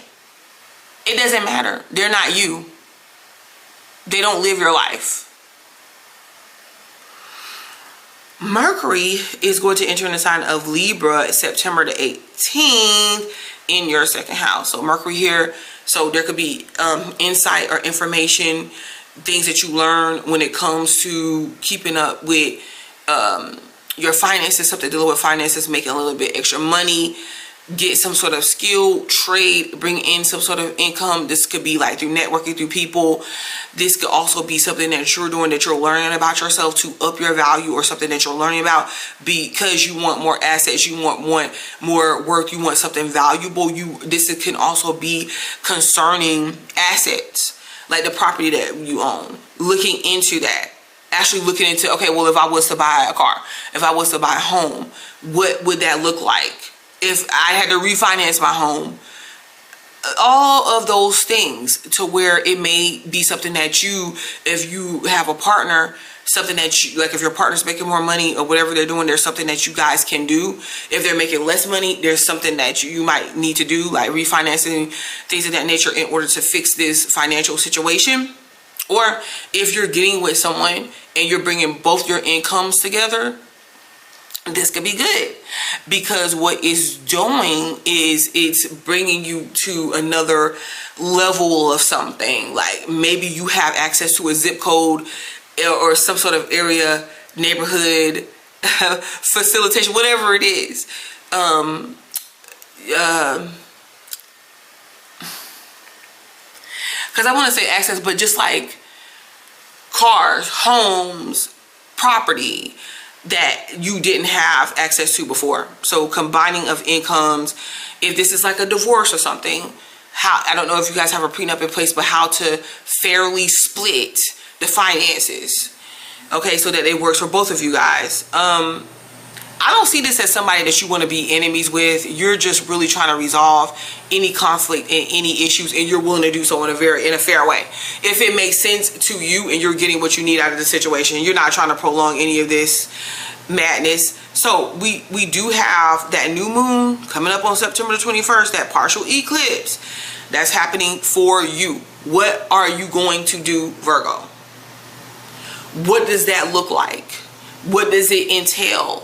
It doesn't matter. They're not you. They don't live your life. Mercury is going to enter in the sign of Libra September the 18th in your 2nd house. So Mercury here So there could be insight or information, things that you learn when it comes to keeping up with your finances, something dealing with finances, making a little bit extra money, get some sort of skill, trade, bring in some sort of income. This could be like through networking, through people. This could also be something that you're doing, that you're learning about yourself to up your value, or something that you're learning about because you want more assets, you want more work, you want something valuable. This can also be concerning assets, like the property that you own. Looking into that. Actually looking into, okay, well, if I was to buy a car, if I was to buy a home, what would that look like? If I had to refinance my home, all of those things, to where it may be something that you, if you have a partner, something that you, like if your partner's making more money or whatever they're doing, there's something that you guys can do. If they're making less money, there's something that you might need to do, like refinancing, things of that nature, in order to fix this financial situation. Or if you're getting with someone and you're bringing both your incomes together, this could be good, because what it's doing is it's bringing you to another level of something. Like maybe you have access to a zip code or some sort of area, neighborhood, facilitation, whatever it is. Because I want to say access, but just like cars, homes, property that you didn't have access to before. So combining of incomes, if this is like a divorce or something, how, I don't know if you guys have a prenup in place, but how to fairly split the finances, okay, so that it works for both of you guys. I don't see this as somebody that you want to be enemies with. You're just really trying to resolve any conflict and any issues, and you're willing to do so in a fair way. If it makes sense to you and you're getting what you need out of the situation, you're not trying to prolong any of this madness. So we do have that new moon coming up on September the 21st, that partial eclipse that's happening for you. What are you going to do, Virgo? What does that look like? What does it entail?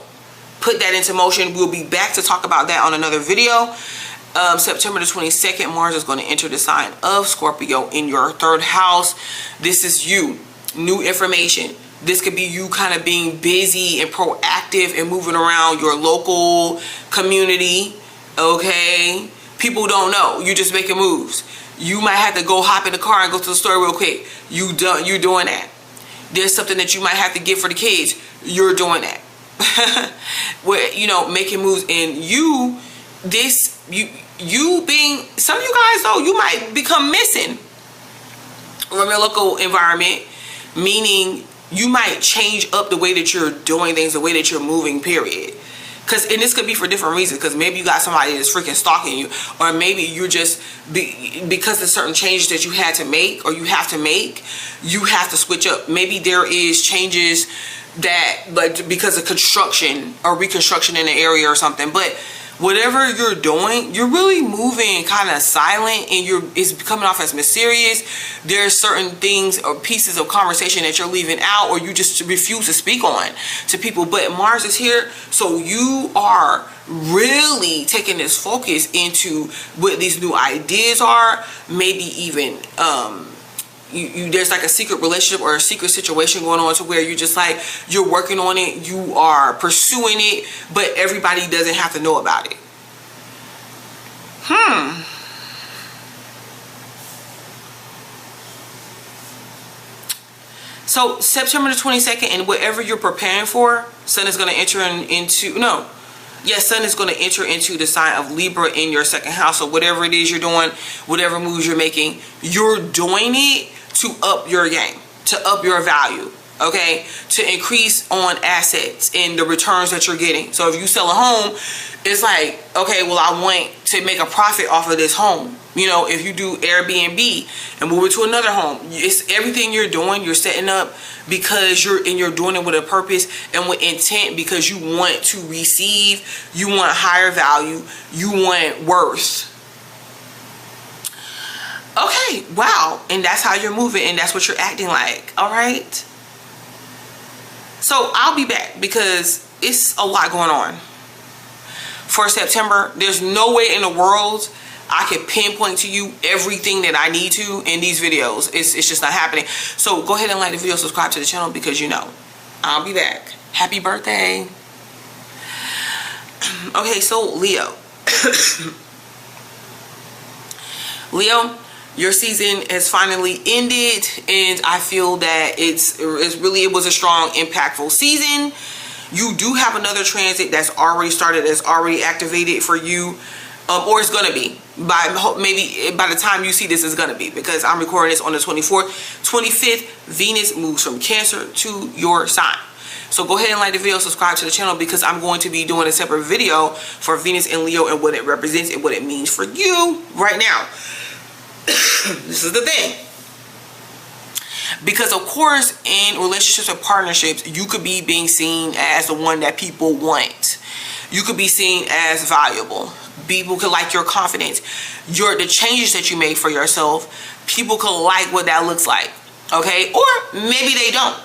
Put that into motion. We'll be back to talk about that on another video. September the 22nd, Mars is going to enter the sign of Scorpio in your third house. This is you. New information. This could be you kind of being busy and proactive and moving around your local community. Okay? People don't know. You just making moves. You might have to go hop in the car and go to the store real quick. You're doing that. There's something that you might have to get for the kids. You're doing that. Where, you know, making moves. And you being, some of you guys though, you might become missing from your local environment, meaning you might change up the way that you're doing things, the way that you're moving, period. And this could be for different reasons, because maybe you got somebody that's freaking stalking you, or maybe you're just, because of certain changes that you had to make, or you have to make, you have to switch up. Maybe there is changes that, like, because of construction or reconstruction in the area or something. But whatever you're doing, you're really moving kind of silent, and it's coming off as mysterious. There's certain things or pieces of conversation that you're leaving out, or you just refuse to speak on to people. But Mars is here, so you are really taking this focus into what these new ideas are. Maybe even there's like a secret relationship or a secret situation going on, to where you're just like, you're working on it, you are pursuing it, but everybody doesn't have to know about it. So September the 22nd, and whatever you're preparing for, Sun is going to enter Sun is going to enter into the sign of Libra in your second house. So whatever it is you're doing, whatever moves you're making, you're doing it to up your game, to up your value, okay? To increase on assets and the returns that you're getting. So if you sell a home, it's like, okay, well, I want to make a profit off of this home. You know, if you do Airbnb and move it to another home, it's everything you're doing, you're setting up because you're doing it with a purpose and with intent, because you want to receive, you want higher value, you want worth. Okay, wow. And that's how you're moving, and that's what you're acting like. All right. So I'll be back, because it's a lot going on for September. There's no way in the world I can pinpoint to you everything that I need to in these videos. It's just not happening. So go ahead and like the video, subscribe to the channel, because you know I'll be back. Happy birthday. Okay, so Leo. Leo, your season has finally ended, and I feel that it was a strong, impactful season. You do have another transit that's already started, that's already activated for you, or it's gonna be maybe by the time you see this, is gonna be, because I'm recording this on the 24th. 25th, Venus moves from Cancer to your sign. So go ahead and like the video, subscribe to the channel, because I'm going to be doing a separate video for Venus and Leo and what it represents and what it means for you right now. This is the thing. Because of course, in relationships or partnerships, you could be being seen as the one that people want. You could be seen as valuable. People could like your confidence, the changes that you make for yourself. People could like what that looks like, okay? Or maybe they don't.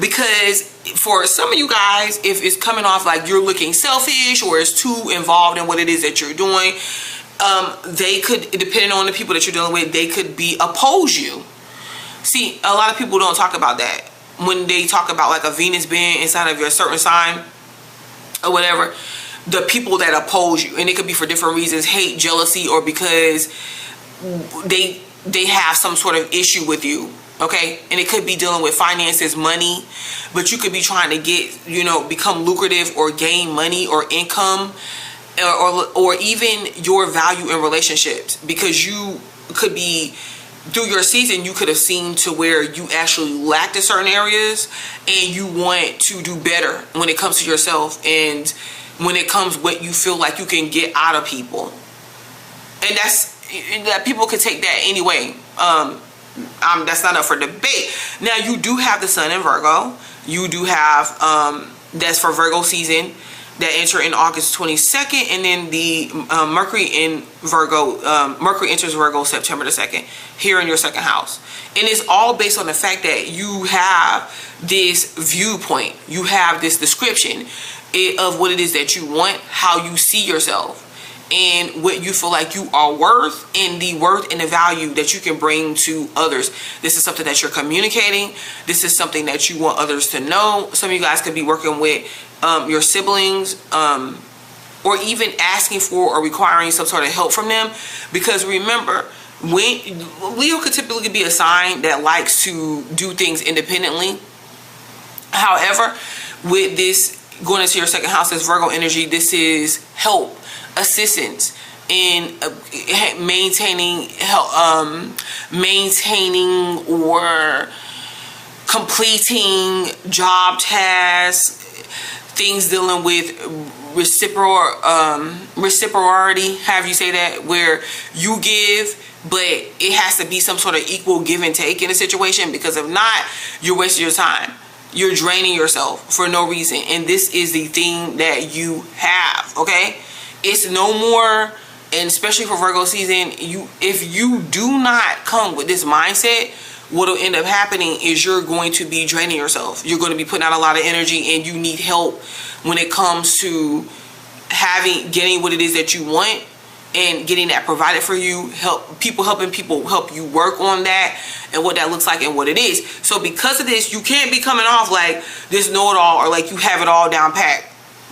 Because for some of you guys, if it's coming off like you're looking selfish, or it's too involved in what it is that you're doing, they could, depending on the people that you're dealing with, they could oppose you. See, a lot of people don't talk about that when they talk about like a Venus being inside of your certain sign or whatever. The people that oppose you, and it could be for different reasons: hate, jealousy, or because they have some sort of issue with you. Okay, and it could be dealing with finances, money, but you could be trying to get, become lucrative or gain money or income, or even your value in relationships, because you could be, through your season, you could have seen to where you actually lacked in certain areas, and you want to do better when it comes to yourself, and when it comes what you feel like you can get out of people. And that people could take that anyway. That's not up for debate. Now, you do have the Sun in Virgo. You do have that's for Virgo season, that enter in August 22nd, and then the Mercury in Virgo. Mercury enters Virgo September the 2nd, here in your second house, and it's all based on the fact that you have this viewpoint, you have this description of what it is that you want, how you see yourself, and what you feel like you are worth, and the worth and the value that you can bring to others. This is something that you're communicating. This is something that you want others to know. Some of you guys could be working with your siblings, or even asking for or requiring some sort of help from them. Because remember, when Leo could typically be a sign that likes to do things independently. However, with this going into your second house as Virgo energy, this is help, assistance in maintaining or completing job tasks, things dealing with reciprocity, have you say that, where you give, but it has to be some sort of equal give and take in a situation, because if not, you're wasting your time. You're draining yourself for no reason, and this is the thing that you have, okay? It's no more, and especially for Virgo season, if you do not come with this mindset, what will end up happening is you're going to be draining yourself. You're going to be putting out a lot of energy, and you need help when it comes to getting what it is that you want and getting that provided for you. Helping people help you work on that and what that looks like and what it is. So because of this, you can't be coming off like this know-it-all, or like you have it all down pat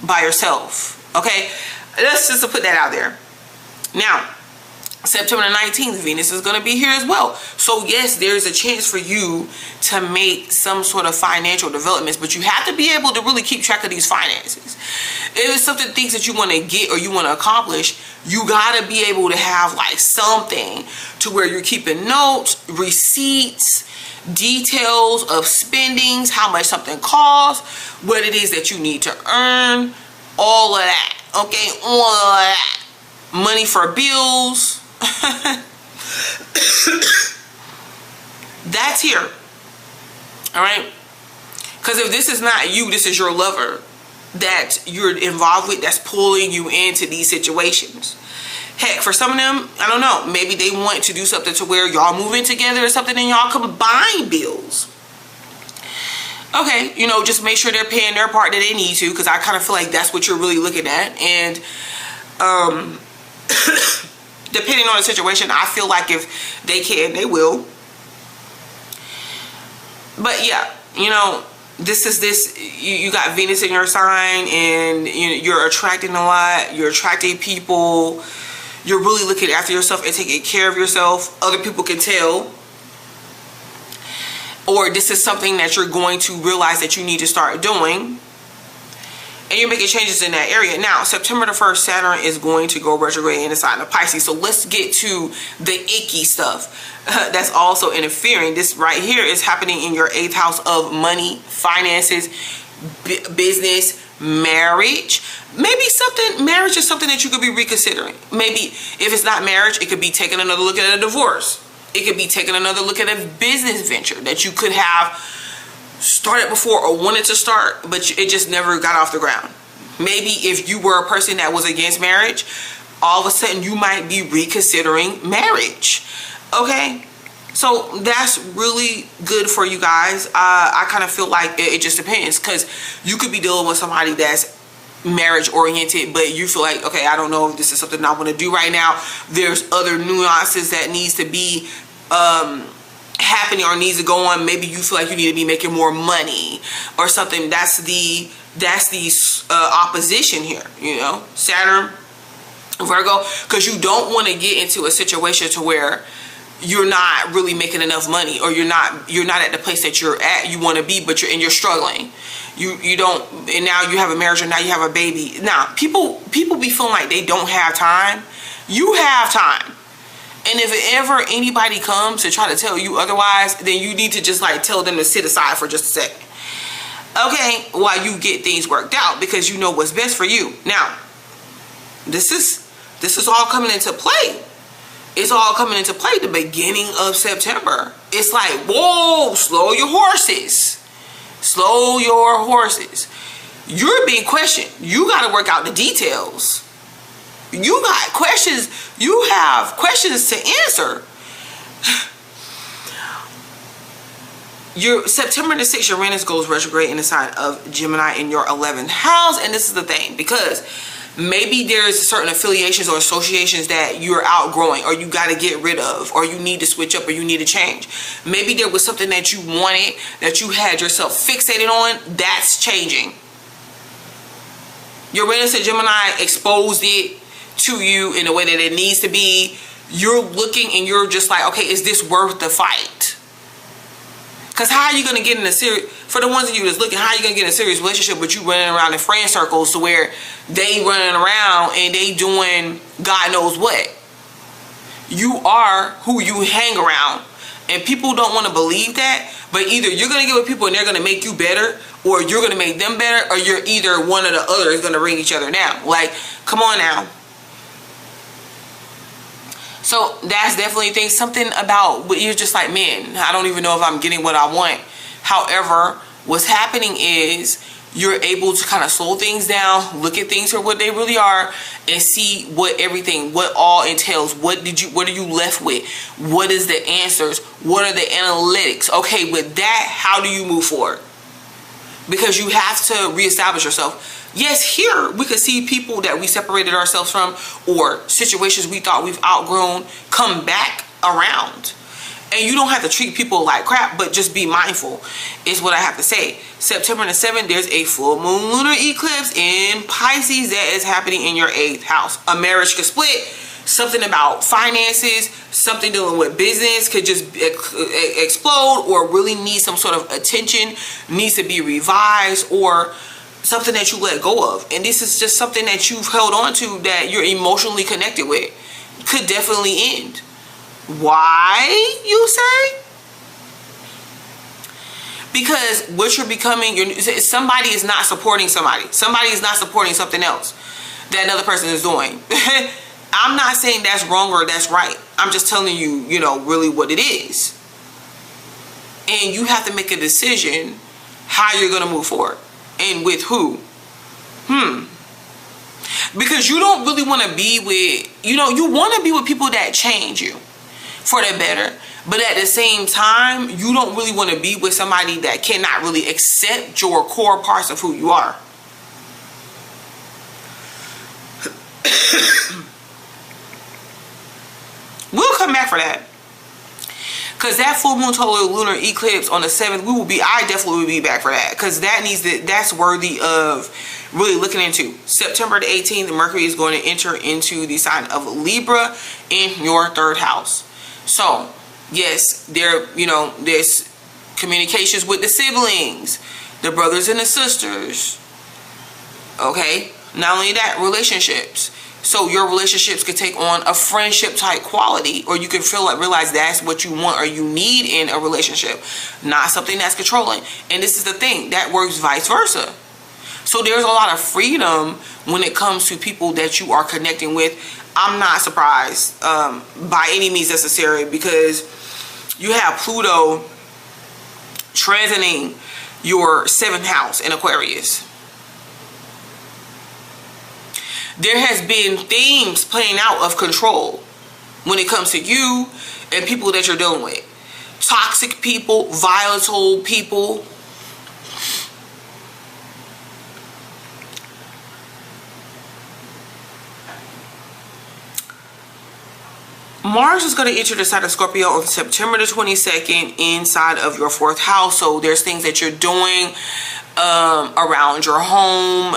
by yourself. Okay, let's just put that out there. Now, September 19th, Venus is going to be here as well. So yes, there's a chance for you to make some sort of financial developments, but you have to be able to really keep track of these finances. If it's something, things that you want to get or you want to accomplish, you got to be able to have like something to where you're keeping notes, receipts, details of spendings, how much something costs, what it is that you need to earn, all of that. Okay, all of that. Money for bills. That's here. All right, because if this is not you, this is your lover that you're involved with, that's pulling you into these situations. Heck, for some of them, I don't know, maybe they want to do something to where y'all moving together or something, and y'all combine bills. Okay, just make sure they're paying their part that they need to, because I kind of feel like that's what you're really looking at. And depending on the situation. I feel like if they can, they will. But yeah, you know, you got Venus in your sign, and you're attracting a lot. You're attracting people. You're really looking after yourself and taking care of yourself. Other people can tell. Or this is something that you're going to realize that you need to start doing. And you're making changes in that area. Now, September the 1st, Saturn is going to go retrograde in the sign of Pisces. So let's get to the icky stuff that's also interfering. This right here is happening in your 8th house of money, finances, business, marriage. Maybe marriage is something that you could be reconsidering. Maybe if it's not marriage, it could be taking another look at a divorce. It could be taking another look at a business venture that you could have started before or wanted to start, but it just never got off the ground. Maybe if you were a person that was against marriage, all of a sudden you might be reconsidering marriage. Okay, so that's really good for you guys. I kind of feel like it just depends, because you could be dealing with somebody that's marriage oriented, but you feel like, okay, I don't know if this is something I want to do right now. There's other nuances that needs to be happening or needs to go on. Maybe you feel like you need to be making more money or something. That's the opposition here, you know, Saturn, Virgo, because you don't want to get into a situation to where you're not really making enough money, or you're not at the place that you want to be, but you're struggling. You don't, and now you have a marriage, or now you have a baby. Now people be feeling like they don't have time. You have time. And if ever anybody comes to try to tell you otherwise, then you need to just like tell them to sit aside for just a second. Okay, while you get things worked out, because you know what's best for you. Now, this is all coming into play. It's all coming into play the beginning of September. It's like, whoa, slow your horses. Slow your horses. You're being questioned. You got to work out the details. You got questions. You have questions to answer. Your September the 6th, Uranus goes retrograde in the sign of Gemini in your 11th house. And this is the thing, because maybe there's certain affiliations or associations that you're outgrowing, or you got to get rid of, or you need to switch up, or you need to change. Maybe there was something that you wanted, that you had yourself fixated on, that's changing. Uranus and Gemini exposed it to you in a way that it needs to be. You're looking and you're just like, okay, is this worth the fight? Because how are you going to get in a serious, for the ones of you that's looking, how are you going to get in a serious relationship but you running around in friend circles to where they running around and they doing God knows what? You are who you hang around. And people don't want to believe that, but either you're going to get with people and they're going to make you better, or you're going to make them better, or you're either one or the other is going to bring each other down. Like, come on now. So that's definitely a thing. Something about, you're just like, man, I don't even know if I'm getting what I want. However, what's happening is you're able to kind of slow things down, look at things for what they really are, and see what all entails. What are you left with? What is the answers? What are the analytics? Okay, with that, how do you move forward? Because you have to reestablish yourself. Yes, here we could see people that we separated ourselves from, or situations we thought we've outgrown, come back around. And you don't have to treat people like crap, but just be mindful is what I have to say. September the 7th, there's a full moon lunar eclipse in Pisces that is happening in your 8th house. A marriage could split. Something about finances, something dealing with business could just explode, or really need some sort of attention, needs to be revised, or something that you let go of. And this is just something that you've held on to that you're emotionally connected with. Could definitely end. Why, you say? Because what you're becoming, somebody is not supporting somebody. Somebody is not supporting something else that another person is doing. I'm not saying that's wrong or that's right. I'm just telling you, really what it is. And you have to make a decision how you're going to move forward. And with who? Because you don't really want to be with, you want to be with people that change you for the better. But at the same time, you don't really want to be with somebody that cannot really accept your core parts of who you are. come back for that. Because that full moon total lunar eclipse on the 7th, I definitely will be back for that. Because that's worthy of really looking into. September the 18th, Mercury is going to enter into the sign of Libra in your 3rd house. So, yes, there's communications with the siblings, the brothers and the sisters. Okay? Not only that, relationships. So your relationships could take on a friendship type quality, or you can realize that's what you want or you need in a relationship, not something that's controlling. And this is the thing, that works vice versa. So there's a lot of freedom when it comes to people that you are connecting with. I'm not surprised by any means necessary, because you have Pluto transiting your 7th house in Aquarius. There has been themes playing out of control when it comes to you and people that you're dealing with. Toxic people, volatile people. Mars is going to enter the sign of Scorpio on September the 22nd inside of your 4th house. So there's things that you're doing around your home,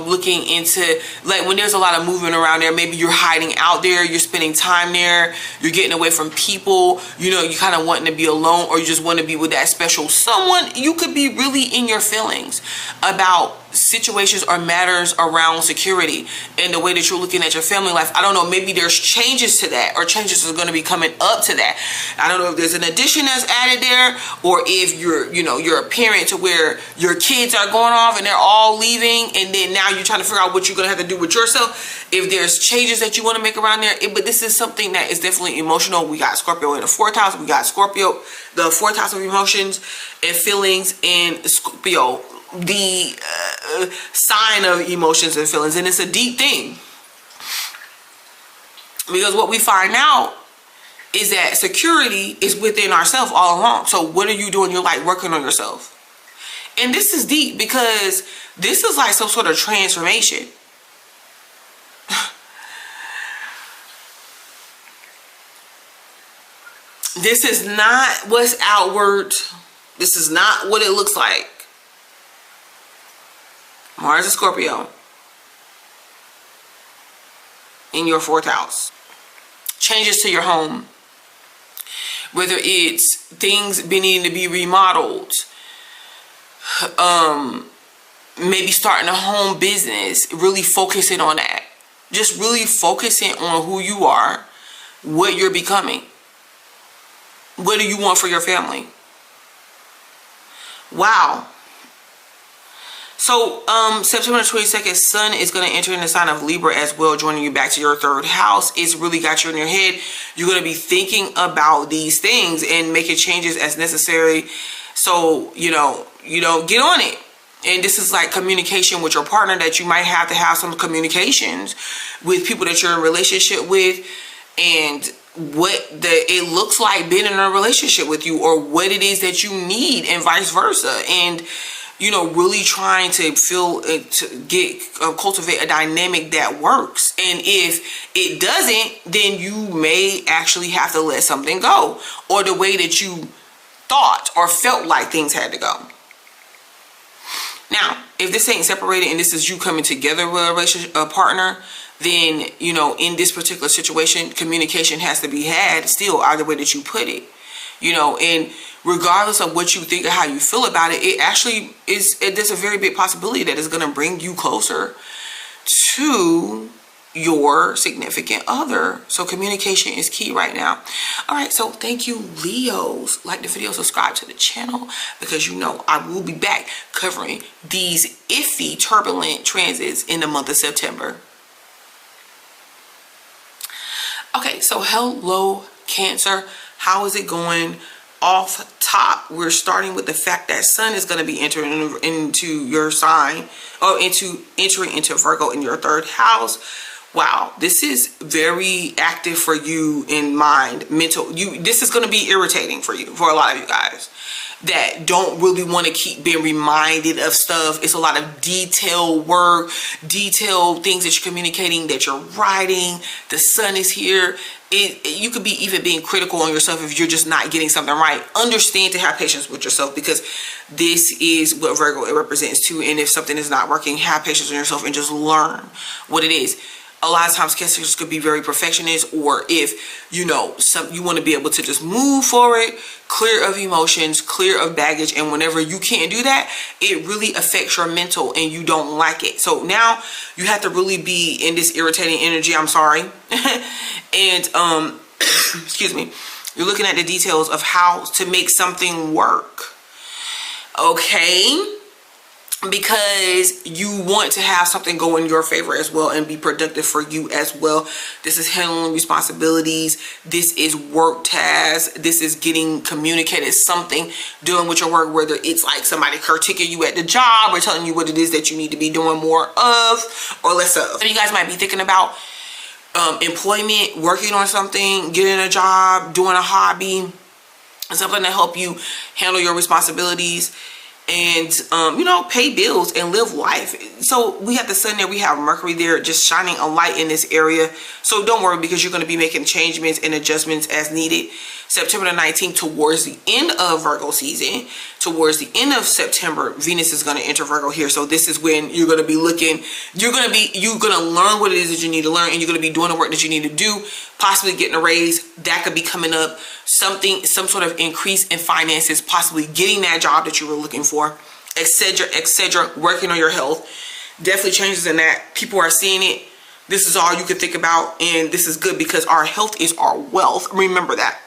looking into, like, when there's a lot of movement around there, maybe you're hiding out there, you're spending time there, you're getting away from people, you kind of wanting to be alone, or you just want to be with that special someone. You could be really in your feelings about situations or matters around security and the way that you're looking at your family life. I don't know, maybe there's changes to that, or changes are going to be coming up to that. I don't know if there's an addition that's added there, or if you're a parent to where your kids are going off and they're all leaving, and then now you're trying to figure out what you're going to have to do with yourself. If there's changes that you want to make around there, but this is something that is definitely emotional. We got Scorpio in the 4th house. We got Scorpio, the 4th house of emotions and feelings, in Scorpio, the sign of emotions and feelings. And it's a deep thing, because what we find out is that security is within ourselves all along. So what are you doing? You're like working on yourself. And this is deep, because this is like some sort of transformation. This is not what's outward. This is not what it looks like. Mars and Scorpio in your 4th house. Changes to your home. Whether it's things needing to be remodeled. Maybe starting a home business. Really focusing on that. Just really focusing on who you are. What you're becoming. What do you want for your family? Wow. So, September 22nd, Sun is going to enter in the sign of Libra as well, joining you back to your 3rd house. It's really got you in your head. You're going to be thinking about these things and making changes as necessary. So, get on it. And this is like communication with your partner, that you might have to have some communications with people that you're in a relationship with, and what it looks like being in a relationship with you, or what it is that you need, and vice versa. And really trying to cultivate a dynamic that works. And if it doesn't, then you may actually have to let something go, or the way that you thought or felt like things had to go. Now, if this ain't separated and this is you coming together with a partner, then, in this particular situation, communication has to be had still, either way that you put it. And regardless of what you think or how you feel about it, it actually is, there's a very big possibility that it's going to bring you closer to your significant other. So communication is key right now. All right, so thank you, Leos. Like the video, subscribe to the channel, because I will be back covering these iffy, turbulent transits in the month of September. Okay, so hello, Cancer. How is it going? Off top, we're starting with the fact that Sun is going to be entering into your sign, or entering into Virgo in your 3rd house. Wow, this is very active for you in mind, mental. This is going to be irritating for you, for a lot of you guys. that don't really want to keep being reminded of stuff. It's a lot of detailed work, detailed things that you're communicating, that you're writing. The sun is here. You could be even being critical on yourself if you're just not getting something right. Understand to have patience with yourself, because this is what Virgo it represents too. And if something is not working, have patience with yourself and just learn what it is. A lot of times Cancers could be very perfectionist, or if you know you want to be able to just move forward, clear of emotions, clear of baggage, and whenever you can't do that, it really affects your mental and you don't like it. So now you have to really be in this irritating energy, I'm sorry. And excuse me, you're looking at the details of how to make something work, okay? Because you want to have something go in your favor as well and be productive for you as well. This is handling responsibilities. This is work tasks. This is getting communicated something, doing with your work, whether it's like somebody critiquing you at the job or telling you what it is that you need to be doing more of or less of. So you guys might be thinking about employment, working on something, getting a job, doing a hobby, something to help you handle your responsibilities and you know, pay bills and live life. So we have the sun there, we have Mercury there, just shining a light in this area. So don't worry, because you're going to be making changements and adjustments as needed. September the 19th, towards the end of Virgo season, towards the end of September, Venus is going to enter Virgo here. So this is when you're going to be looking, you're going to learn what it is that you need to learn, and you're going to be doing the work that you need to do, possibly getting a raise. That could be coming up, some sort of increase in finances, possibly getting that job that you were looking for, etc., etc., working on your health. Definitely changes in that. People are seeing it. This is all you can think about, and this is good because our health is our wealth. Remember that.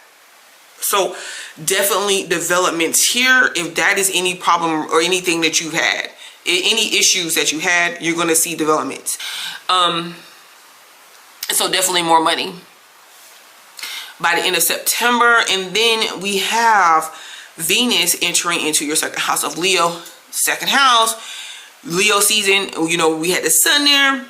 So definitely developments here. If that is any problem or anything that you've had, any issues that you had, you're going to see developments. So definitely more money by the end of September. And then we have Venus entering into your second house of Leo. Second house, Leo season. You know, we had the sun there.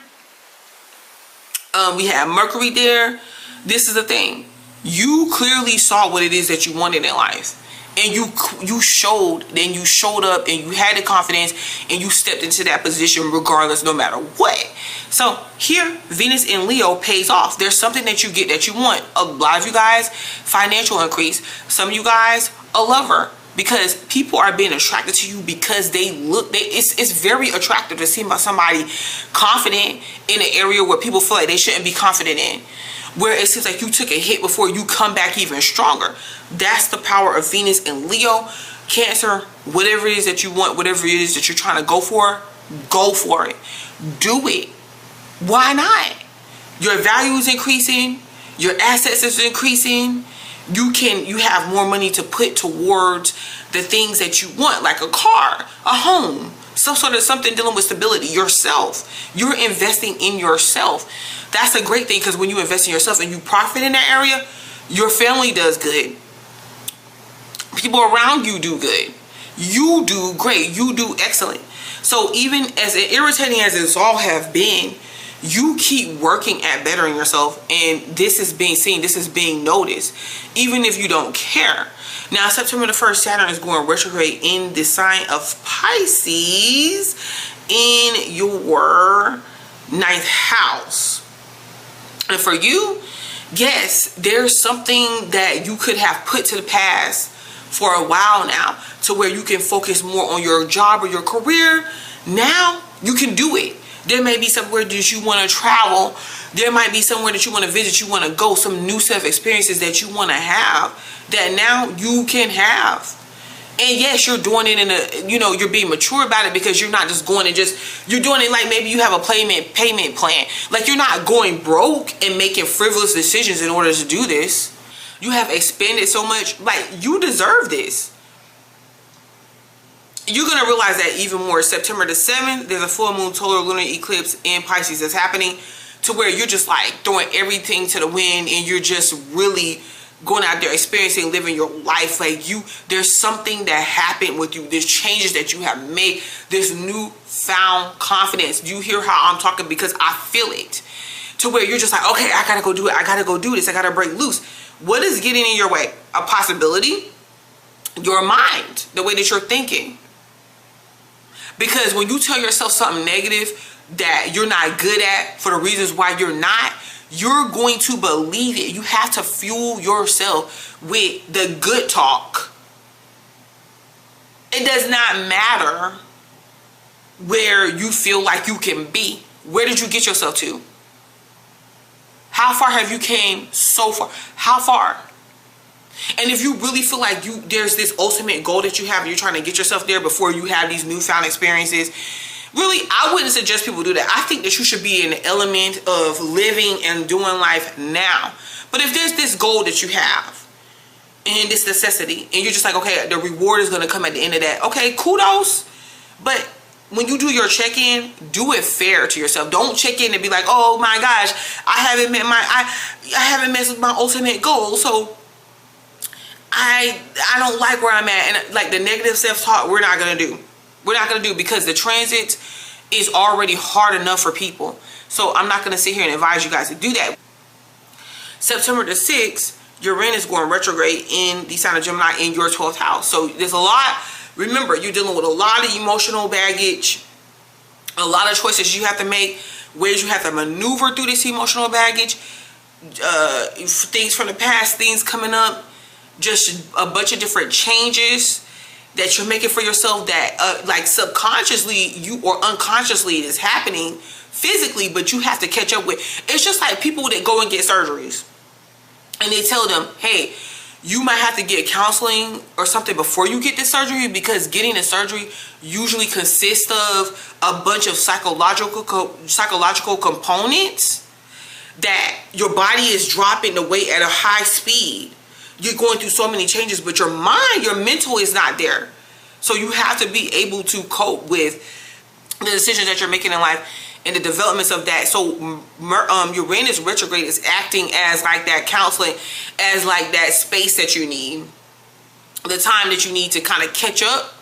We have Mercury there. This is the thing. You clearly saw what it is that you wanted in life, and you showed up, and you had the confidence, and you stepped into that position regardless, no matter what. So here, Venus in Leo pays off. There's something that you get that you want. A lot of you guys, financial increase. Some of you guys, a lover, because people are being attracted to you because it's very attractive to see somebody confident in an area where people feel like they shouldn't be confident in, where it seems like you took a hit before you come back even stronger. That's the power of Venus in Leo. Cancer, whatever it is that you want, whatever it is that you're trying to go for it. Do it. Why not? Your value is increasing. Your assets is increasing. You have more money to put towards the things that you want, like a car, a home, some sort of something dealing with stability, yourself. You're investing in yourself. That's a great thing, because when you invest in yourself and you profit in that area, your family does good. People around you do good. You do great. You do excellent. So even as irritating as this all have been, you keep working at bettering yourself, and this is being seen, this is being noticed, even if you don't care. Now, September the 1st, Saturn is going retrograde in the sign of Pisces in your 9th house. And for you, yes, there's something that you could have put to the past for a while now, to where you can focus more on your job or your career. Now you can do it. There may be somewhere that you want to travel. There might be somewhere that you want to visit, you want to go, some new set of experiences that you want to have, that now you can have. And yes, you're doing it in a, you know, you're being mature about it, because you're not just going and you're doing it like maybe you have a payment plan. Like, you're not going broke and making frivolous decisions in order to do this. You have expended so much, like, you deserve this. You're going to realize that even more. September the 7th, there's a full moon total lunar eclipse in Pisces that's happening, to where you're just like throwing everything to the wind, and you're just really going out there, experiencing, living your life. Like, there's something that happened with you. There's changes that you have made. This newfound confidence. You hear how I'm talking, because I feel it. To where you're just like, okay, I gotta go do it. I gotta go do this. I gotta break loose. What is getting in your way? A possibility, your mind, the way that you're thinking. Because when you tell yourself something negative that you're not good at for the reasons why you're not, you're going to believe it. You have to fuel yourself with the good talk. It does not matter where you feel like you can be. Where did you get yourself to? How far have you came so far? How far? And if you really feel like there's this ultimate goal that you have and you're trying to get yourself there before you have these newfound experiences, really, I wouldn't suggest people do that. I think that you should be in the element of living and doing life now. But if there's this goal that you have and this necessity, and you're just like, okay, the reward is going to come at the end of that. Okay, kudos. But when you do your check-in, do it fair to yourself. Don't check in and be like, oh my gosh, I haven't met my ultimate goal, so I don't like where I'm at. And like the negative self-talk, we're not going to do. We're not going to do, because the transit is already hard enough for people. So I'm not going to sit here and advise you guys to do that. September the 6th, Uranus going retrograde in the sign of Gemini in your 12th house. So there's a lot. Remember, you're dealing with a lot of emotional baggage, a lot of choices you have to make, ways you have to maneuver through this emotional baggage, things from the past, things coming up, just a bunch of different changes that you're making for yourself that like subconsciously you or unconsciously it is happening physically, but you have to catch up with. It's just like people that go and get surgeries and they tell them, hey, you might have to get counseling or something before you get the surgery, because getting the surgery usually consists of a bunch of psychological components that your body is dropping the weight at a high speed. You're going through so many changes, but your mind, your mental is not there. So you have to be able to cope with the decisions that you're making in life and the developments of that. So Uranus retrograde is acting as like that counseling, as like that space that you need, the time that you need to kind of catch up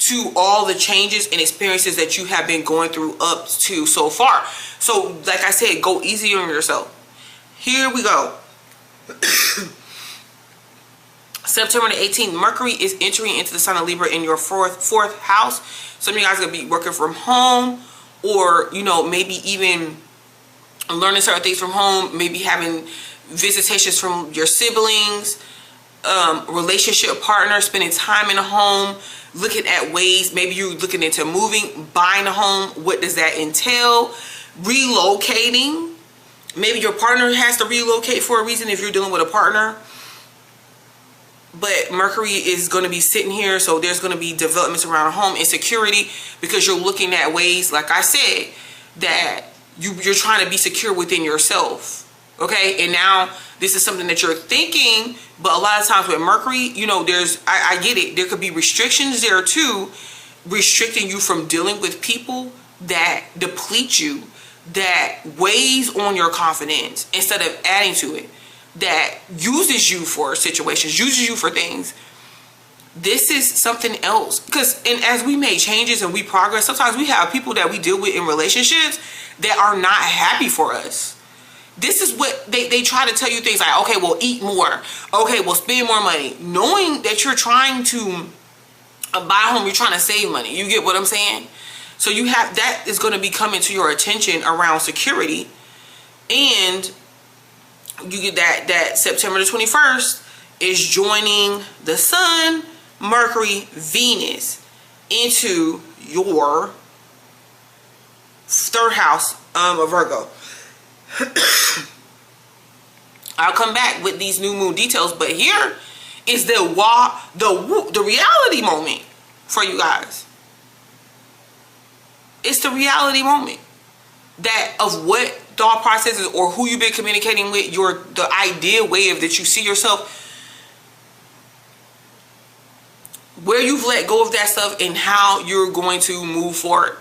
to all the changes and experiences that you have been going through up to so far. So like I said, go easy on yourself. Here we go. September the 18th, Mercury is entering into the sign of Libra in your fourth house. Some of you guys are going to be working from home, or, you know, maybe even learning certain things from home, maybe having visitations from your siblings, relationship partner, spending time in a home, looking at ways, maybe you're looking into moving, buying a home. What does that entail? Relocating. Maybe your partner has to relocate for a reason if you're dealing with a partner. But Mercury is going to be sitting here, so there's going to be developments around home insecurity, because you're looking at ways, like I said, that you're trying to be secure within yourself. Okay, and now this is something that you're thinking, but a lot of times with Mercury, you know, I get it, there could be restrictions there too, restricting you from dealing with people that deplete you, that weighs on your confidence instead of adding to it, that uses you for situations, uses you for things. This is something else, because as we make changes and we progress, sometimes we have people that we deal with in relationships that are not happy for us. This is what they try to tell you, things like, okay, well, eat more, okay, well, spend more money, knowing that you're trying to buy a home, you're trying to save money. You get what I'm saying? So you have, that is going to be coming to your attention around security. And you get that September the 21st is joining the Sun, Mercury, Venus into your third house of Virgo. I'll come back with these new moon details, but here is the reality moment for you guys. It's the reality moment that of what thought processes or who you've been communicating with, the ideal way of that you see yourself, where you've let go of that stuff and how you're going to move forward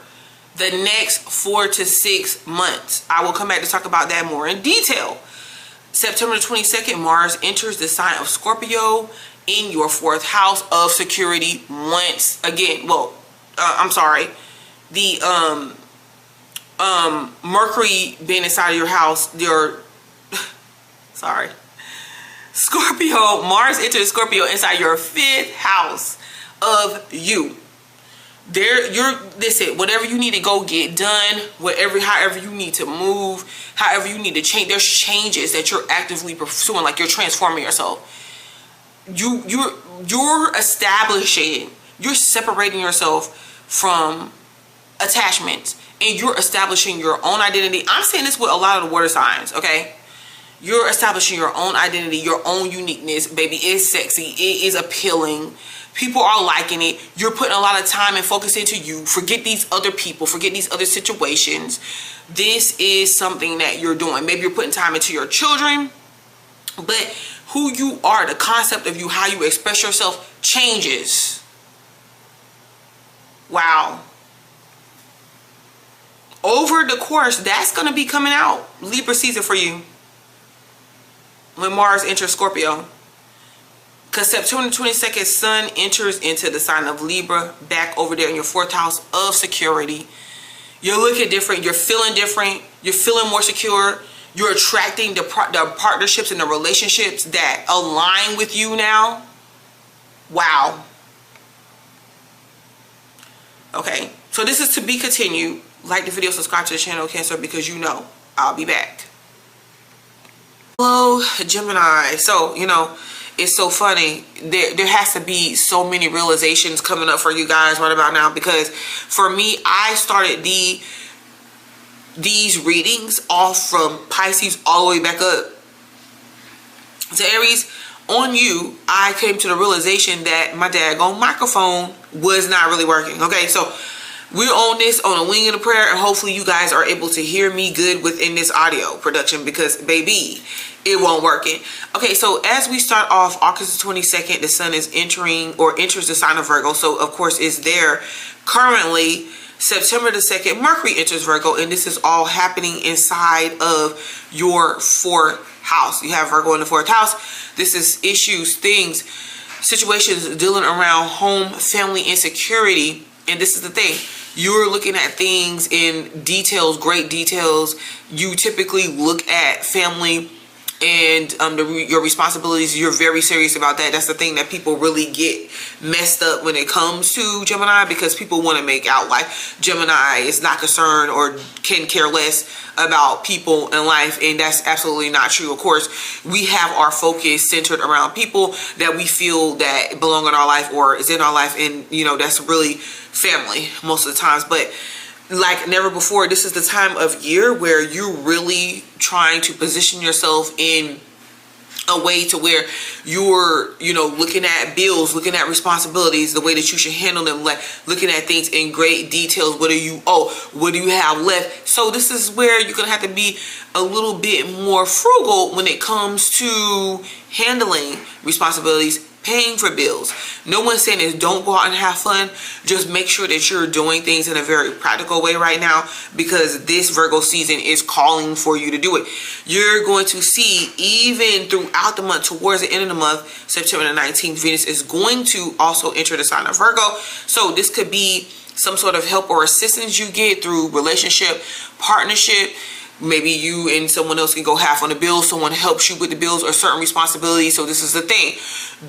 the next 4 to 6 months. I will come back to talk about that more in detail. September 22nd, Mars enters the sign of Scorpio in your fourth house of security once again. Well, I'm sorry. The Mercury being inside of your house, sorry. Scorpio, Mars enters Scorpio inside your 5th house of you. Listen, whatever you need to go get done, however you need to move, however you need to change, there's changes that you're actively pursuing, like you're transforming yourself. You're establishing, you're separating yourself from attachments, and you're establishing your own identity. I'm saying this with a lot of the water signs, okay? You're establishing your own identity, your own uniqueness, baby. It's sexy, it is appealing. People are liking it. You're putting a lot of time and focus into you. Forget these other people, forget these other situations. This is something that you're doing. Maybe you're putting time into your children, but who you are, the concept of you, how you express yourself changes. Wow. Over the course, that's going to be coming out. Libra season for you when Mars enters Scorpio. Because September 22nd, Sun enters into the sign of Libra, back over there in your 4th house of security. You're looking different. You're feeling different. You're feeling more secure. You're attracting the partnerships and the relationships that align with you now. Wow. Okay, so this is to be continued. Like the video, subscribe to the channel, Cancer, because you know I'll be back. Hello, Gemini. So, it's so funny. There has to be so many realizations coming up for you guys right about now, because for me, I started these readings off from Pisces all the way back up to Aries. On you, I came to the realization that my daggone microphone was not really working. Okay, so we're on this on a wing and a prayer, and hopefully you guys are able to hear me good within this audio production, because baby, it won't work it. Okay, so as we start off, August 22nd, the sun is enters the sign of Virgo. So of course it's there currently. September the 2nd, Mercury enters Virgo, and this is all happening inside of your 4th house. You have Virgo in the 4th house. This is issues, things, situations dealing around home, family, insecurity. And this is the thing. You're looking at things in details, great details. You typically look at family and your responsibilities. You're very serious about that. That's the thing that people really get messed up when it comes to Gemini, because people want to make out like Gemini is not concerned or can care less about people in life, and that's absolutely not true. Of course, we have our focus centered around people that we feel that belong in our life or is in our life, and that's really family most of the times. But like never before, this is the time of year where you're really trying to position yourself in a way to where you're, looking at bills, looking at responsibilities, the way that you should handle them, like looking at things in great details. What do you owe? What do you have left? So this is where you're going to have to be a little bit more frugal when it comes to handling responsibilities, paying for bills. No one's saying is don't go out and have fun. Just make sure that you're doing things in a very practical way right now, because this Virgo season is calling for you to do it. You're going to see, even throughout the month, towards the end of the month, September the 19th, Venus is going to also enter the sign of Virgo. So this could be some sort of help or assistance you get through relationship, partnership. Maybe you and someone else can go half on the bills. Someone helps you with the bills or certain responsibilities. So this is the thing.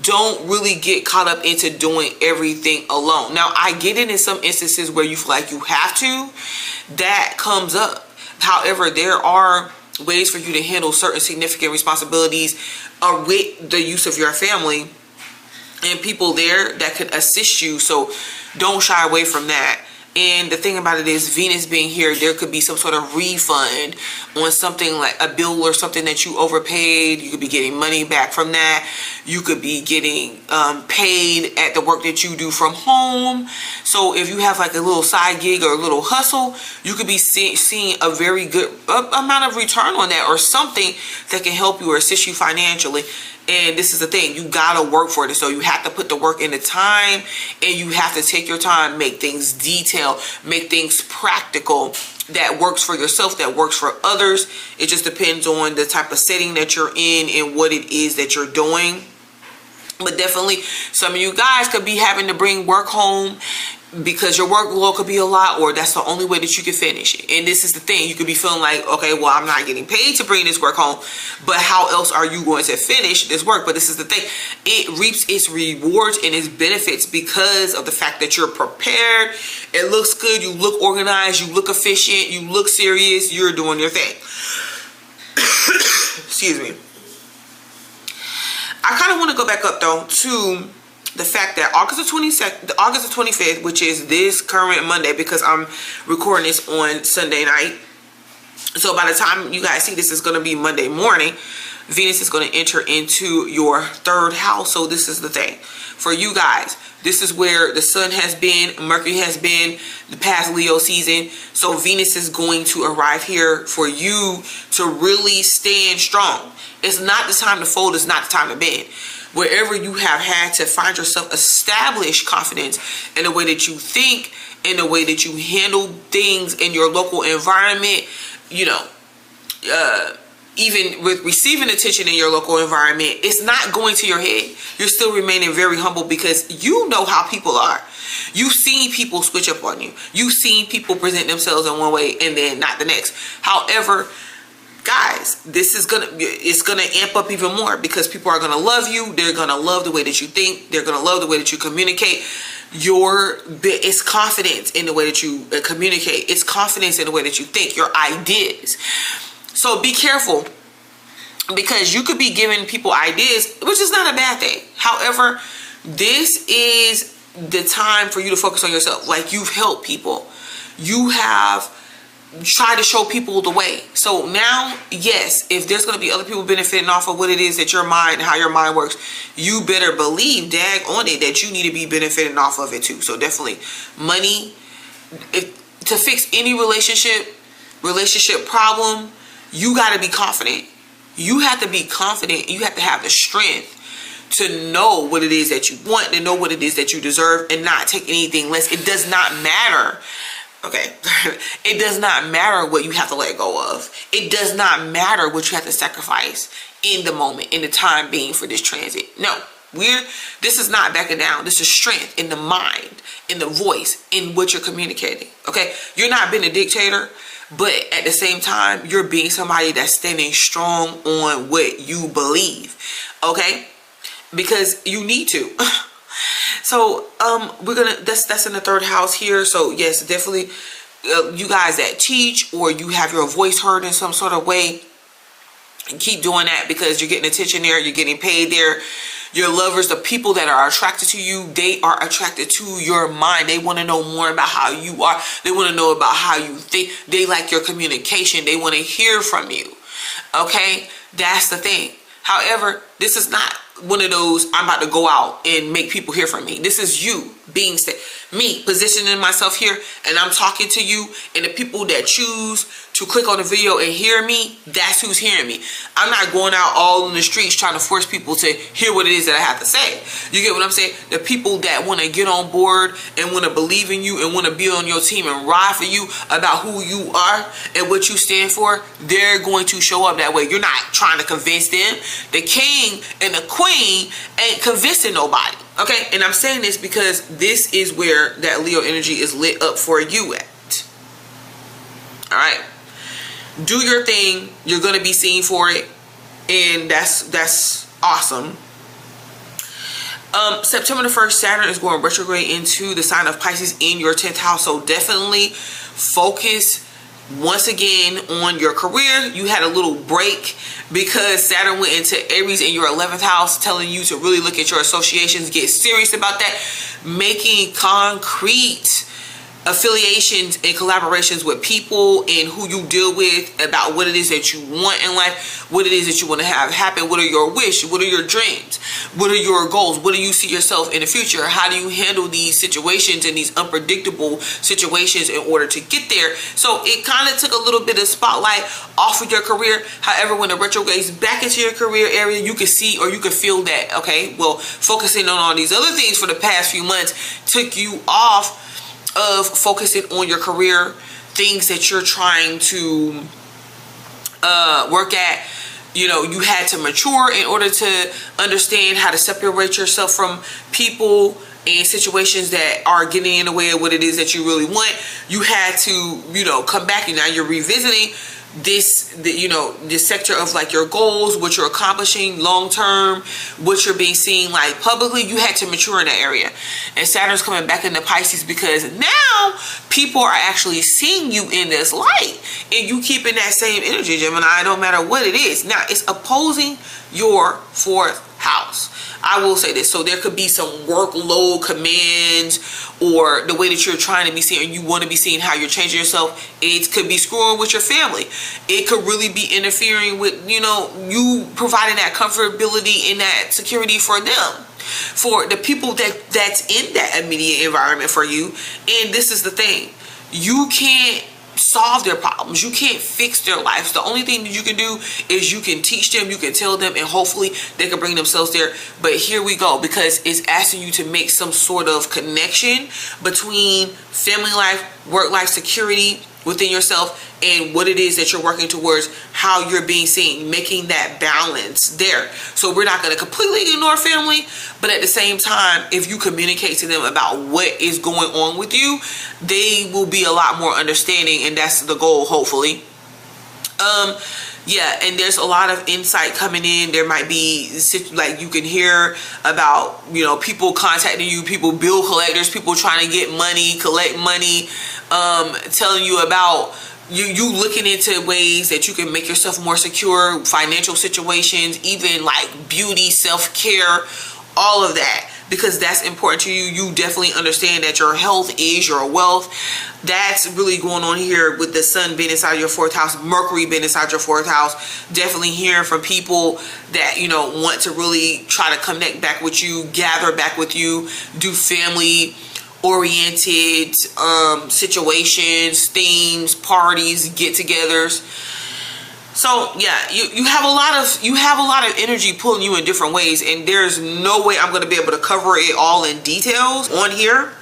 Don't really get caught up into doing everything alone. Now, I get it in some instances where you feel like you have to. That comes up. However, there are ways for you to handle certain significant responsibilities with the use of your family and people there that could assist you. So don't shy away from that. And the thing about it is, Venus being here, there could be some sort of refund on something like a bill or something that you overpaid. You could be getting money back from that. You could be getting paid at the work that you do from home. So if you have like a little side gig or a little hustle, you could be seeing a very good amount of return on that, or something that can help you or assist you financially. And this is the thing, you gotta work for it. So you have to put the work in the time, and you have to take your time, make things detailed, make things practical, that works for yourself, that works for others. It just depends on the type of setting that you're in and what it is that you're doing. But definitely some of you guys could be having to bring work home because your workload could be a lot, or that's the only way that you can finish it. And this is the thing, you could be feeling like, okay, well, I'm not getting paid to bring this work home, but how else are you going to finish this work? But this is the thing, it reaps its rewards and its benefits because of the fact that you're prepared. It looks good, you look organized, you look efficient, you look serious, you're doing your thing. Excuse me. I kind of want to go back up though to the fact that August the 25th, which is this current Monday, because I'm recording this on Sunday night. So by the time you guys see this, is going to be Monday morning. Venus is going to enter into your 3rd house. So this is the thing for you guys. This is where the sun has been, Mercury has been, the past Leo season. So Venus is going to arrive here for you to really stand strong. It's not the time to fold. It's not the time to bend. Wherever you have had to find yourself, establish confidence in the way that you think, in the way that you handle things in your local environment, you know, even with receiving attention in your local environment, it's not going to your head. You're still remaining very humble because you know how people are. You've seen people switch up on you. You've seen people present themselves in one way and then not the next. However, guys, it's gonna amp up even more because people are gonna love you. They're gonna love the way that you think. They're gonna love the way that you communicate. It's confidence in the way that you communicate. It's confidence in the way that you think, your ideas. So be careful, because you could be giving people ideas, which is not a bad thing. However, this is the time for you to focus on yourself. Like, you've helped people. You have try to show people the way. So now, yes, if there's going to be other people benefiting off of what it is that your mind, how your mind works, you better believe, dag on it, that you need to be benefiting off of it too. So definitely money, to fix any relationship problem, you got to be confident. You have to be confident. You have to have the strength to know what it is that you want, to know what it is that you deserve, and not take anything less. It does not matter. Okay, it does not matter what you have to let go of. It does not matter what you have to sacrifice in the moment, in the time being for this transit. No, this is not backing down. This is strength in the mind, in the voice, in what you're communicating. Okay, you're not being a dictator, but at the same time, you're being somebody that's standing strong on what you believe. Okay, because you need to. So that's in the 3rd house here. So yes, definitely you guys that teach, or you have your voice heard in some sort of way, keep doing that, because you're getting attention there, you're getting paid there. Your lovers, the people that are attracted to you, they are attracted to your mind. They want to know more about how you are. They want to know about how you think. They like your communication. They want to hear from you. Okay, that's the thing. However, this is not one of those, I'm about to go out and make people hear from me. This is you being me positioning myself here, and I'm talking to you, and the people that choose to click on the video and hear me, that's who's hearing me. I'm not going out all in the streets trying to force people to hear what it is that I have to say. You get what I'm saying? The people that want to get on board and want to believe in you and want to be on your team and ride for you about who you are and what you stand for, they're going to show up that way. You're not trying to convince them. The king and the queen ain't convincing nobody. Okay, and I'm saying this because this is where that Leo energy is lit up for you at. All right, do your thing. You're gonna be seen for it, and that's awesome. September the 1st, Saturn is going retrograde into the sign of Pisces in your 10th house. So definitely focus once again on your career. You had a little break because Saturn went into Aries in your 11th house, telling you to really look at your associations, get serious about that, making concrete affiliations and collaborations with people and who you deal with about what it is that you want in life, what it is that you want to have happen, what are your wishes, what are your dreams, what are your goals, what do you see yourself in the future, how do you handle these situations and these unpredictable situations in order to get there. So it kind of took a little bit of spotlight off of your career. However, when the retrogrades back into your career area, you can see or you can feel that, okay, well, focusing on all these other things for the past few months took you off of focusing on your career, things that you're trying to work at. You know, you had to mature in order to understand how to separate yourself from people and situations that are getting in the way of what it is that you really want, you had to, you know, come back, and now you're revisiting this, this sector of like your goals, what you're accomplishing long term, what you're being seen like publicly. You had to mature in that area. And Saturn's coming back into Pisces because now people are actually seeing you in this light, and you keeping that same energy, Gemini, no matter what it is. Now it's opposing your fourth house. I will say this. So there could be some workload commands, or the way that you're trying to be seen, and you want to be seen, how you're changing yourself. It could be screwing with your family. It could really be interfering with, you providing that comfortability and that security for them, for the people that's in that immediate environment for you. And this is the thing. You can't solve their problems. You can't fix their lives. The only thing that you can do is you can teach them, you can tell them, and hopefully they can bring themselves there. But here we go, because it's asking you to make some sort of connection between family life, work life, security within yourself, and what it is that you're working towards, how you're being seen, making that balance there. So we're not going to completely ignore family, but at the same time, if you communicate to them about what is going on with you, they will be a lot more understanding, and that's the goal, hopefully. Yeah, and there's a lot of insight coming in. There might be, like, you can hear about, people contacting you, people, bill collectors, people trying to get money, collect money, telling you about you looking into ways that you can make yourself more secure, financial situations, even like beauty, self-care, all of that, because that's important to you. You definitely understand that your health is your wealth. That's really going on here with the sun being inside your fourth house, Mercury being inside your fourth house. Definitely hearing from people that, want to really try to connect back with you, gather back with you, do family oriented situations, themes, parties, get-togethers. So yeah, you have a lot of energy pulling you in different ways, and there's no way I'm going to be able to cover it all in details on here.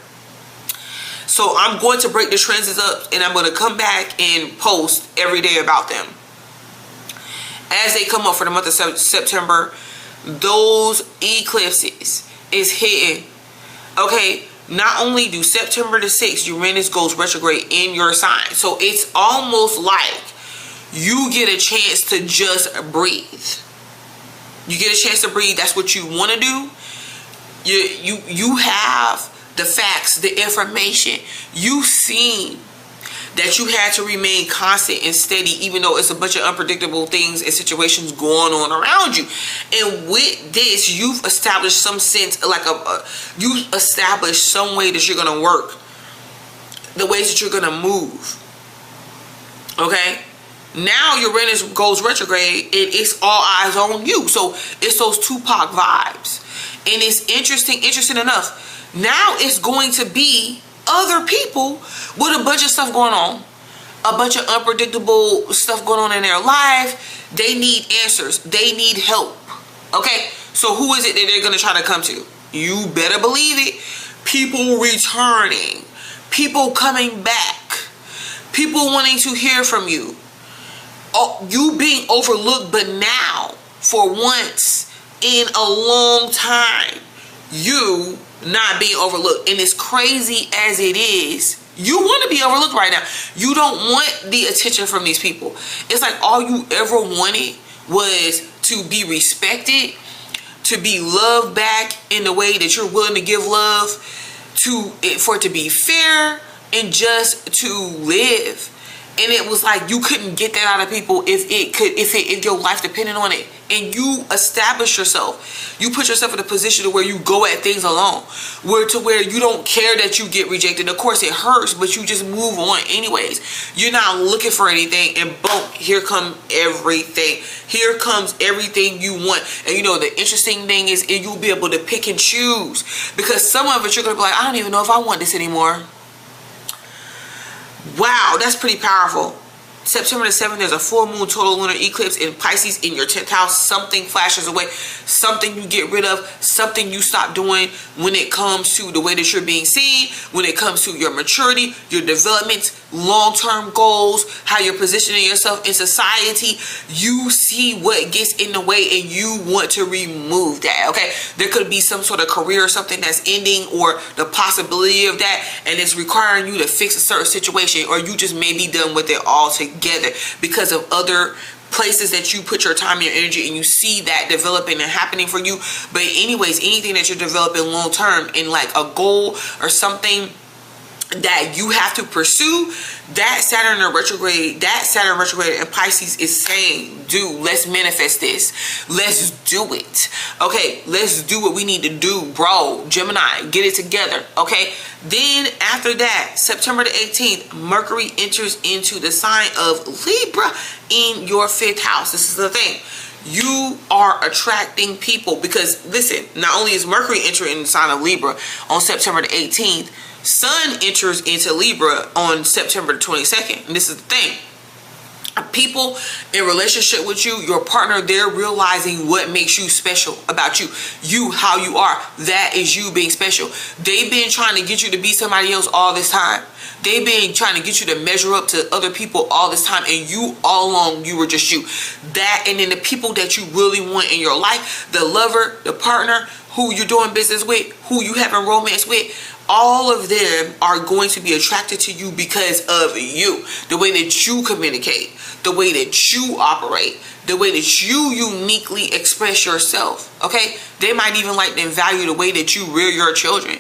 So I'm going to break the transits up, and I'm going to come back and post every day about them as they come up for the month of September. Those eclipses is hitting. Okay, not only do September the 6th, Uranus goes retrograde in your sign, so it's almost like you get a chance to just breathe. You get a chance to breathe. That's what you want to do. You have the facts, the information. You've seen that you had to remain constant and steady, even though it's a bunch of unpredictable things and situations going on around you. And with this, you've established some sense, like you've established some way that you're going to work, the ways that you're going to move. Okay? Now Uranus goes retrograde, and it's all eyes on you. So it's those Tupac vibes. And it's interesting enough. Now it's going to be other people with a bunch of stuff going on, a bunch of unpredictable stuff going on in their life. They need answers. They need help. Okay, so who is it that they're going to try to come to? You better believe it. People returning, people coming back, people wanting to hear from you. Oh, you being overlooked, but now for once in a long time, you not being overlooked. And as crazy as it is, you want to be overlooked right now. You don't want the attention from these people. It's like all you ever wanted was to be respected, to be loved back in the way that you're willing to give love, for it to be fair, and just to live. And it was like you couldn't get that out of people if your life depended on it. And you establish yourself. You put yourself in a position to where you go at things alone. Where you don't care that you get rejected. Of course it hurts, but you just move on anyways. You're not looking for anything, and boom, here comes everything. Here comes everything you want. And the interesting thing is you'll be able to pick and choose. Because some of it you're going to be like, I don't even know if I want this anymore. Wow, that's pretty powerful. September the 7th, there's a full moon total lunar eclipse in Pisces in your 10th house. Something flashes away, something you get rid of, something you stop doing when it comes to the way that you're being seen, when it comes to your maturity, your development, long-term goals, how you're positioning yourself in society. You see what gets in the way and you want to remove that, okay? There could be some sort of career or something that's ending, or the possibility of that, and it's requiring you to fix a certain situation, or you just may be done with it altogether because of other places that you put your time and your energy, and you see that developing and happening for you. But anyways, anything that you're developing long term in like a goal or something that you have to pursue, that Saturn retrograde in Pisces is saying, dude, let's manifest this. Let's do it. Okay, let's do what we need to do, bro. Gemini, get it together. Okay, then after that, September the 18th, Mercury enters into the sign of Libra in your 5th house. This is the thing. You are attracting people because, listen, not only is Mercury entering the sign of Libra on September the 18th, Sun enters into Libra on September the 22nd. And this is the thing. People in relationship with you, your partner, they're realizing what makes you special about you. You, how you are. That is you being special. They've been trying to get you to be somebody else all this time. They've been trying to get you to measure up to other people all this time, and you all along, you were just you. That, and then the people that you really want in your life, the lover, the partner, who you're doing business with, who you having romance with, all of them are going to be attracted to you because of you. The way that you communicate, the way that you operate, the way that you uniquely express yourself. Okay? They might even like and value the way that you rear your children.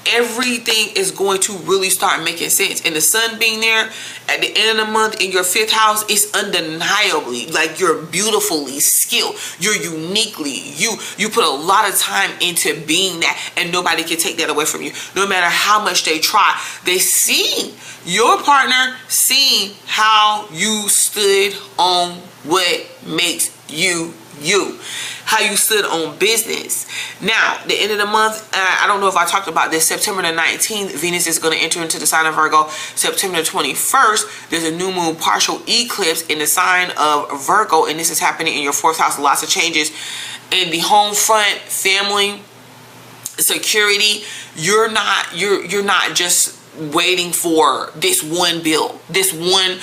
Everything is going to really start making sense. And the sun being there at the end of the month in your 5th house is undeniably, like, you're beautifully skilled. You're uniquely you. You put a lot of time into being that, and nobody can take that away from you. No matter how much they try, they see your partner seeing how you stood on what makes you you, how you stood on business. Now, the end of the month, I don't know if I talked about this, September the 19th, Venus is going to enter into the sign of Virgo. September the 21st, there's a new moon partial eclipse in the sign of Virgo, and this is happening in your 4th house. Lots of changes in the home front, family, security. You're not just waiting for this one bill, this one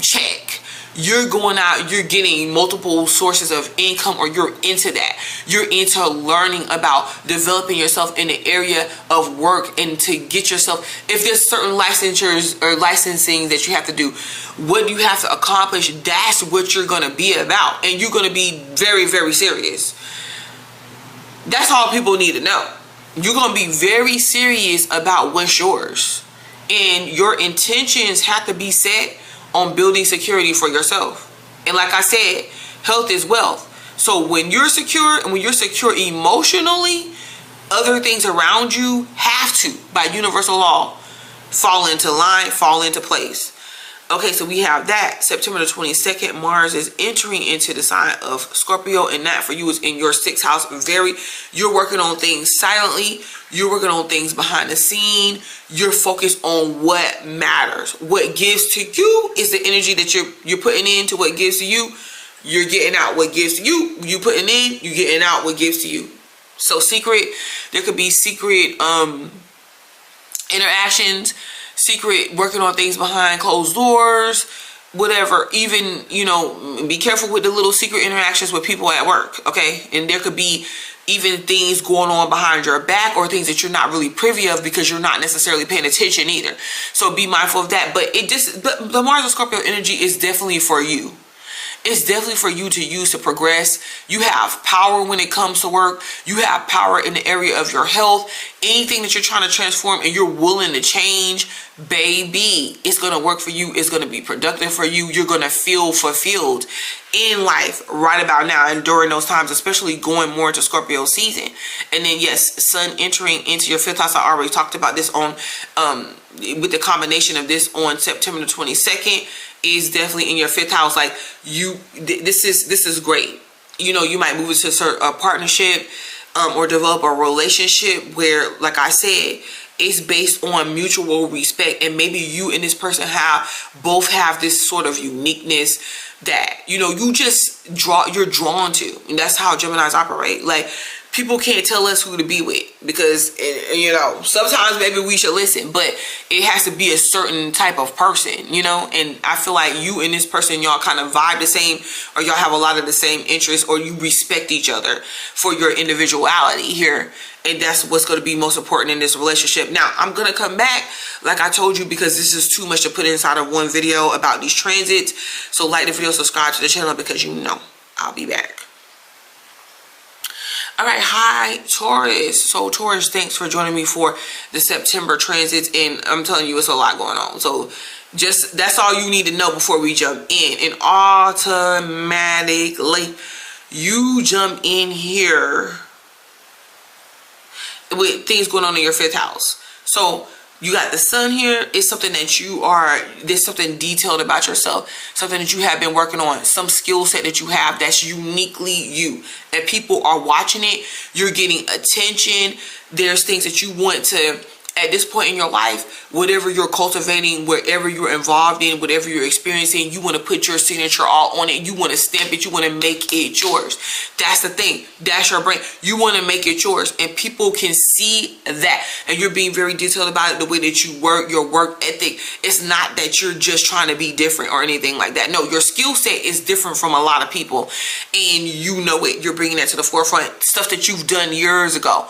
check. You're going out, you're getting multiple sources of income, or you're into that. You're into learning about developing yourself in the area of work, and to get yourself, if there's certain licensures or licensing that you have to do, what you have to accomplish, that's what you're going to be about. And you're going to be very, very serious. That's all people need to know. You're going to be very serious about what's yours. And your intentions have to be set on building security for yourself. And like I said, health is wealth. So when you're secure, and when you're secure emotionally, other things around you have to, by universal law, fall into line, fall into place. Okay, so we have that. September the 22nd, Mars is entering into the sign of Scorpio, and that for you is in your 6th house. You're working on things silently. You're working on things behind the scene. You're focused on what matters. What gives to you is the energy that you're putting into what gives to you. You're getting out what gives to you. You putting in, you're getting out what gives to you. So there could be secret interactions, secret working on things behind closed doors, whatever. Even, be careful with the little secret interactions with people at work, okay? And there could be even things going on behind your back, or things that you're not really privy of because you're not necessarily paying attention either. So be mindful of that. But the Mars and Scorpio energy is definitely for you. It's definitely for you to use to progress. You have power when it comes to work. You have power in the area of your health. Anything that you're trying to transform and you're willing to change, baby, it's going to work for you. It's going to be productive for you. You're going to feel fulfilled in life right about now and during those times, especially going more into Scorpio season. And then, yes, Sun entering into your 5th house. I already talked about this on with the combination of this on September the 22nd. Is definitely in your 5th house. Like, this is great. You might move into a partnership or develop a relationship where, like I said, it's based on mutual respect, and maybe you and this person both have this sort of uniqueness that, you know, you're drawn to. And that's how Geminis operate. Like, people can't tell us who to be with, because, you know, sometimes maybe we should listen, but it has to be a certain type of person, you know. And I feel like you and this person, y'all kind of vibe the same, or y'all have a lot of the same interests, or you respect each other for your individuality here. And that's what's going to be most important in this relationship. Now, I'm going to come back, like I told you, because this is too much to put inside of one video about these transits. So like the video, subscribe to the channel, because you know I'll be back. All right, hi Taurus. So Taurus, thanks for joining me for the September transits, and I'm telling you, it's a lot going on. So just, that's all you need to know before we jump in. And automatically you jump in here with things going on in your 5th house. So you got the sun here. It's something that there's something detailed about yourself, something that you have been working on, some skill set that you have that's uniquely you, and people are watching it. You're getting attention. There's things that you want to, at this point in your life, whatever you're cultivating, wherever you're involved in, whatever you're experiencing, you want to put your signature all on it. You want to stamp it. You want to make it yours. That's the thing. That's your brain. You want to make it yours, and people can see that. And you're being very detailed about it, the way that you work, your work ethic. It's not that you're just trying to be different or anything like that. No, your skill set is different from a lot of people, and you know it. You're bringing that to the forefront. Stuff that you've done years ago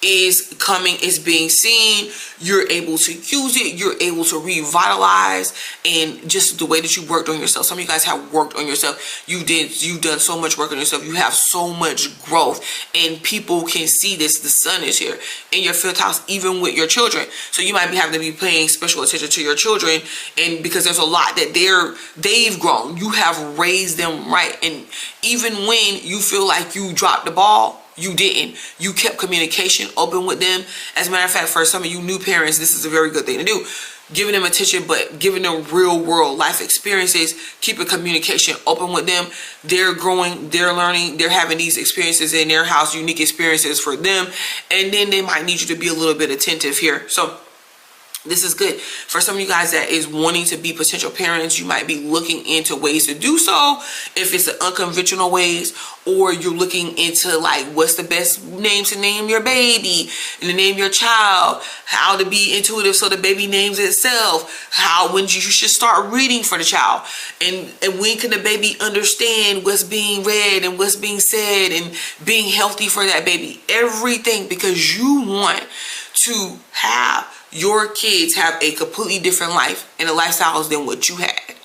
is coming, is being seen. You're able to use it. You're able to revitalize, and just the way that you worked on yourself. Some of you guys have worked on yourself. You've done so much work on yourself. You have so much growth, and people can see this. The sun is here in your 5th house, even with your children. So you might be having to be paying special attention to your children, and because there's a lot that they've grown. You have raised them right, and even when you feel like you dropped the ball, you didn't. You kept communication open with them. As a matter of fact, for some of you new parents, this is a very good thing to do. Giving them attention, but giving them real world life experiences. Keeping communication open with them. They're growing, they're learning, they're having these experiences in their house, unique experiences for them. And then they might need you to be a little bit attentive here. So this is good. For some of you guys that is wanting to be potential parents, you might be looking into ways to do so. If it's the unconventional ways, or you're looking into like, what's the best name to name your baby, and to name your child, how to be intuitive so the baby names itself, when you should start reading for the child, and when can the baby understand what's being read and what's being said, and being healthy for that baby. Everything, because you want to have your kids have a completely different life and a lifestyle than what you had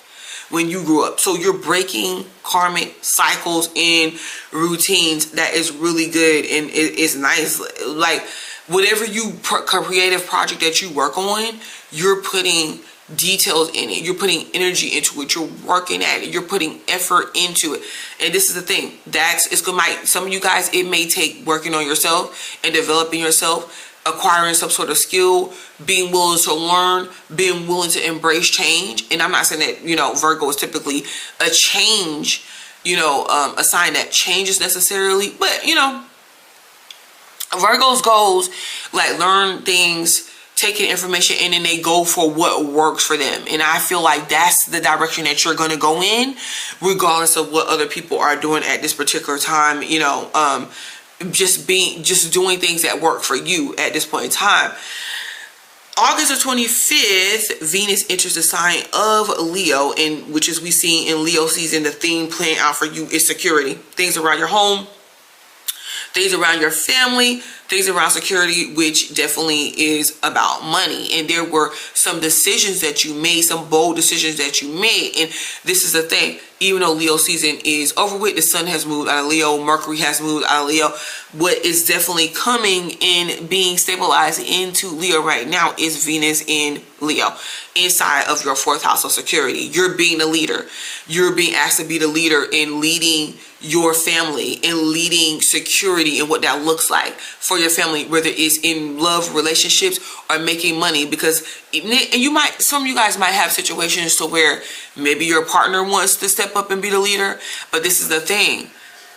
when you grew up. So you're breaking karmic cycles and routines. That is really good, and it's nice. Like, whatever creative project that you work on, you're putting details in it. You're putting energy into it. You're working at it. You're putting effort into it. And this is the thing. Some of you guys, it may take working on yourself and developing yourself, acquiring some sort of skill, being willing to learn, being willing to embrace change. And I'm not saying that, you know, Virgo is typically a change, you know, a sign that changes necessarily. But, you know, Virgo's goals, like, learn things, taking information, and then they go for what works for them. And I feel like that's the direction that you're going to go in, regardless of what other people are doing at this particular time, you know, just doing things that work for you at this point in time. August the 25th, Venus enters the sign of Leo, which is we see in Leo season, the theme playing out for you is security. Things around your home, things around your family, things around security, which definitely is about money. And there were some decisions that you made, some bold decisions that you made. And this is the thing. Even though Leo season is over with, the sun has moved out of Leo, Mercury has moved out of Leo. What is definitely coming in, being stabilized into Leo right now, is Venus in Leo, inside of your 4th house of security. You're being the leader. You're being asked to be the leader in leading your family and leading security and what that looks like for your family, whether it's in love relationships or making money. Because some of you guys might have situations to where maybe your partner wants to step up and be the leader, but this is the thing.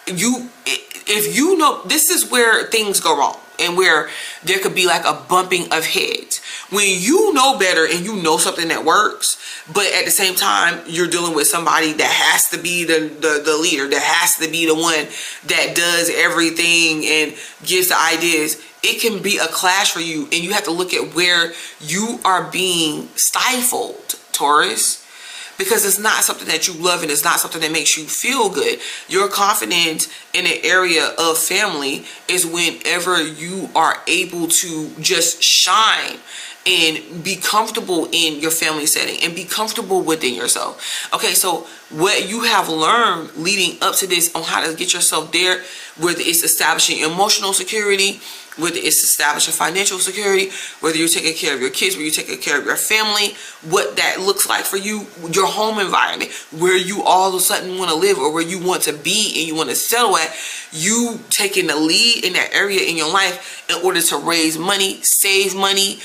If you know, this is where things go wrong. and where there could be like a bumping of heads. When you know better and you know something that works, but at the same time, you're dealing with somebody that has to be the leader, that has to be the one that does everything and gives the ideas. It can be a clash for you, and you have to look at where you are being stifled, Taurus, because it's not something that you love and it's not something that makes you feel good. Your confidence in an area of family is whenever you are able to just shine and be comfortable in your family setting and be comfortable within yourself. Okay, so what you have learned leading up to this on how to get yourself there, whether it's establishing emotional security, whether it's establishing financial security, whether you're taking care of your kids, whether you're taking care of your family, what that looks like for you, your home environment, where you all of a sudden want to live or where you want to be and you want to settle at, you taking the lead in that area in your life in order to raise money, save money,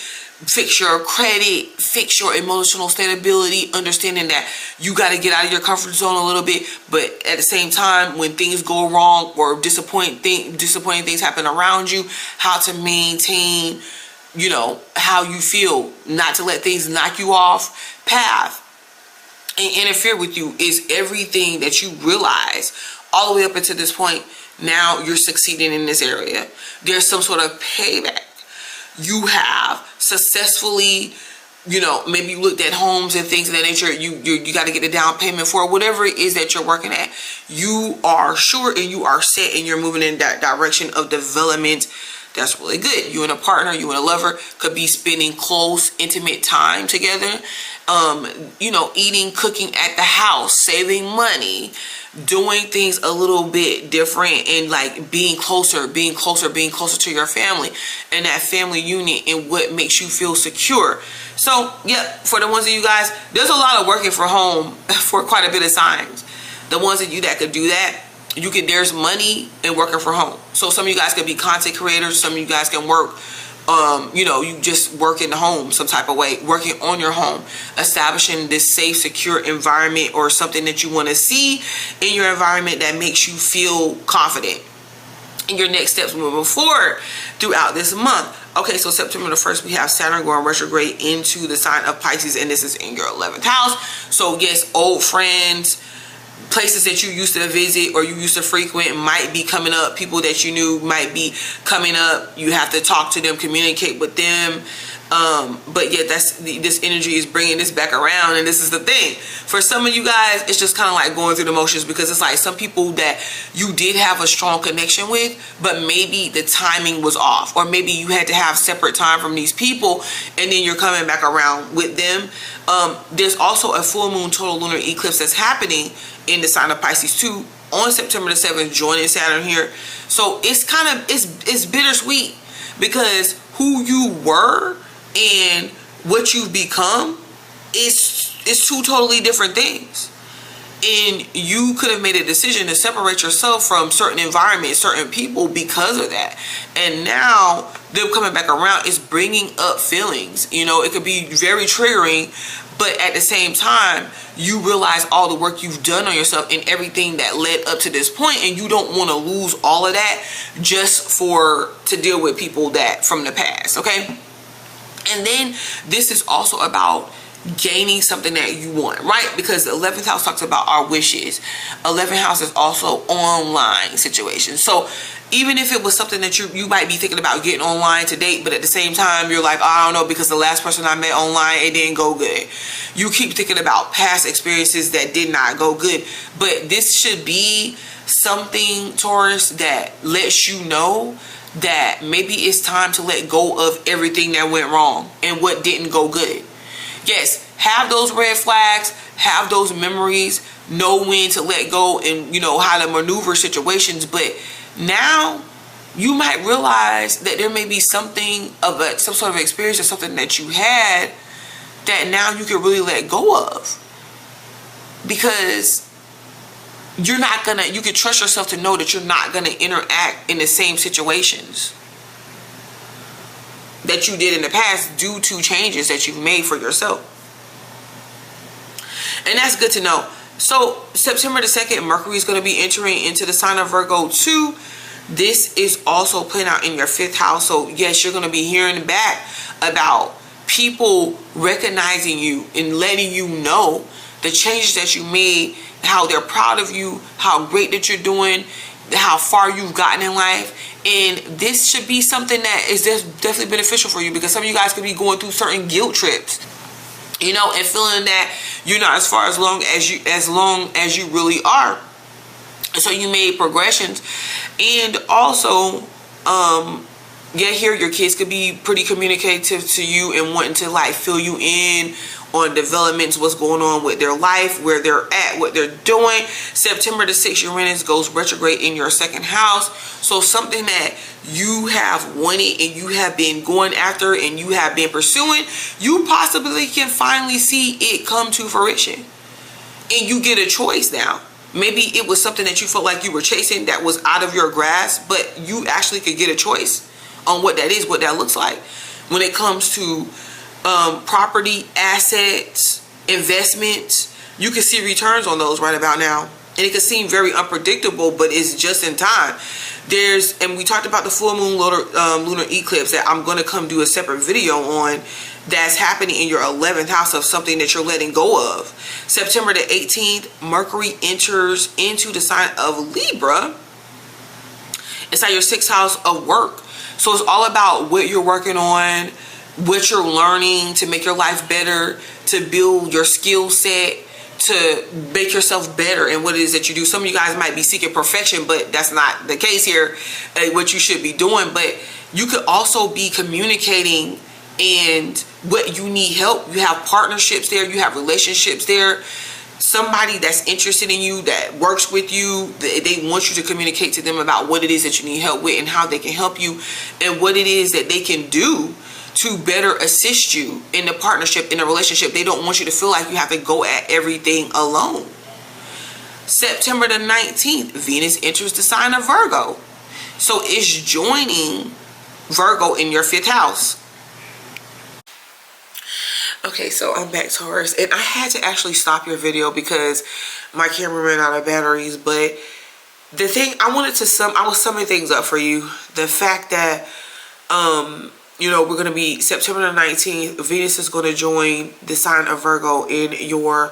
fix your credit, fix your emotional stability, understanding that you got to get out of your comfort zone a little bit, but at the same time, when things go wrong or disappointing things happen around you, how to maintain, you know, how you feel, not to let things knock you off path and interfere with you, is everything that you realize all the way up until this point. Now you're succeeding in this area. There's some sort of payback. You have successfully, you know, maybe you looked at homes and things of that nature. You got to get a down payment for whatever it is that you're working at. You are sure and you are set and you're moving in that direction of development. That's really good. You and a partner, you and a lover could be spending close, intimate time together. You know, eating, cooking at the house, saving money, doing things a little bit different, and like being closer to your family and that family union and what makes you feel secure. So, yeah, for the ones of you guys, there's a lot of working from home for quite a bit of signs. The ones of you that could do that, there's money in working from home. So some of you guys could be content creators. Some of you guys can work, you know, you just work in the home some type of way, working on your home, establishing this safe, secure environment or something that you want to see in your environment that makes you feel confident in your next steps moving forward throughout this month. Okay, so September the 1st, we have Saturn going retrograde into the sign of Pisces, and this is in your 11th house. So yes, old friends, places that you used to visit or you used to frequent might be coming up. People that you knew might be coming up. You have to talk to them, communicate with them. But yet this energy is bringing this back around, and this is the thing. For some of you guys, it's just kind of like going through the motions, because it's like some people that you did have a strong connection with, but maybe the timing was off, or maybe you had to have separate time from these people, and then you're coming back around with them. There's also a full moon total lunar eclipse that's happening in the sign of Pisces too on September the 7th, joining Saturn here. So it's kind of, it's bittersweet, because who you were and what you've become is two totally different things. And you could have made a decision to separate yourself from certain environments, certain people because of that. And now them coming back around is bringing up feelings. You know, it could be very triggering, but at the same time, you realize all the work you've done on yourself and everything that led up to this point, and you don't want to lose all of that just to deal with people that from the past, okay? And then this is also about gaining something that you want, right? Because the 11th house talks about our wishes. 11th house is also online situations. So even if it was something that you might be thinking about getting online to date, but at the same time you're like, oh, I don't know, because the last person I met online, it didn't go good. You keep thinking about past experiences that did not go good. But this should be something, Taurus, that lets you know that maybe it's time to let go of everything that went wrong and what didn't go good. Yes, have those red flags, have those memories, know when to let go, and you know how to maneuver situations. But now you might realize that there may be some sort of experience or something that you had that now you can really let go of, because you can trust yourself to know that you're not gonna interact in the same situations that you did in the past due to changes that you've made for yourself. And that's good to know. So September the 2nd, Mercury is going to be entering into the sign of Virgo too, This is also playing out in your 5th house. So yes, you're going to be hearing back about people recognizing you and letting you know the changes that you made, how they're proud of you, how great that you're doing, how far you've gotten in life. And this should be something that is definitely beneficial for you, because some of you guys could be going through certain guilt trips, you know, and feeling that you're not as far as long as you really are. So you made progressions. And also, yeah, here your kids could be pretty communicative to you and wanting to like fill you in on developments, what's going on with their life, where they're at, what they're doing. September the 6th, Uranus goes retrograde in your 2nd house. So something that you have wanted and you have been going after and you have been pursuing, you possibly can finally see it come to fruition. And you get a choice now. Maybe it was something that you felt like you were chasing that was out of your grasp, but you actually could get a choice on what that is, what that looks like. When it comes to property, assets, investments, you can see returns on those right about now. And it can seem very unpredictable, but it's just in time. And we talked about the full moon lunar eclipse that I'm going to come do a separate video on, that's happening in your 11th house of something that you're letting go of. September the 18th, Mercury enters into the sign of Libra. Inside your 6th house of work. So it's all about what you're working on, what you're learning to make your life better, to build your skill set, to make yourself better in what it is that you do. Some of you guys might be seeking perfection, but that's not the case here, what you should be doing. But you could also be communicating and what you need help. You have partnerships there, you have relationships there. Somebody that's interested in you, that works with you, they want you to communicate to them about what it is that you need help with and how they can help you and what it is that they can do to better assist you in the partnership, in the relationship. They don't want you to feel like you have to go at everything alone. September the 19th, Venus enters the sign of Virgo. So it's joining Virgo in your 5th house. Okay, so I'm back, Taurus, and I had to actually stop your video because my camera ran out of batteries. But the thing I was summing things up for you. The fact that you know, we're going to be September the 19th, Venus is going to join the sign of Virgo in your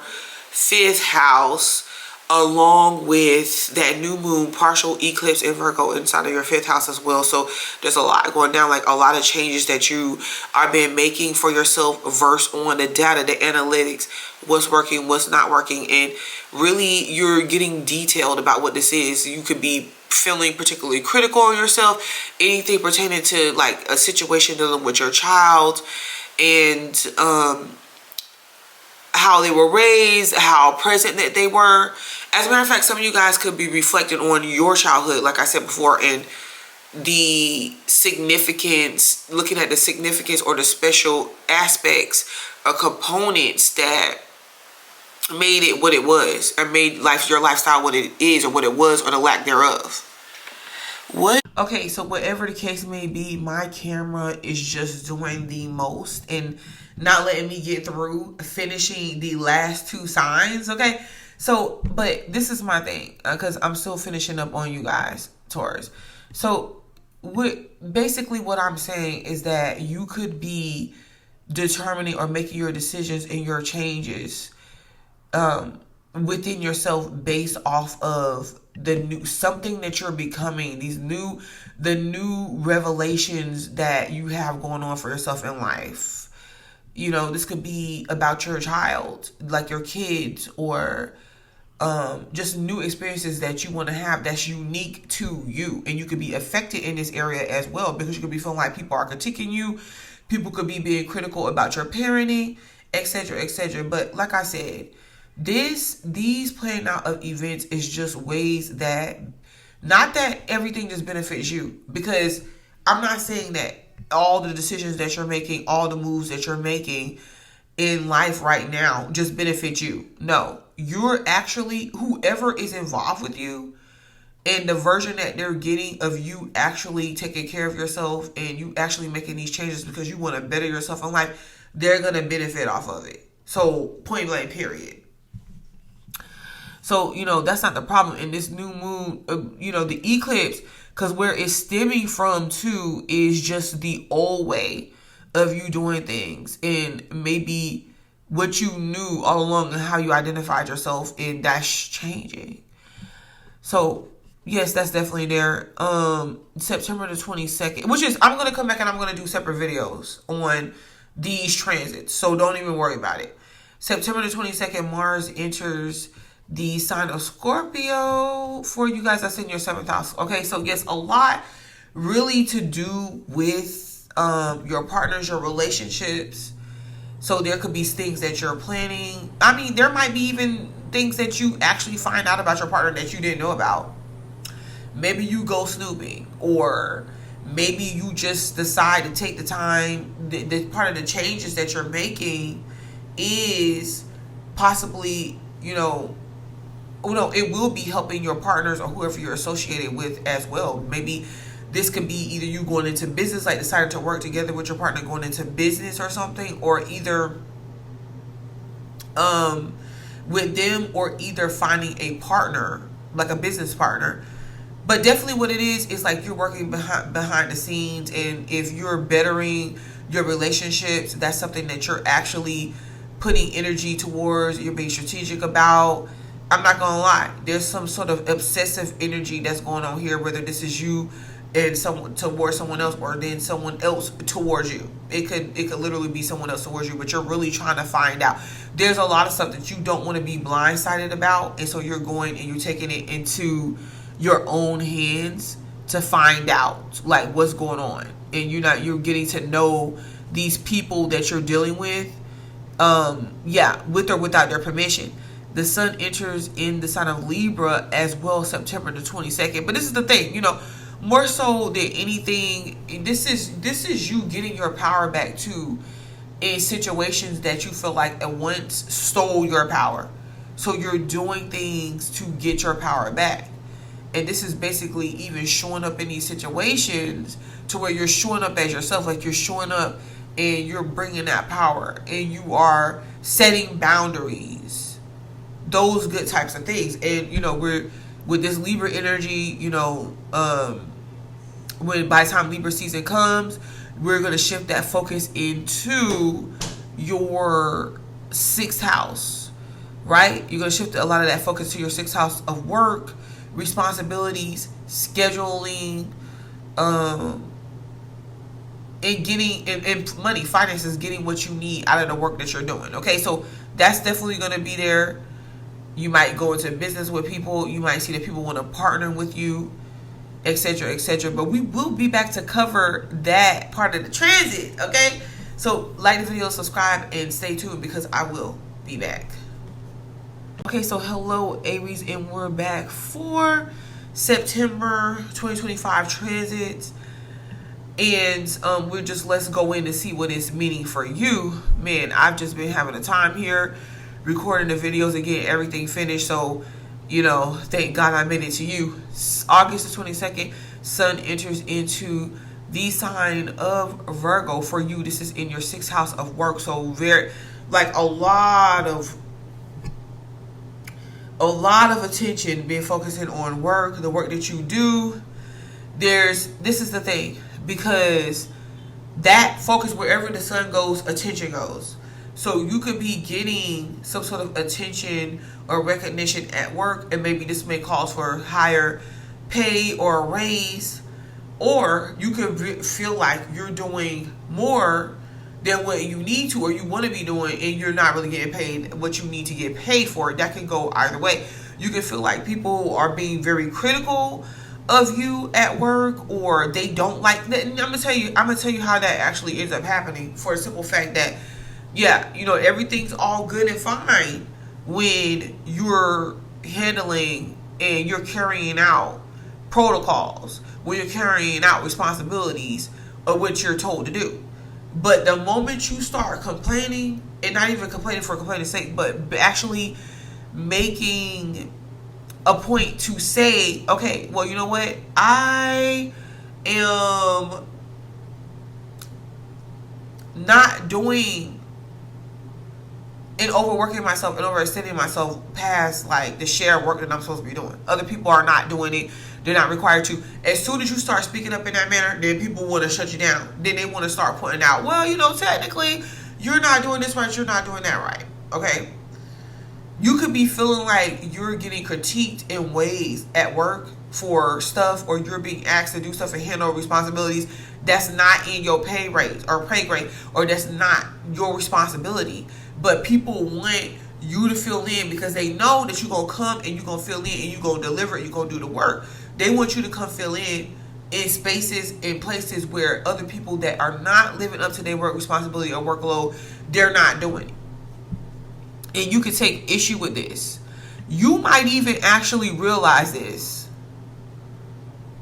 5th house, along with that new moon partial eclipse in Virgo inside of your 5th house as well. So there's a lot going down, like a lot of changes that you are been making for yourself, verse on the data, the analytics, what's working, what's not working, and really you're getting detailed about what this is. You could be feeling particularly critical on yourself, anything pertaining to like a situation dealing with your child and how they were raised, how present that they were. As a matter of fact, some of you guys could be reflecting on your childhood, like I said before, and the significance, looking at the significance or the special aspects or components that made it what it was, and made your lifestyle what it is, or what it was, or the lack thereof. Okay, so whatever the case may be, my camera is just doing the most and not letting me get through finishing the last 2 signs. Okay, so but this is my thing, because I'm still finishing up on you guys, Taurus. So basically what I'm saying is that you could be determining or making your decisions and your changes within yourself based off of something that you're becoming, the new revelations that you have going on for yourself in life. You know, this could be about your child, like your kids, or just new experiences that you want to have that's unique to you. And you could be affected in this area as well, because you could be feeling like people are critiquing you. People could be being critical about your parenting, etc., etc. But like I said, these playing out of events is just ways that, not that everything just benefits you, because I'm not saying that all the decisions that you're making, all the moves that you're making in life right now just benefit you. No, you're actually, whoever is involved with you and the version that they're getting of you actually taking care of yourself and you actually making these changes because you want to better yourself in life, they're going to benefit off of it. So point blank, period. So So, you know, that's not the problem. In this new moon, you know, the eclipse, because where it's stemming from too is just the old way of you doing things, and maybe what you knew all along and how you identified yourself, and that's changing. So yes, that's definitely there. September the 22nd, which is, I'm going to come back and I'm going to do separate videos on these transits. So don't even worry about it. September the 22nd, Mars enters the sign of Scorpio for you guys that's in your 7th house. Okay, so yes, a lot really to do with your partners, your relationships. So there could be things that you're planning. I mean, there might be even things that you actually find out about your partner that you didn't know about. Maybe you go snooping, or maybe you just decide to take the time. The part of the changes that you're making is possibly, you know, it will be helping your partners or whoever you're associated with as well. Maybe this could be either you going into business, like deciding to work together with your partner, going into business or something, or either with them, or either finding a partner, like a business partner. But definitely what it is like you're working behind the scenes, and if you're bettering your relationships, that's something that you're actually putting energy towards, you're being strategic about. I'm not gonna lie, there's some sort of obsessive energy that's going on here, whether this is you and someone towards someone else, or then someone else towards you. It could literally be someone else towards you, but you're really trying to find out. There's a lot of stuff that you don't want to be blindsided about, and so you're going and you're taking it into your own hands to find out like what's going on, and you're getting to know these people that you're dealing with, with or without their permission. The sun enters in the sign of Libra as well, September the 22nd. But this is the thing, you know, more so than anything, this is you getting your power back too, in situations that you feel like at once stole your power. So you're doing things to get your power back. And this is basically even showing up in these situations to where you're showing up as yourself, like you're showing up and you're bringing that power, and you are setting boundaries, those good types of things. And, you know, we're with this Libra energy, you know, when by the time Libra season comes, we're going to shift that focus into your 6th house, right? You're going to shift a lot of that focus to your 6th house of work, responsibilities, scheduling, and getting and money, finances, getting what you need out of the work that you're doing. Okay, so that's definitely going to be there. You might go into business with people. You might see that people want to partner with you, etc., etc. But we will be back to cover that part of the transit. Okay, so like the video, subscribe, and stay tuned because I will be back. Okay, so hello Aries, and we're back for September 2025 transits, and let's go in to see what it's meaning for you. Man, I've just been having a time here recording the videos and getting everything finished, so you know, thank God I made it to you. August the 22nd, sun enters into the sign of Virgo for you. This is in your 6th house of work, so very like a lot of attention being focusing on work, the work that you do. This is the thing, because that focus, wherever the sun goes, attention goes. So you could be getting some sort of attention or recognition at work, and maybe this may call for higher pay or a raise, or you could feel like you're doing more than what you need to or you want to be doing, and you're not really getting paid what you need to get paid for. That can go either way. You can feel like people are being very critical of you at work, or they don't like that. And I'm gonna tell you how that actually ends up happening, for a simple fact that, yeah, you know, everything's all good and fine when you're handling and you're carrying out protocols, when you're carrying out responsibilities of what you're told to do. But the moment you start complaining, and not even complaining for complaining's sake, but actually making a point to say, okay, well, you know what? I am not doing and overworking myself and overextending myself past like the shared work that I'm supposed to be doing. Other people are not doing it. They're not required to. As soon as you start speaking up in that manner, then people want to shut you down. Then they want to start putting out, well, you know, technically, you're not doing this right, you're not doing that right. Okay? You could be feeling like you're getting critiqued in ways at work for stuff, or you're being asked to do stuff and handle responsibilities that's not in your pay rate or pay grade, or that's not your responsibility. But people want you to fill in because they know that you're going to come and you're going to fill in and you're going to deliver and you're going to do the work. They want you to come fill in spaces, in places where other people that are not living up to their work responsibility or workload, they're not doing it. And you can take issue with this. You might even actually realize this.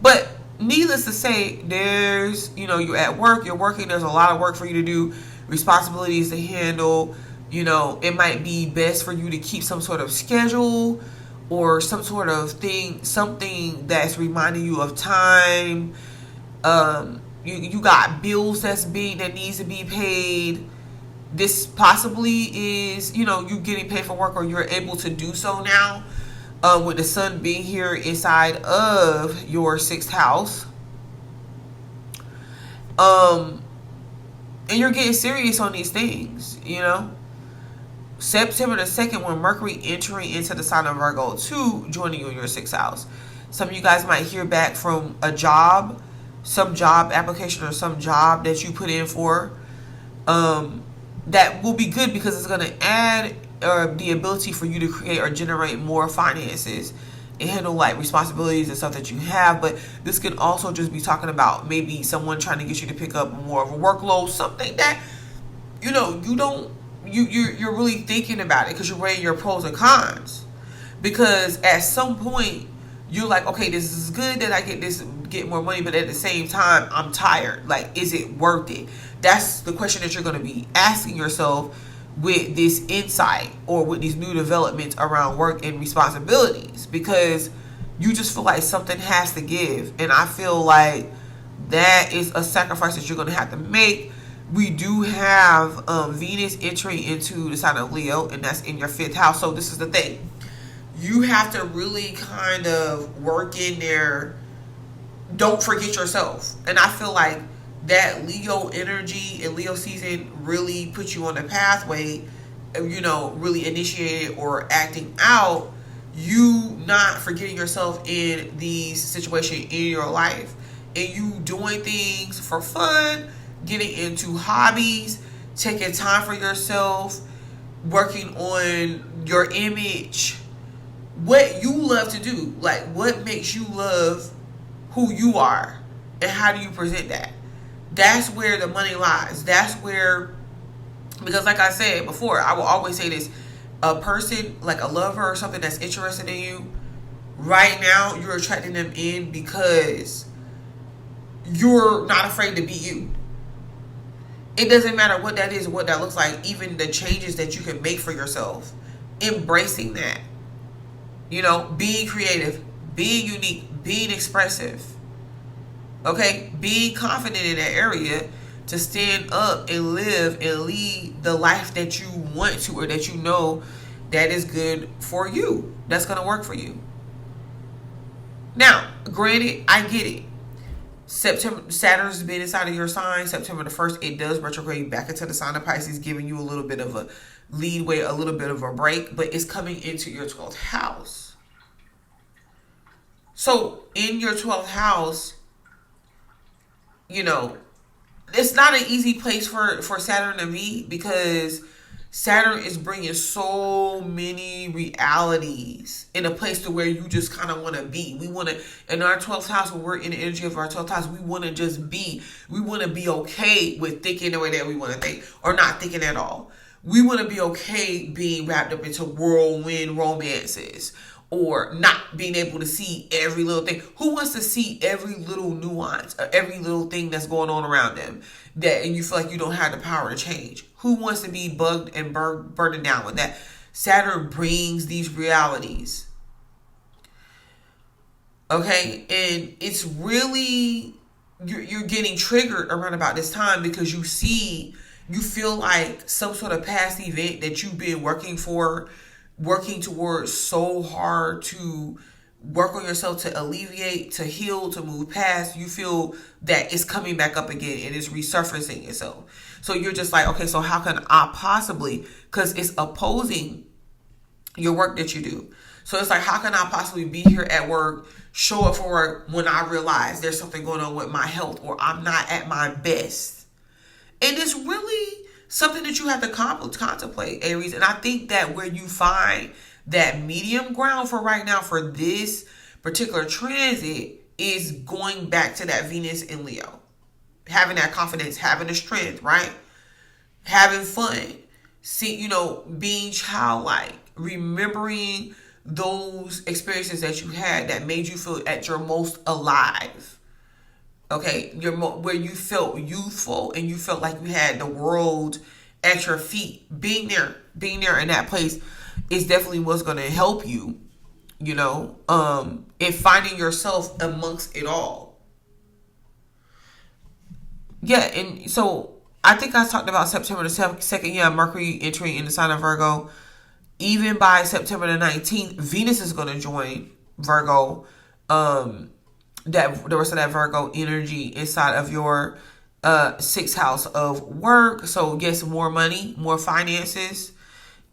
But needless to say, there's, you know, you're at work, you're working, there's a lot of work for you to do, responsibilities to handle. You know, it might be best for you to keep some sort of schedule or some sort of thing, something that's reminding you of time. You got bills that needs to be paid. This possibly is, you know, you getting paid for work, or you're able to do so now, with the sun being here inside of your 6th house. And you're getting serious on these things, you know. September the 2nd, when Mercury entering into the sign of Virgo 2, joining you in your 6th house. Some of you guys might hear back from a job, some job application or some job that you put in for. That will be good because it's going to add the ability for you to create or generate more finances and handle like responsibilities and stuff that you have. But this can also just be talking about maybe someone trying to get you to pick up more of a workload, something that, you know, you're really thinking about it because you're weighing your pros and cons. Because at some point you're like, okay, this is good that I get more money, but at the same time I'm tired. Like, is it worth it? That's the question that you're going to be asking yourself with this insight or with these new developments around work and responsibilities, because you just feel like something has to give. And I feel like that is a sacrifice that you're going to have to make. We do have Venus entering into the sign of Leo, and that's in your 5th house. So this is the thing. You have to really kind of work in there. Don't forget yourself. And I feel like that Leo energy and Leo season really puts you on the pathway, you know, really initiated or acting out, you not forgetting yourself in these situations in your life, and you doing things for fun, getting into hobbies, taking time for yourself, working on your image, what you love to do, like what makes you love who you are, and how do you present that? That's where the money lies. That's where, because like I said before, I will always say this, a person, like a lover or something that's interested in you, right now you're attracting them in because you're not afraid to be you. It doesn't matter what that is, what that looks like, even the changes that you can make for yourself. Embracing that. You know, being creative, being unique, being expressive. Okay? Being confident in that area to stand up and live and lead the life that you want to, or that you know that is good for you. That's going to work for you. Now, granted, I get it. Saturn's been inside of your sign. September the 1st, it does retrograde back into the sign of Pisces, giving you a little bit of a leadway, a little bit of a break, but it's coming into your 12th house. So in your 12th house, you know, it's not an easy place for Saturn to be, because Saturn is bringing so many realities in a place to where you just kind of want to be. We want to, in our 12th house, when we're in the energy of our 12th house, we want to just be. We want to be okay with thinking the way that we want to think, or not thinking at all. We want to be okay being wrapped up into whirlwind romances, or not being able to see every little thing. Who wants to see every little nuance, or every little thing that's going on around them, and you feel like you don't have the power to change? Who wants to be bugged and burdened down with that? Saturn brings these realities. Okay? And it's really, you're getting triggered around about this time, because you see You feel like some sort of past event that you've been working towards so hard to work on yourself, to alleviate, to heal, to move past. You feel that it's coming back up again and it's resurfacing itself. So you're just like, okay, so how can I possibly, because it's opposing your work that you do. So it's like, how can I possibly be here at work, show up for work when I realize there's something going on with my health or I'm not at my best? And it's really something that you have to contemplate, Aries. And I think that where you find that medium ground for right now for this particular transit is going back to that Venus in Leo. Having that confidence, having the strength, right? Having fun. See, being childlike. Remembering those experiences that you had that made you feel at your most alive. Okay, where you felt youthful and you felt like you had the world at your feet. Being there in that place is definitely what's going to help you, in finding yourself amongst it all. Yeah, and so I think I talked about September the 2nd. Yeah, Mercury entering in the sign of Virgo. Even by September the 19th, Venus is going to join Virgo. That the rest of that Virgo energy inside of your 6th house of work. So yes, more money, more finances.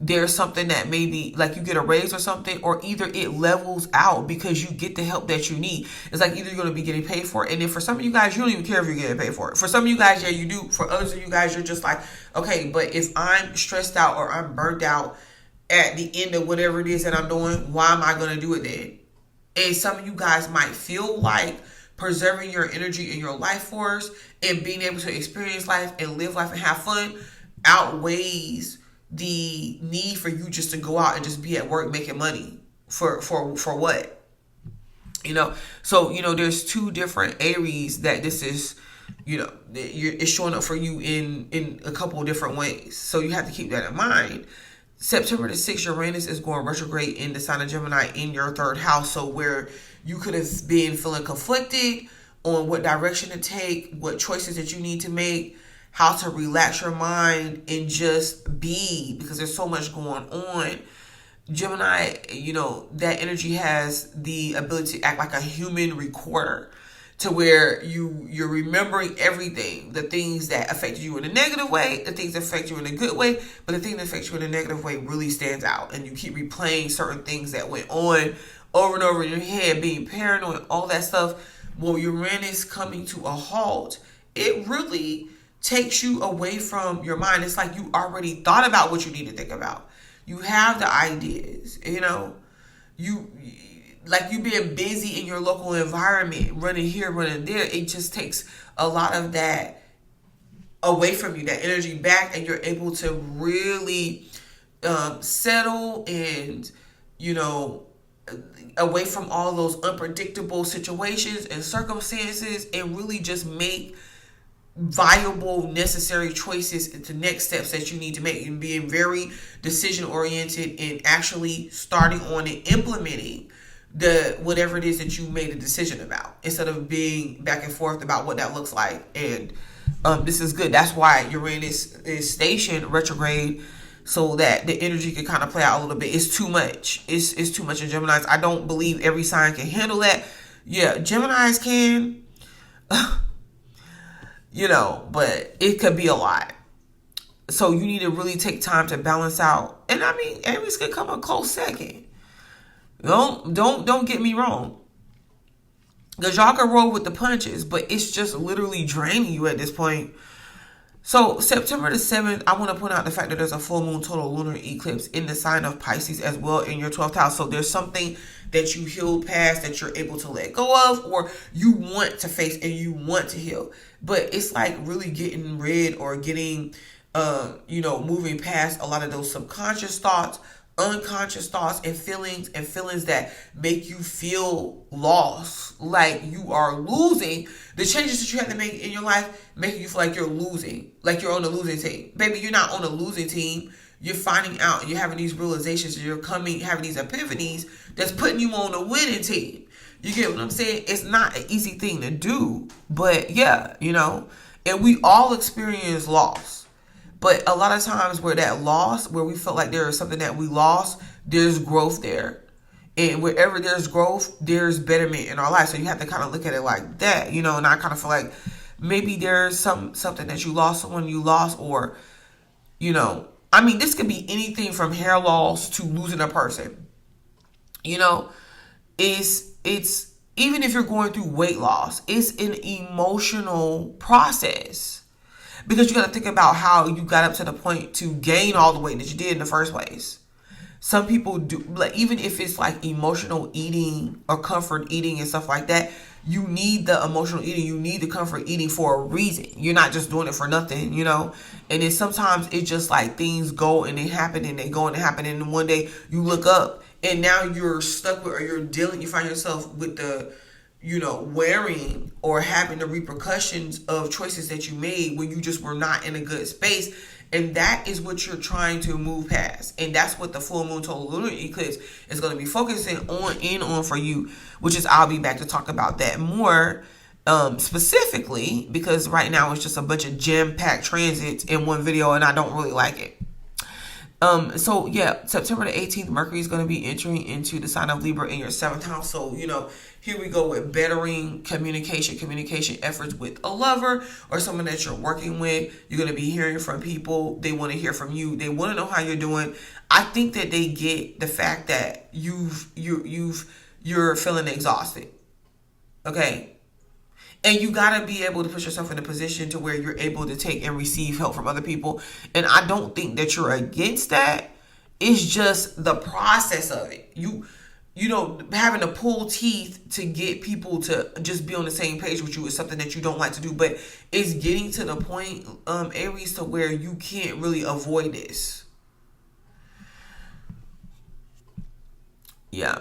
There's something that maybe like you get a raise or something, or either it levels out because you get the help that you need. It's like either you're going to be getting paid for it, and then for some of you guys, you don't even care if you're getting paid for it. For some of you guys, yeah, you do. For others of you guys, you're just like, okay, but if I'm stressed out or I'm burned out at the end of whatever it is that I'm doing, why am I going to do it then? And some of you guys might feel like preserving your energy and your life force and being able to experience life and live life and have fun outweighs the need for you just to go out and just be at work making money for what? So, there's two different Aries that this is, it's showing up for you in a couple of different ways. So you have to keep that in mind. September the 6th, Uranus is going retrograde in the sign of Gemini in your 3rd house. So where you could have been feeling conflicted on what direction to take, what choices that you need to make, how to relax your mind and just be, because there's so much going on. Gemini, that energy has the ability to act like a human recorder, to where you're remembering everything, the things that affected you in a negative way, the things that affect you in a good way, but the thing that affects you in a negative way really stands out, and you keep replaying certain things that went on over and over in your head, being paranoid, all that stuff. Well, Uranus coming to a halt, it really takes you away from your mind. It's like you already thought about what you need to think about. You have the ideas, like you being busy in your local environment, running here, running there. It just takes a lot of that away from you, that energy back, and you're able to really settle and, away from all those unpredictable situations and circumstances, and really just make viable, necessary choices into next steps that you need to make, and being very decision oriented and actually starting on and implementing whatever it is that you made a decision about, instead of being back and forth about what that looks like. And this is good. That's why Uranus is stationed retrograde, so that the energy can kind of play out a little bit. It's too much. It's too much in Geminis. I don't believe every sign can handle that. Yeah, Geminis can, but it could be a lot. So you need to really take time to balance out. And I mean, Aries could come a close second. Don't get me wrong, because y'all can roll with the punches, but it's just literally draining you at this point. So September the 7th, I want to point out the fact that there's a full moon total lunar eclipse in the sign of Pisces as well in your 12th house. So there's something that you healed past that you're able to let go of, or you want to face and you want to heal. But it's like really getting rid or getting, moving past a lot of those subconscious thoughts, unconscious thoughts and feelings that make you feel lost, like you are losing. The changes that you have to make in your life making you feel like you're losing, like you're on a losing team. Baby, you're not on a losing team. You're finding out, you're having these realizations, you're having these epiphanies that's putting you on a winning team. You get what I'm saying? It's not an easy thing to do, but yeah, and we all experience loss. But a lot of times where that loss, where we felt like there is something that we lost, there's growth there. And wherever there's growth, there's betterment in our life. So you have to kind of look at it like that, you know. And I kind of feel like maybe there's something that you lost, someone you lost, or, you know, I mean, this could be anything from hair loss to losing a person. You know, it's even if you're going through weight loss, it's an emotional process. Because you got to think about how you got up to the point to gain all the weight that you did in the first place. Some people do, like, even if it's like emotional eating or comfort eating and stuff like that, you need the emotional eating, you need the comfort eating for a reason. You're not just doing it for nothing, you know. And then sometimes it's just like things go and they happen and they go and they happen, and one day you look up and now you're stuck with, or you find yourself with the, you know, wearing or having the repercussions of choices that you made when you just were not in a good space. And that is what you're trying to move past. And that's what the full moon total lunar eclipse is going to be focusing on for you, which is, I'll be back to talk about that more specifically, because right now it's just a bunch of jam-packed transits in one video and I don't really like it. So yeah, September the 18th, Mercury is going to be entering into the sign of Libra in your 7th house. So, you know, here we go with bettering communication efforts with a lover or someone that you're working with. You're going to be hearing from people. They want to hear from you. They want to know how you're doing. I think that they get the fact that you're feeling exhausted. Okay. And you got to be able to put yourself in a position to where you're able to take and receive help from other people. And I don't think that you're against that. It's just the process of it. You know, having to pull teeth to get people to just be on the same page with you is something that you don't like to do. But it's getting to the point, Aries, to where you can't really avoid this. Yeah.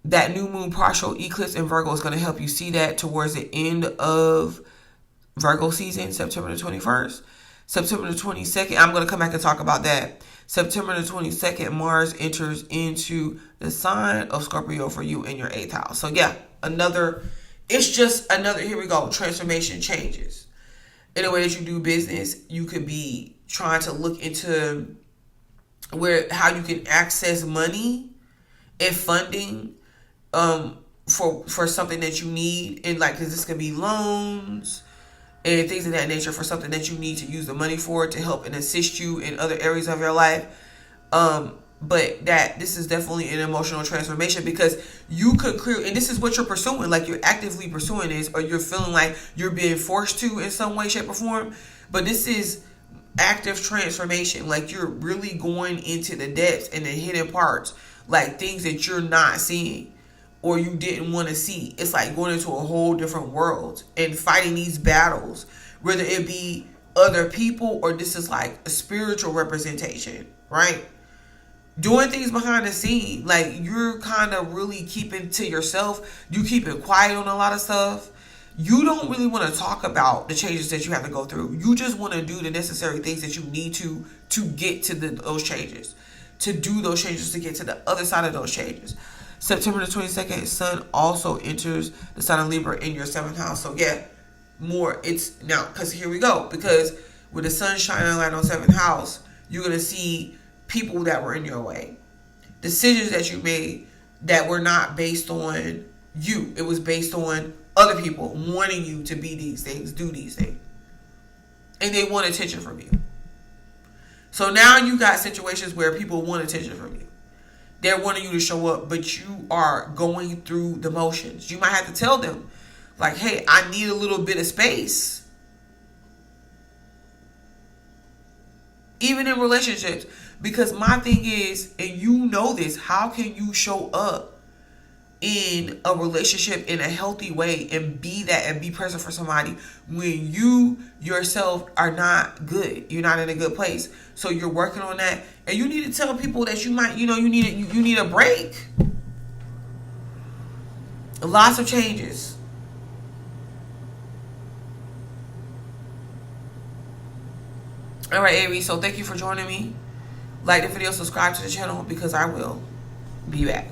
That new moon partial eclipse in Virgo is going to help you see that towards the end of Virgo season, September the 21st. September the 22nd, I'm going to come back and talk about that. September the 22nd, Mars enters into the sign of Scorpio for you in your 8th house. So yeah, it's just another, here we go, transformation, changes. In the way that you do business, you could be trying to look into how you can access money and funding for something that you need, and like, because this could be loans and things of that nature for something that you need to use the money for to help and assist you in other areas of your life. But that this is definitely an emotional transformation, because you could clear, and this is what you're pursuing, like you're actively pursuing this, or you're feeling like you're being forced to in some way, shape, or form. But this is active transformation, like you're really going into the depths and the hidden parts, like things that you're not seeing or you didn't want to see. It's like going into a whole different world and fighting these battles, whether it be other people or this is like a spiritual representation, right? Doing things behind the scene, like you're kind of really keeping to yourself. You keep it quiet on a lot of stuff. You don't really want to talk about the changes that you have to go through. You just want to do the necessary things that you need to get to those changes, to do those changes, to get to the other side of those changes. September the 22nd, Sun also enters the sign of Libra in your 7th house. So yeah, more it's now, because here we go. Because with the sun shining light on 7th house, you're going to see people that were in your way. Decisions that you made that were not based on you. It was based on other people wanting you to be these things, do these things. And they want attention from you. So now you got situations where people want attention from you. They're wanting you to show up, but you are going through the motions. You might have to tell them, like, hey, I need a little bit of space. Even in relationships. Because my thing is, and you know this, how can you show up in a relationship in a healthy way and be that and be present for somebody when you yourself are not good? You're not in a good place. So you're working on that, and you need to tell people that you might, you need a break. Lots of changes. All right, Aries, so thank you for joining me. Like the video, subscribe to the channel, because I will be back.